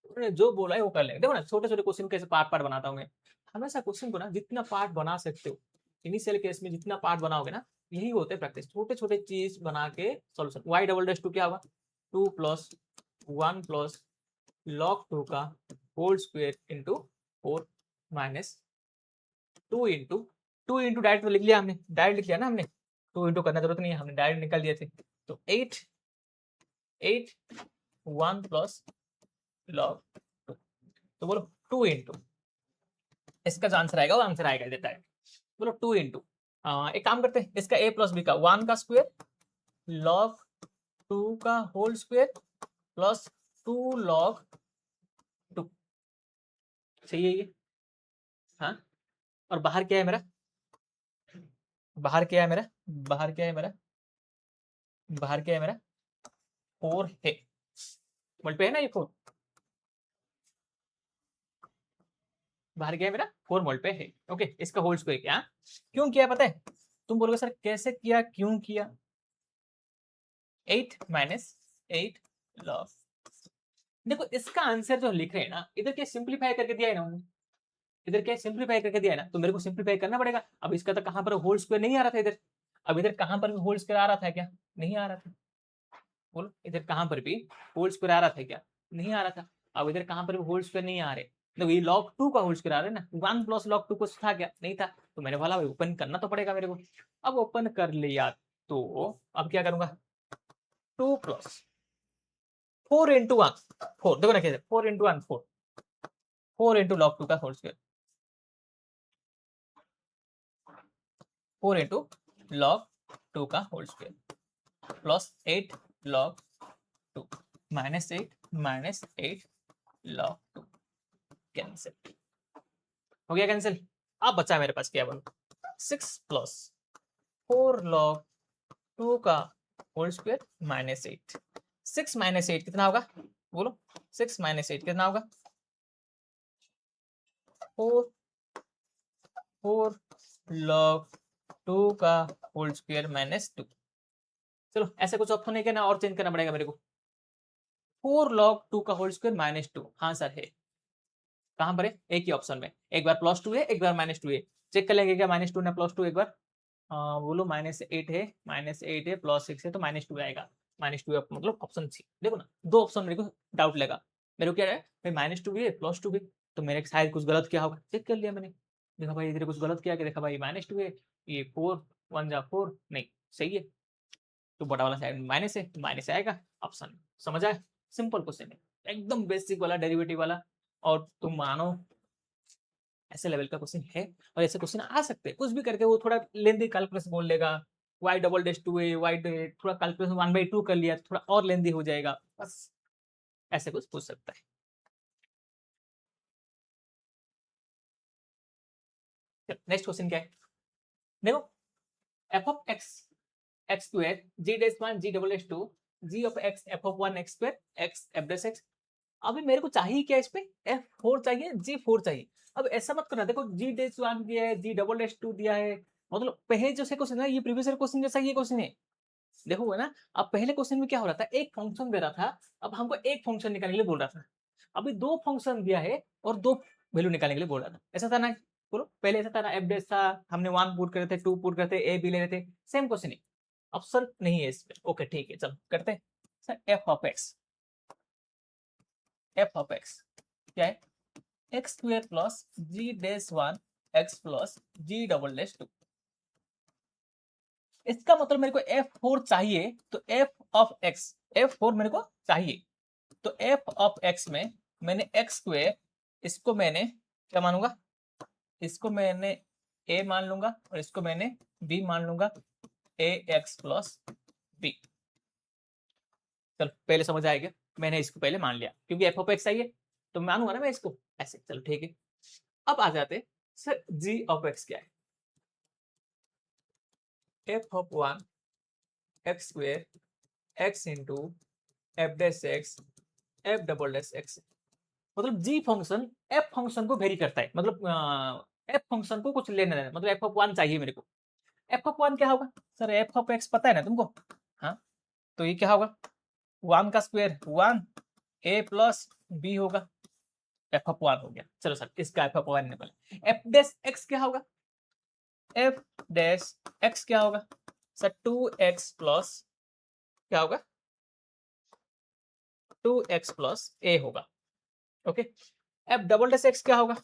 उन्होंने जो बोला है वो कर लेंगे। देखो ना, छोटे छोटे क्वेश्चन कैसे पार्ट पार्ट बनाता हूँ मैं। हमेशा क्वेश्चन को ना जितना पार्ट बना सकते हो, इनिशियल केस में जितना पार्ट बनाओगे ना, यही होते हैं प्रैक्टिस। छोटे छोटे चीज बना के सॉल्यूशन। y डबल डैश 2 क्या होगा, 2 प्लस 1 प्लस लॉग 2 का whole square into 4 minus 2 into direct लिख लिया हमने, डायरेक्ट लिख लिया ना हमने, 2 इंटू करना जरूरत नहीं है, हमने डायरेक्ट निकाल दिए थे। तो 8 1 प्लस लॉग 2। तो बोलो 2 इंटू, इसका जो आंसर आएगा वो आंसर आएगा देता है। बोलो 2 इंटू, एक काम करते हैं, इसका a प्लस बी का 1 का स्क्वायर लॉग 2 का होल स्क्वायर प्लस 2 लॉग 2। सही है ये। हाँ, और बाहर क्या है मेरा, बाहर क्या है मेरा, बाहर क्या है मेरा, बाहर क्या है मेरा 4 है। बोल पे है ना ये 4, बाहर क्या है मेरा 4 मोल पे है। ओके, इसका होल स्क्वायर क्या, क्यों किया पता है, तुम बोलोगे सर कैसे किया, क्यों किया। 8 माइनस 8 लॉग, देखो इसका आंसर जो लिख रहे हैं ना, इधर क्या सिंपलीफाई करके दिया है ना उन्होंने, इधर क्या सिंपलीफाई करके दिया है ना, तो मेरे को सिंपलीफाई करना पड़ेगा। अब इसका तो कहां पर होल स्क्वायर नहीं आ रहा था इधर, अब इधर कहां पर भी होल स्क्वायर आ रहा था क्या, नहीं आ रहा था। बोलो इधर कहां पर भी होल स्क्वायर आ रहा था क्या, नहीं आ रहा था। अब इधर कहां पर भी होल स्क्वायर नहीं आ रहे, देखो ये log 2 का होल स्क्वायर आ रहा है ना, 1 प्लस log 2 कुछ था क्या, नहीं था। तो मैंने बोला ओपन करना तो पड़ेगा मेरे को। अब ओपन कर लिया, तो अब क्या करूंगा, 2 प्लस 4 इंटू 1 4, देखो ना कैसे 4 इंटू 1 4, 4 इंटू log 2 का होल स्क्वायर, 4 इंटू log 2 का whole square plus 8 log 2 minus 8 log 2 cancel हो गया, कैंसिल। अब बचा मेरे पास क्या, बोलो 6 प्लस 4 log 2 का होल स्क्वायर माइनस 8। 6 माइनस 8 कितना होगा, बोलो 6 माइनस 8 कितना होगा, 4 log 2 का होल स्क्वायर माइनस 2। चलो ऐसे कुछ ऑप्शन है क्या ना, और चेंज करना पड़ेगा मेरे को। 4 log 2 का होल स्क्वायर माइनस 2, हाँ सर है। कहाँ पर है? एक ही ऑप्शन में, एक बार +2 है, एक बार -2 है। चेक कर लेंगे क्या -2 ना +2 एक बार। बोलो -8 है, -8 है, +6 है, तो -2 आएगा। -2 मतलब ऑप्शन सी। देखो ना, दो ऑप्शन मेरे को डाउट लगा। मेरे को क्या है भाई, -2 भी है, +2 भी, तो मेरे शायद कुछ गलत किया होगा। चेक कर लिया मैंने, देखा भाई इधर कुछ गलत किया, कि देखा भाई -2 है, ये 4 1 जा 4, नहीं सही है, तो बड़ा वाला साइड माइनस है, तो माइनस आएगा ऑप्शन। समझ आया? सिंपल क्वेश्चन है, एकदम बेसिक वाला, डेरिवेटिव वाला। और तुम मानो ऐसे लेवल का क्वेश्चन है, और ऐसे क्वेश्चन आ सकते हैं कुछ भी करके। वो थोड़ा लेंदी कैलकुलस बोल लेगा, y डबल डैश 2 है, y थोड़ा कैलकुलेशन 1/2 कर लिया, थोड़ा और लेंदी हो जाएगा, बस ऐसे कुछ पूछ सकता है। नेक्स्ट क्वेश्चन क्या है, देखो f of x x square g dash 1 g double dash 2 g of x f of 1 x square x f dash x। अभी मेरे को चाहिए क्या, इस पे f4 चाहिए, g4 चाहिए। अब ऐसा मत करना, देखो g डैश 1 दिया है, g डबल डैश 2 दिया है, मतलब पहले जो से क्वेश्चन है, ये प्रीवियस क्वेश्चन जैसा ये क्वेश्चन है। देखो है ना, अब पहले क्वेश्चन में क्या हो रहा था, एक फंक्शन दे रहा था, अब हमको एक फंक्शन निकालने के लिए बोल रहा था। अभी दो फंक्शन दिया है और दो वैल्यू निकालने के लिए बोल रहा था, ऐसा था ना? बोलो, पहले ऐसा था ना, एफ डैश था, हमने 1 पुट करे थे, 2 पुट करते, ए बी ले रहे थे, सेम क्वेश्चन है। ऑप्शन नहीं है इसमें, ओके ठीक है, चलो करते हैं। सर एफ ऑफ एक्स क्या है, एक्स स्क्वायर प्लस जी डैश 1 एक्स प्लस जी डबल डैश 2। इसका मतलब मेरे को f4 चाहिए, तो f4 मेरे को चाहिए, तो f ऑफ x में मैंने x स्क्वायर, इसको मैंने क्या मानूंगा, इसको मैंने a मान लूंगा, और इसको मैंने b मान लूंगा, ax प्लस b। चलो पहले समझ आएगा, मैंने इसको पहले मान लिया क्योंकि f ऑफ x चाहिए, तो मानूंगा ना मैं इसको ऐसे। चलो ठीक है, अब आ जाते सर g ऑफ x क्या है, f of 1 x square x into F dash x F double dash x. मतलब जी फंक्शन एफ फंक्शन को वेरी करता है, मतलब एफ फंक्शन को कुछ लेना देना, मतलब एफ ऑफ 1 चाहिए मेरे को। एफ ऑफ 1 क्या होगा सर, एफ ऑफ एक्स पता है ना तुमको? हाँ, तो ये क्या होगा, 1 का स्क्वायर 1, ए प्लस बी होगा, एफ ऑफ 1 हो गया। चलो सर इसका एफ ऑफ 1 निकले। एफ डैश एक्स क्या होगा, एफ डैश एक्स क्या होगा सर, 2x प्लस क्या होगा, 2x प्लस ए होगा, okay. F double dash x क्या होगा,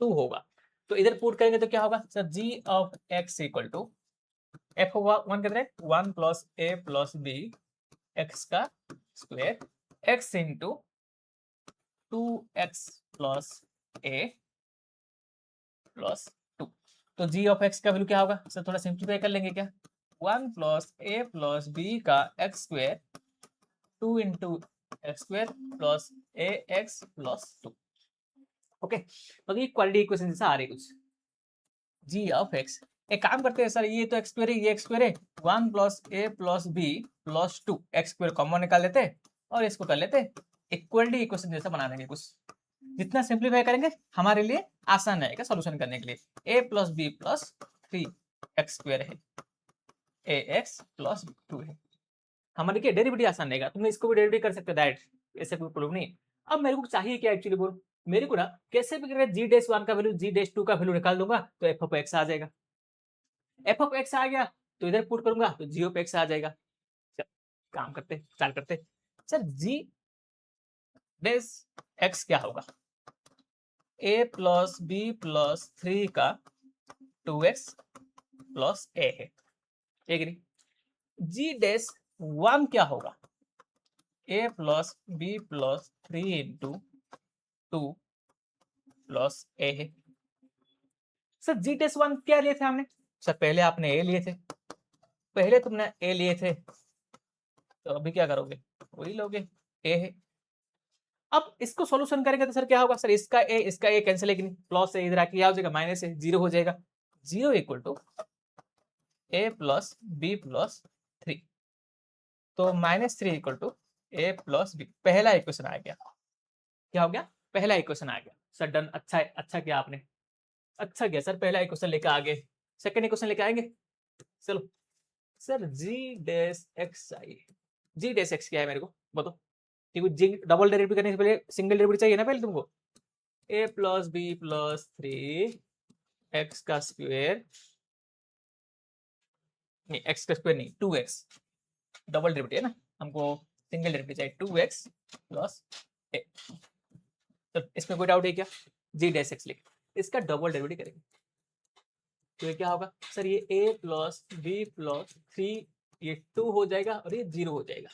2 होगा। तो इधर पुट करेंगे तो क्या होगा sir, g of x equal to F one कितना है, 1 plus A plus B X का square x into 2x plus A plus 2। तो g ऑफ x का वैल्यू क्या होगा सर, थोड़ा सिंप्लीफाई कर लेंगे क्या, 1 प्लस ए प्लस बी का X square 2 into X square plus A X plus 2, okay. तो ये क्वालिटी इक्वेशन जैसा आ रही कुछ, जी ऑफ एक्स। एक काम करते हैं सर, ये तो एक्स स्क्वायर है, ये एक्स स्क्वायर है, 1 plus A plus B plus 2 X square common निकाल लेते हैं, और इसको कर लेते हैं इक्वलिटी इक्वेशन जैसा बना देंगे कुछ। जितना सिंप्लीफाई करेंगे हमारे लिए आसान रहेगा सॉल्यूशन करने के लिए। A plus B plus 3 X square है, ए एक्स प्लस 2 है। हमारे लिए डेरिवेटिव आसान रहेगा, तुमने इसको भी डेरिवेटिव कर सकते हो डायरेक्ट, ऐसे कोई प्रॉब्लम नहीं। अब मेरे को चाहिए क्या एक्चुअली, बोलो मेरे को ना, कैसे भी करके जी डैश 1 का वैल्यू जी डैश 2 का वैल्यू निकाल दूंगा, तो एफ ऑफ एक्स आ जाएगा। एफ ऑफ एक्स आ गया तो इधर पुट करूंगा तो जी ऑफ एक्स आ जाएगा। चल, काम करते चाल करते। सर जी डैश एक्स क्या होगा, ए प्लस बी प्लस 3 का 2x प्लस ए है, एक नहीं। जी डैश 1 क्या होगा, A plus B plus 3 into 2 plus A है। सर जी डैश 1 क्या लिए थे हमने, सर पहले आपने ए लिए थे, पहले तुमने ए लिए थे, तो अभी क्या करोगे, वही लोगे, ए है। अब इसको सॉल्यूशन करेंगे तो सर क्या होगा, सर इसका ए कैंसिल है कि नहीं, प्लस है, इधर आके क्या हो जाएगा, माइनस है, जीरो हो जाएगा। Zero equal to A plus B plus 3, तो -3 equal to A plus b. पहला इक्वेशन आ गया, क्या हो गया, पहला इक्वेशन आ गया। सर डन, अच्छा है, अच्छा किया आपने, अच्छा गया सर, पहला एक क्वेश्चन लेकर आगे, सेकंड क्वेश्चन लेकर आएंगे। चलो सर, जी डैश एक्स आई, जी डैश एक्स क्या है मेरे को बताओ, क्योंकि जी डबल डेरिवेटिव करने से पहले सिंगल डेरिवेटिव चाहिए ना पहले तुमको। ए प्लस बी प्लस 3 एक्स का स्क्वायर, नहीं एक्स का स्क्वायर नहीं, 2x, डबल डेरिवेटिव है ना, हमको सिंगल डेरिवेटिव चाहिए 2x प्लस ए। तो इसमें कोई डाउट है क्या? जी डैश एक्स लिख, इसका डबल डेरिवेटिव करेंगे तो ये क्या होगा सर, ये a प्लस बी प्लस 3, ये 2 हो जाएगा और ये 0 हो जाएगा।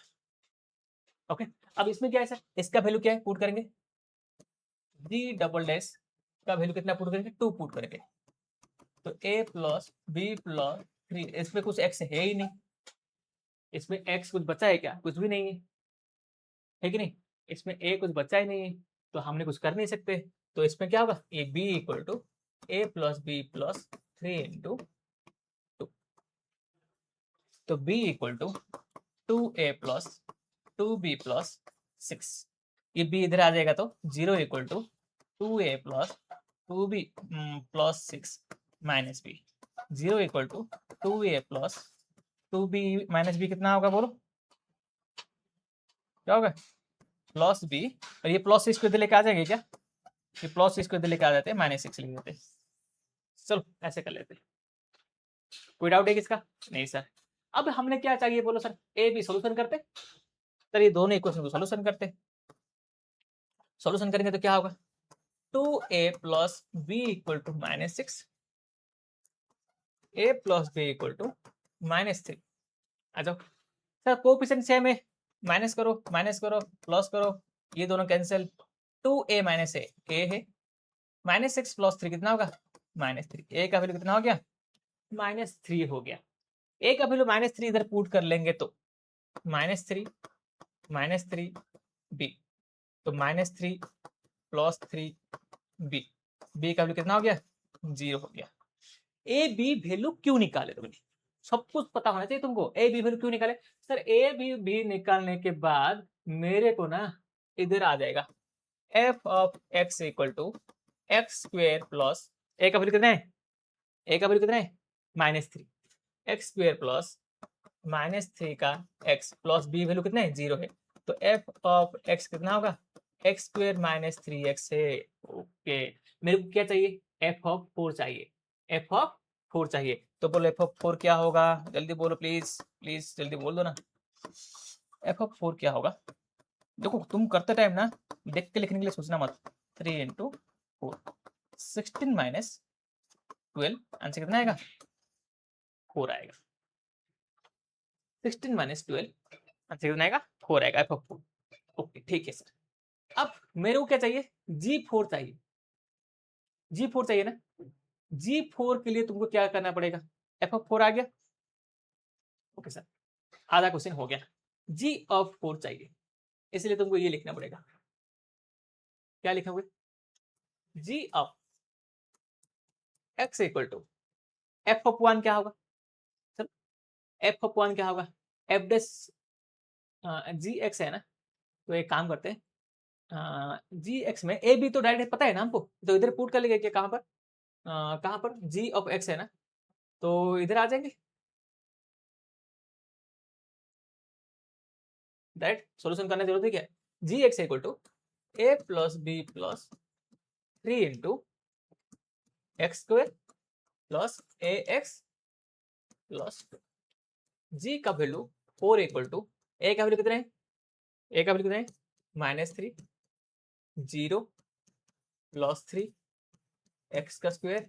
ओके, अब इसमें क्या है सर, इसका वैल्यू क्या है, पुट करेंगे, जी डबल डैश का वैल्यू कितना पुट करेंगे, 2 पुट करेंगे, तो a प्लस बी प्लस 3, इसमें कुछ x है ही नहीं, इसमें x कुछ बचा है क्या, कुछ भी नहीं है कि नहीं, इसमें a कुछ बचा ही नहीं है, तो हमने कुछ कर नहीं सकते, तो इसमें क्या होगा, ये b equal to a plus B plus 3 into 2, तो b equal to 2a plus 2b plus 6, ये b इधर आ जाएगा तो 0 equal to 2a plus 2b plus 6 minus b, 0 equal to 2a plus 2b minus b कितना होगा बोलो, क्या होगा, प्लस b, और ये प्लस 6 को इधर लेके आ जाएंगे क्या, ये प्लस 6 को इधर लेके आ जाते हैं, माइनस 6 लिख देते हैं। चलो ऐसे कर लेते हैं, कोई डाउट है किसका, नहीं सर। अब हमने क्या चाहिए बोलो सर, ए बी सोल्यूशन करते, सर ये दोनों इक्वेशन को सोल्यूशन करते, सोल्यूशन करेंगे तो क्या होगा, 2a plus b equal to minus 6, a plus b equal to minus 3, आ जाओ सर, कोएफिशिएंट सेम है, माइनस करो प्लस करो, ये दोनों कैंसिल, 2a माइनस ए है, माइनस 6 प्लस 3 कितना होगा, माइनस 3, ए का वैल्यू कितना हो गया, माइनस 3 हो गया, ए का वैल्यू माइनस 3 इधर पुट कर लेंगे तो माइनस 3 बी, तो माइनस 3 प्लस 3 बी, बी का वैल्यू कितना हो गया, 0 हो गया। ए बी वैल्यू क्यों निकाले तुमने, सब कुछ पता होना चाहिए तुमको, ए बी वैल्यू क्यों निकाले सर, ए बी निकालने के बाद मेरे को ना इधर आ जाएगा F of x equal to X square plus, A का वैल्यू कितना है, ए का वैल्यू कितना है, minus 3, X square plus minus 3 का एक्स प्लस बी वैल्यू कितना है, 0 है, तो एफ ऑफ एक्स कितना होगा, एक्स स्क्वेयर माइनस 3x है। ओके, मेरे को क्या चाहिए, एफ ऑफ 4 चाहिए, एफ ऑफ 4 चाहिए, तो बोलो एफ ऑफ 4 क्या होगा, जल्दी बोलो प्लीज प्लीज, जल्दी बोल दो ना, एफ ऑफ 4 क्या होगा, देखो तुम करते टाइम ना देख के लिखने के लिए सोचना मत, 3 इंटू 4, 16 माइनस 12, आंसर कितना आएगा, 4 आएगा, 16 माइनस 12, आंसर कितना आएगा, 4 आएगा, एफ ऑफ 4। ओके ठीक है सर, अब मेरे को क्या चाहिए, G4 चाहिए, G4 चाहिए ना, G4 के लिए तुमको क्या करना पड़ेगा, एफ ऑफ 4 आ गया, ओके सर, आधा क्वेश्चन हो गया, G ऑफ 4 चाहिए, इसलिए तुमको ये लिखना पड़ेगा, क्या लिखोगे, G of x equal to f of 1 क्या होगा सर, एफ ऑफ 1 क्या होगा, एफ डेस जी एक्स है ना, तो एक काम करते हैं, जी एक्स में ए बी तो डायरेक्ट पता है ना हमको, तो इधर पुट कर लेंगे, क्या कहाँ पर, कहाँ पर, जी ऑफ एक्स है ना, तो इधर आ जाएंगे, डायरेक्ट सॉल्यूशन करने की जरूरत है क्या, G X equal to A plus B plus 3 into X square plus A X plus G का वैल्यू 4 इक्वल टू, ए का वैल्यू कितना है, ए का वैल्यू कितना है, माइनस 3, 0 प्लस 3 एक्स का स्क्वायर,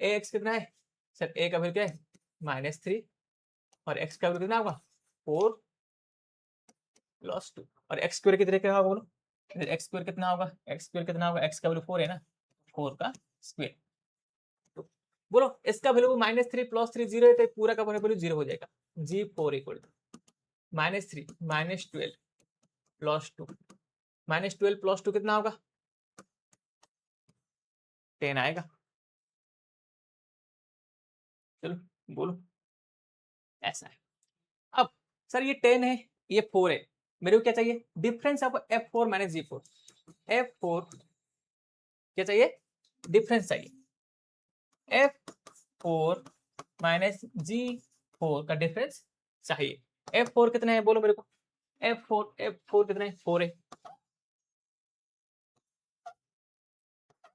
ए एक्स कितना है सर, ए का वैल्यू क्या है, माइनस 3, और एक्स का वैल्यू कितना होगा, 4 प्लस 2, और एक्स स्क्वायर कितने का होगा बोलो, एक्स स्क्वायर कितना होगा, एक्स स्क्वायर कितना होगा, एक्स का वैल्यू 4 है ना, 4 का स्क्वायर, तो बोलो इसका वैल्यू माइनस 3 प्लस 3 0 है, तो पूरा का वैल्यू 0 हो जाएगा, G4 equal to minus 3 minus 12 plus 2, minus 12 plus 2 कितना होगा, 10 आएगा, चलो बोलो, ऐसा है। अब सर ये 10 है, ये 4 है, मेरे को क्या चाहिए, difference of F4 minus G4, F4 क्या चाहिए, डिफरेंस चाहिए, F4 माइनस G4 का डिफरेंस चाहिए। F4 कितना है बोलो मेरे को। F4 कितना है 4 है।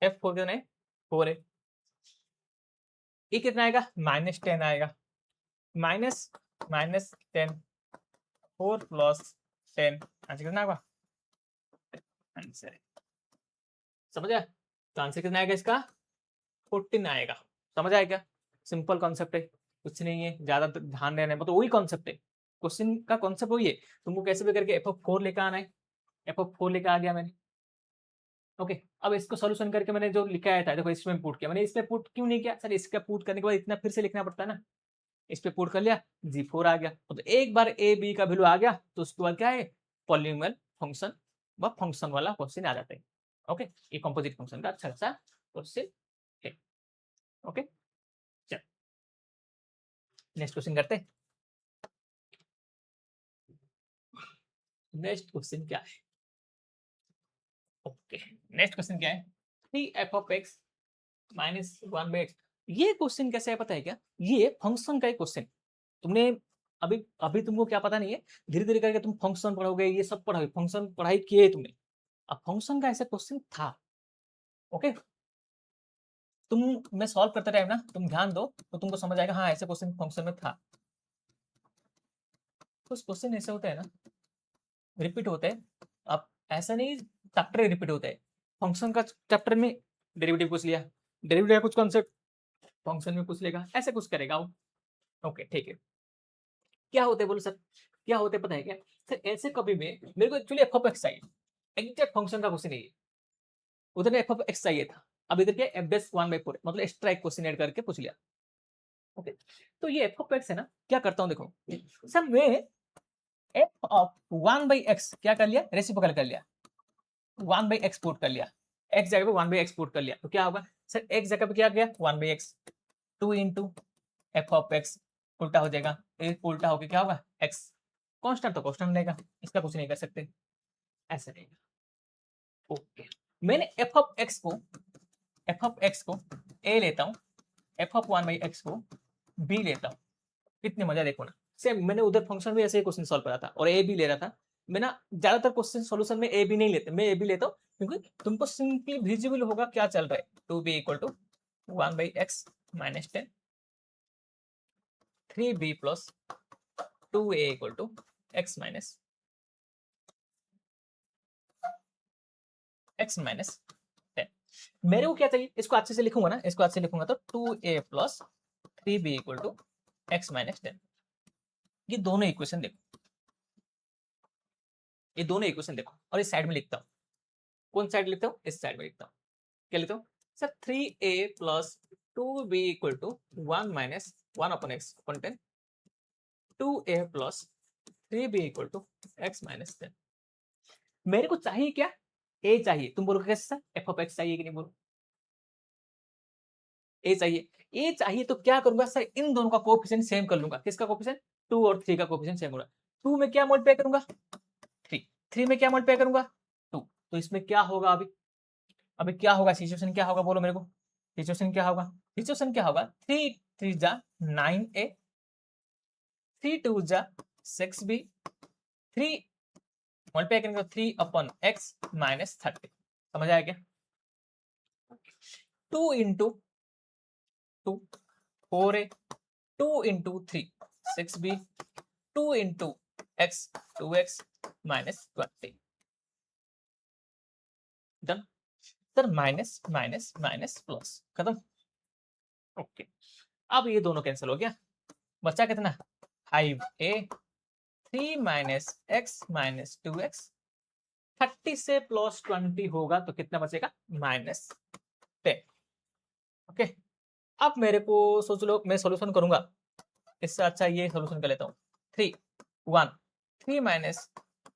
F4 कितना है 4 है। ये कितना आएगा -10 आएगा। माइनस माइनस 10 4 प्लस 10 आंसर कितना आएगा आंसर समझ आया। तो आंसर कितना आएगा इसका 14 आएगा। समझ आया क्या। सिंपल कॉन्सेप्ट है कुछ नहीं है ज्यादा ध्यान देना है मतलब वही कॉन्सेप्ट है। क्वेश्चन का कॉन्सेप्ट वही है। तुमको कैसे भी करके F4 लेकर आना है। F4 लेकर आ गया मैंने। ओके अब इसको सोल्यूशन करके मैंने जो लिखा था देखो इसमें पुट किया। मैंने इस पे पुट क्यों नहीं किया सर इसका पुट करने के बाद इतना फिर से लिखना पड़ता है ना। इस पे पुट कर लिया G4 आ गया। तो एक बार ए बी का वैल्यू आ गया तो उसके बाद क्या है पॉलिनोमियल फंक्शन व फंक्शन वाला क्वेश्चन आ जाता है। ओके ये कंपोजिट फंक्शन का अच्छा खासा क्वेश्चन है। ओके चल नेक्स्ट क्वेश्चन करते हैं। नेक्स्ट क्वेश्चन क्या है। ओके नेक्स्ट क्वेश्चन क्या है 3f of x minus 1/x। ये क्वेश्चन कैसे है पता है क्या। ये फंक्शन का एक क्वेश्चन। तुमने अभी अभी तुमको क्या पता नहीं है धीरे धीरे करके तुम फंक्शन पढ़ोगे ये सब पढ़ोगे फंक्शन पढ़ाई किए तुमने। अब फंक्शन का ऐसा क्वेश्चन था। ओके तुम मैं सॉल्व करते टाइम ना तुम ध्यान दो तो तुमको समझ आएगा हाँ ऐसे क्वेश्चन फंक्शन में था। कुछ क्वेश्चन ऐसे होते हैं ना रिपीट होते हैं। अब ऐसा नहीं चैप्टर रिपीट होते हैं। फंक्शन का चैप्टर में डेरिवेटिव पूछ लिया डेरिवेटिव का कुछ कॉन्सेप्ट फंक्शन में पूछ लेगा ऐसे कुछ करेगा वो। ओके ठीक है क्या होते हैं बोलो सर क्या होते हैं पता है क्या। सर ऐसे कभी में मेरे को एक्चुअली एफ ऑफ एक्स चाहिए एग्जैक्ट फंक्शन का क्वेश्चन नहीं है। उधर एफ ऑफ एक्स चाहिए था। अब इधर क्या एफ बेस 1/4 मतलब एक्स्ट्रा एक क्वेश्चन ऐड करके पूछ लिया। ओके तो ये एफ ऑफ एक्स है ना क्या करता हूँ देखो सर मैं एफ ऑफ 1/x क्या कर लिया रेसिप्रोकल कर लिया 1/x पुट कर लिया x जगह पे 1/x पुट कर लिया तो क्या होगा सर x जगह पे क्या गया 1/x 2 into F of x उल्टा हो जाएगा एक उल्टा होके क्या होगा x कांस्टेंट तो कांस्टेंट रहेगा इसका कुछ नहीं कर सकते ऐसा रहेगा। ओके मैंने एफ ऑफ एक्स को a लेता हूँ एफ ऑफ 1/x को b लेता हूँ। कितनी मजा देखो ना सेम मैंने उधर फंक्शन में ऐसे ही क्वेश्चन सॉल्व करा था और ए बी ले रहा था। मैं ना ज्यादातर क्वेश्चन सॉल्यूशन में ए बी नहीं लेते मैं ए बी लेता हूँ क्योंकि तुमको सिंपली विजिबल होगा क्या चल रहा है 2b equal to 1/x minus 10 3b plus 2a equal to x minus ten. मेरे को क्या चाहिए इसको अच्छे से लिखूंगा ना इसको अच्छे से लिखूंगा तो 2a plus 3b equal to x minus 10। ये दोनों इक्वेशन देखो ये दोनों इक्वेशन देखो और इस साइड में लिखता हूँ कौन साइड लिखता हूँ इस साइड में लिखता हूँ क्या लिखता हूँ sir 3a plus 2b equal to 1 minus 1 upon x upon 10 2a plus 3b equal to x minus 10। मेरे को चाहिए क्या a चाहिए तुम बोलोगे कैसे सर एफ ऑफ एक्स चाहिए कि नहीं बोलो a चाहिए तो क्या करूंगा सर इन दोनों का कोएफिशिएंट सेम कर लूंगा किसका कोएफिशिएंट 2 और 3 का कोएफिशिएंट सेम होगा 2 में क्या मल्टीप्लाई करूंगा 3 3 में क्या मल्टीप्लाई करूंगा 2 तो इसमें क्या होगा अभी क्या होगा सिचुएशन क्या होगा बोलो मेरे को सिचुएशन क्या होगा 3 3 जा 9a 3 2 जा 6b 3 मल्टीप्लाई करेंगे 3 अपॉन x माइनस 30। समझ आया क्या 2 into 2 4a 2 into 3 6b 2 into x 2x minus 20 done sir minus minus minus plus खत्म। ओके अब ये दोनों कैंसिल हो गया बचा कितना 5a 3 minus x minus 2x 30 से प्लस 20 होगा तो कितना बचेगा -10। ओके अब मेरे को सोच लो मैं सॉल्यूशन करूंगा इससे अच्छा ये सॉल्यूशन कर लेता हूँ 3 1 3 माइनस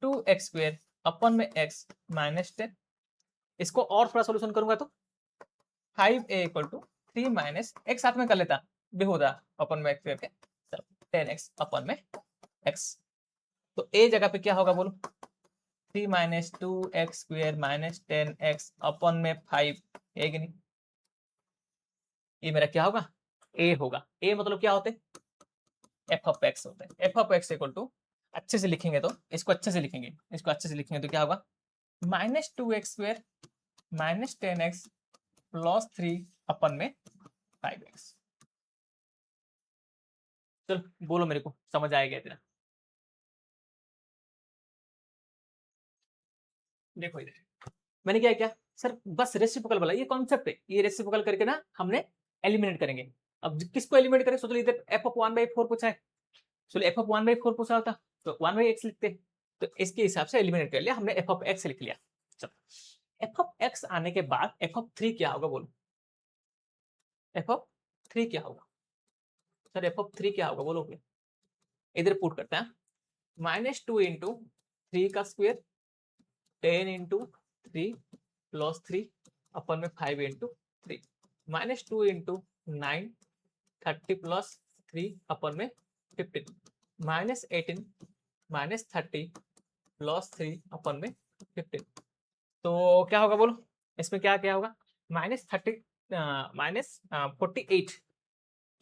2x स्क्वायर अपन में x माइनस 10 इसको और थोड़ा सॉल्यूशन करूंगा तो 5a equal to 3 minus x साथ में कर लेता बेहुदा अपन में x करके 10x अपन में x तो a जगह पे क्या होगा बोलो 3 minus 2x square minus 10x अपन में 5 है कि नहीं ये मेरा क्या होगा, ए होगा। ए मतलब क्या होते हैं, एफ ऑफ एक्स होता है। F of x equal to, अच्छे से लिखेंगे तो इसको अच्छे से लिखेंगे, इसको अच्छे से लिखेंगे तो क्या होगा, -2x² -10x +3 अपन में 5x। चल बोलो मेरे को समझ आएगा इतना। देखो इधर मैंने क्या किया सर, बस रेसिप्रोकल वाला ये कॉन्सेप्ट है, ये रेसिप्रोकल करके ना हमने एलिमिनेट करेंगे। अब किसको एलिमिनेट करें, सोच लो इधर एफ ऑफ 1/4 पूछा है, चलो एफ ऑफ 1/4 पूछा होता तो 1/x लिखते, तो इसके हिसाब से एलिमिनेट कर लिया हमने, एफ ऑफ एक्स लिख लिया। चलो एफ ऑफ एक्स आने के बाद एफ ऑफ 3 क्या होगा बोलो, एफ ऑफ 3 क्या होगा सर, एफ ऑफ 3 क्या होगा बोलो, इधर पुट करते हैं, -2 इंटू 3 का स्क्वायर 10 इंटू 3 +3 अपन में 5 इंटू 3, -2 इंटू 9 30 +3 अपन में 15, -18 -30 +3 अपन में 15। तो क्या होगा बोलो, इसमें क्या क्या होगा, -30 -48,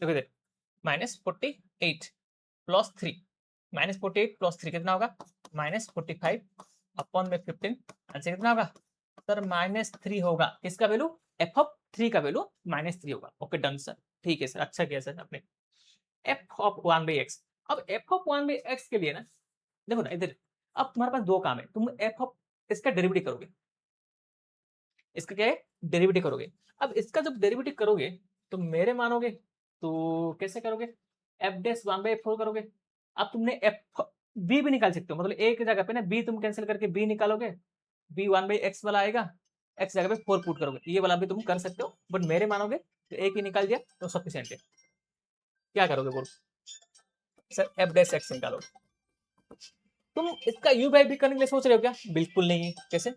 देखो इधर -48 +3, -48 +3 कितना होगा, -45 अपन में 15, आंसर कितना होगा सर, -3 होगा। किसका वैल्यू, एफ ऑफ 3 का वैल्यू -3 होगा। ओके डन सर, ठीक है सर, अच्छा किया सर आपने। एफ ऑफ 1/x, अब एफ ऑफ 1/x के लिए ना देखो ना इधर, अब तुम्हारे पास दो काम है, तुम एफ ऑफ इसका डेरिवेटिव करोगे, इसका क्या है डेरिवेटिव करोगे। अब इसका जब डेरिवेटिव करोगे तो मेरे मानोगे तो कैसे करोगे, एफ डैश 1/4 करोगे। अब तुमने एफ बी भी निकाल सकते हो, मतलब एक जगह पे ना बी तुम कैंसिल करके बी निकालोगे, बी 1/x वाला आएगा, एक्स जगह पे 4 पुट करोगे, ये वाला भी तुम कर सकते हो, बट मेरे मानोगे तो एक ही निकाल दिया तो सफिशिएंट है। क्या करोगे बोलो सर, एफ डैश एक्स निकालोगे। तुम इसका यू बाई बी करने के लिए सोच रहे हो क्या, बिल्कुल नहीं। कैसे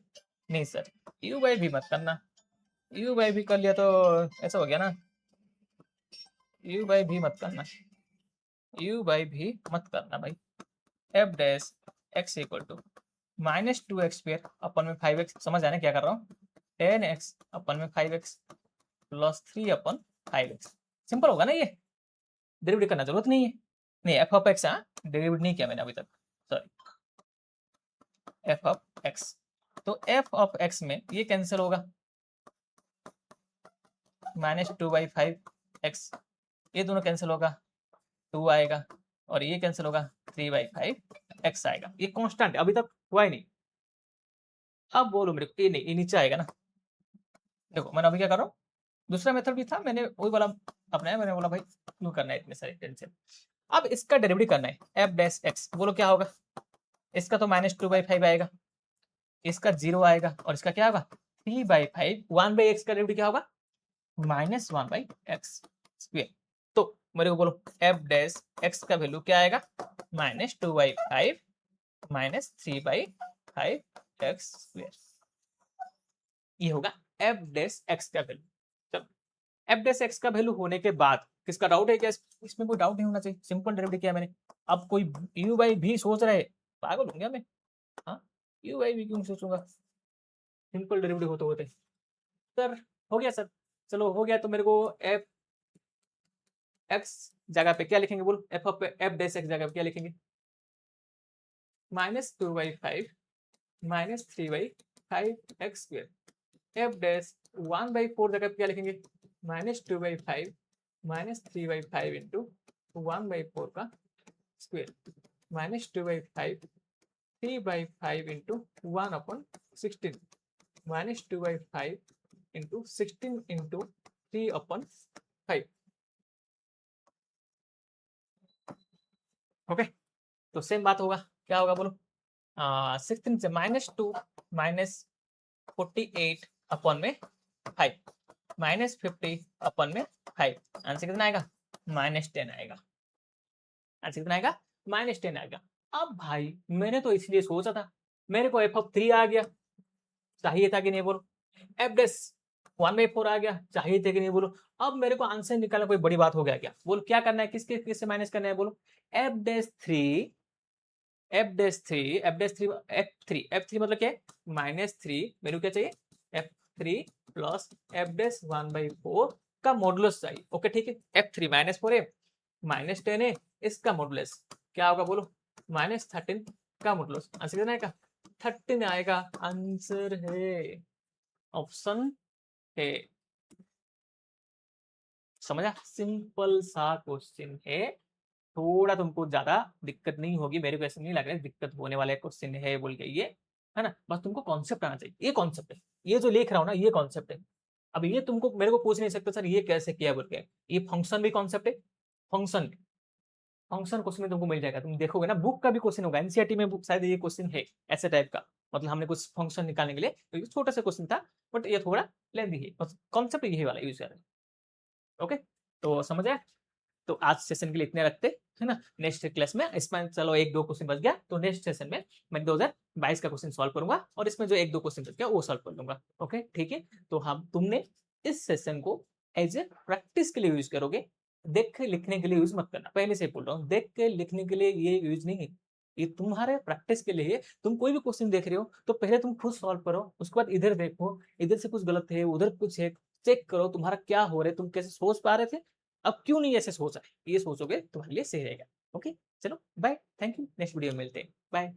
नहीं सर, यू बाई बी मत करना, यू बाई बी कर लिया तो ऐसा हो गया ना, यू बाई भी मत करना, यू बाई भी मत करना भाई। F dash x equal to -2x² अपन में 5x, समझ आना क्या कर रहा हूँ, 10x अपन में 5x +3 अपन 5x, सिंपल होगा ना ये, डेरिवेटिव करना जरूरत नहीं है। नहीं एफ ऑफ एक्स, हाँ डेरिवेटिव नहीं किया मैंने अभी तक, सॉरी, एफ ऑफ एक्स, तो एफ ऑफ एक्स में ये कैंसिल होगा, -2/5x, ये दोनों कैंसिल होगा, 2 आएगा, और ये कैंसिल होगा, 3/5x आएगा। ये कांस्टेंट अभी तक हुआ ही नहीं। अब बोलो मेरे को, ये नहीं, ये नीचे आएगा ना, देखो मैंने अभी क्या कर रहा हूँ, दूसरा मेथड भी था, मैंने वही वाला अपनाया, मैंने बोला भाई क्यों करना है इतने सारे टेंशन। अब इसका डेरिवेटिव करना है, एफ डैश एक्स, बोलो क्या होगा, इसका तो -2/5 आएगा, इसका 0 आएगा, और इसका क्या होगा 3/5, 1/x का डेरिवेटिव क्या होगा, -1/x²। तो मेरे को बोलो एफ डैश एक्स का वैल्यू क्या आएगा, -2/5 -3/5x², ये होगा एफ डैश एक्स का वैल्यू। चलो एफ डैश एक्स का वैल्यू होने के बाद किसका डाउट है क्या, इसमें कोई डाउट नहीं होना चाहिए, सिंपल डेरिवेटिव किया मैंने। अब कोई यू बाई भी सोच रहे, पागल हो गया मैं, हाँ यू बाई भी क्यों सोचूंगा, सिंपल डेरिवेटिव होते होते सर हो गया सर। चलो हो गया, तो मेरे को एफ एक्स जगह पे क्या लिखेंगे बोलो, F of F dash x जगह पे क्या लिखेंगे, -2/5 -3/5x²। एफ डैश 1/4 जगह पे क्या लिखेंगे, -2/5 -3/5 इंटू 1/4 का square, -2/5 3/5 into 1/16, -2/5 into 16 into 3/5। Okay, तो सेम बात होगा, क्या होगा बोलो, 16 से -2 -48 अपन में 5 -50 अपन में 5, आंसर कितना आएगा, -10 आएगा, आंसर कितना आएगा, -10 आएगा। अब भाई मैंने तो इसलिए सोचा था, मेरे को एफ ऑफ 3 आ गया, चाहिए था कि नहीं बोलो, एफ डैश 1/4 आ गया, चाहिए था कि नहीं बोलो। अब मेरे को आंसर निकालना कोई बड़ी बात हो गया क्या, बोलो क्या करना है, किसके किससे माइनस करना है बोलो, एफ डैश 3 F3 मतलब क्या है, -3, मेरे को क्या चाहिए, F3 प्लस F डैश 1/4 का मॉडुलस चाहिए। ओके ठीक है, F3 -4a -10a इसका मॉडुलस क्या होगा बोलो, -13 का मॉडुलस। आंसर कितना आएगा, 13 आएगा। आंसर है ऑप्शन है। समझा, सिंपल सा क्वेश्चन है, थोड़ा तुमको ज्यादा दिक्कत नहीं होगी, मेरे को ऐसा नहीं लग रहा है दिक्कत होने वाला क्वेश्चन है बोल के ये, है ना। बस तुमको कॉन्सेप्ट आना चाहिए, ये कॉन्सेप्ट है, ये जो लिख रहा हूँ ना ये कॉन्सेप्ट है। अब ये तुमको मेरे को पूछ नहीं सकते सर ये कैसे किया बोल के, ये फंक्शन भी कॉन्सेप्ट है। फंक्शन फंक्शन क्वेश्चन में तुमको मिल जाएगा, तुम देखोगे ना बुक का भी क्वेश्चन होगा, एनसीईआरटी में बुक शायद ये क्वेश्चन है ऐसे टाइप का, मतलब हमने कुछ फंक्शन निकालने के लिए, तो ये छोटा सा क्वेश्चन था बट ये थोड़ा लेंदी है, बस कॉन्सेप्ट यही वाला यूज कर रहे हैं। ओके, तो समझ आया। तो आज सेशन के लिए इतने रखते, है ना। नेक्स्ट क्लास में इसमें चलो एक दो क्वेश्चन बच गया, तो नेक्स्ट सेशन में मैं 2022 का क्वेश्चन सॉल्व करूंगा और इसमें जो एक दो क्वेश्चन बच गया वो सॉल्व कर लूंगा। ओके ठीक है, तो हम तुमने इस सेशन को एज ए प्रैक्टिस के लिए यूज करोगे, देख के लिखने के लिए यूज मत करना, पहले से बोल रहा हूँ, देख के लिखने के लिए ये यूज नहीं है, ये तुम्हारे प्रैक्टिस के लिए है। तुम कोई भी क्वेश्चन देख रहे हो तो पहले तुम खुद सॉल्व करो, उसके बाद इधर देखो, इधर से कुछ गलत है उधर कुछ है, चेक करो तुम्हारा क्या हो रहा है, तुम कैसे सोच पा रहे थे, अब क्यों नहीं ऐसे सोचा है, ये सोचोगे तुम्हारे लिए सही रहेगा। ओके चलो bye, thank you, next video में मिलते हैं, बाय।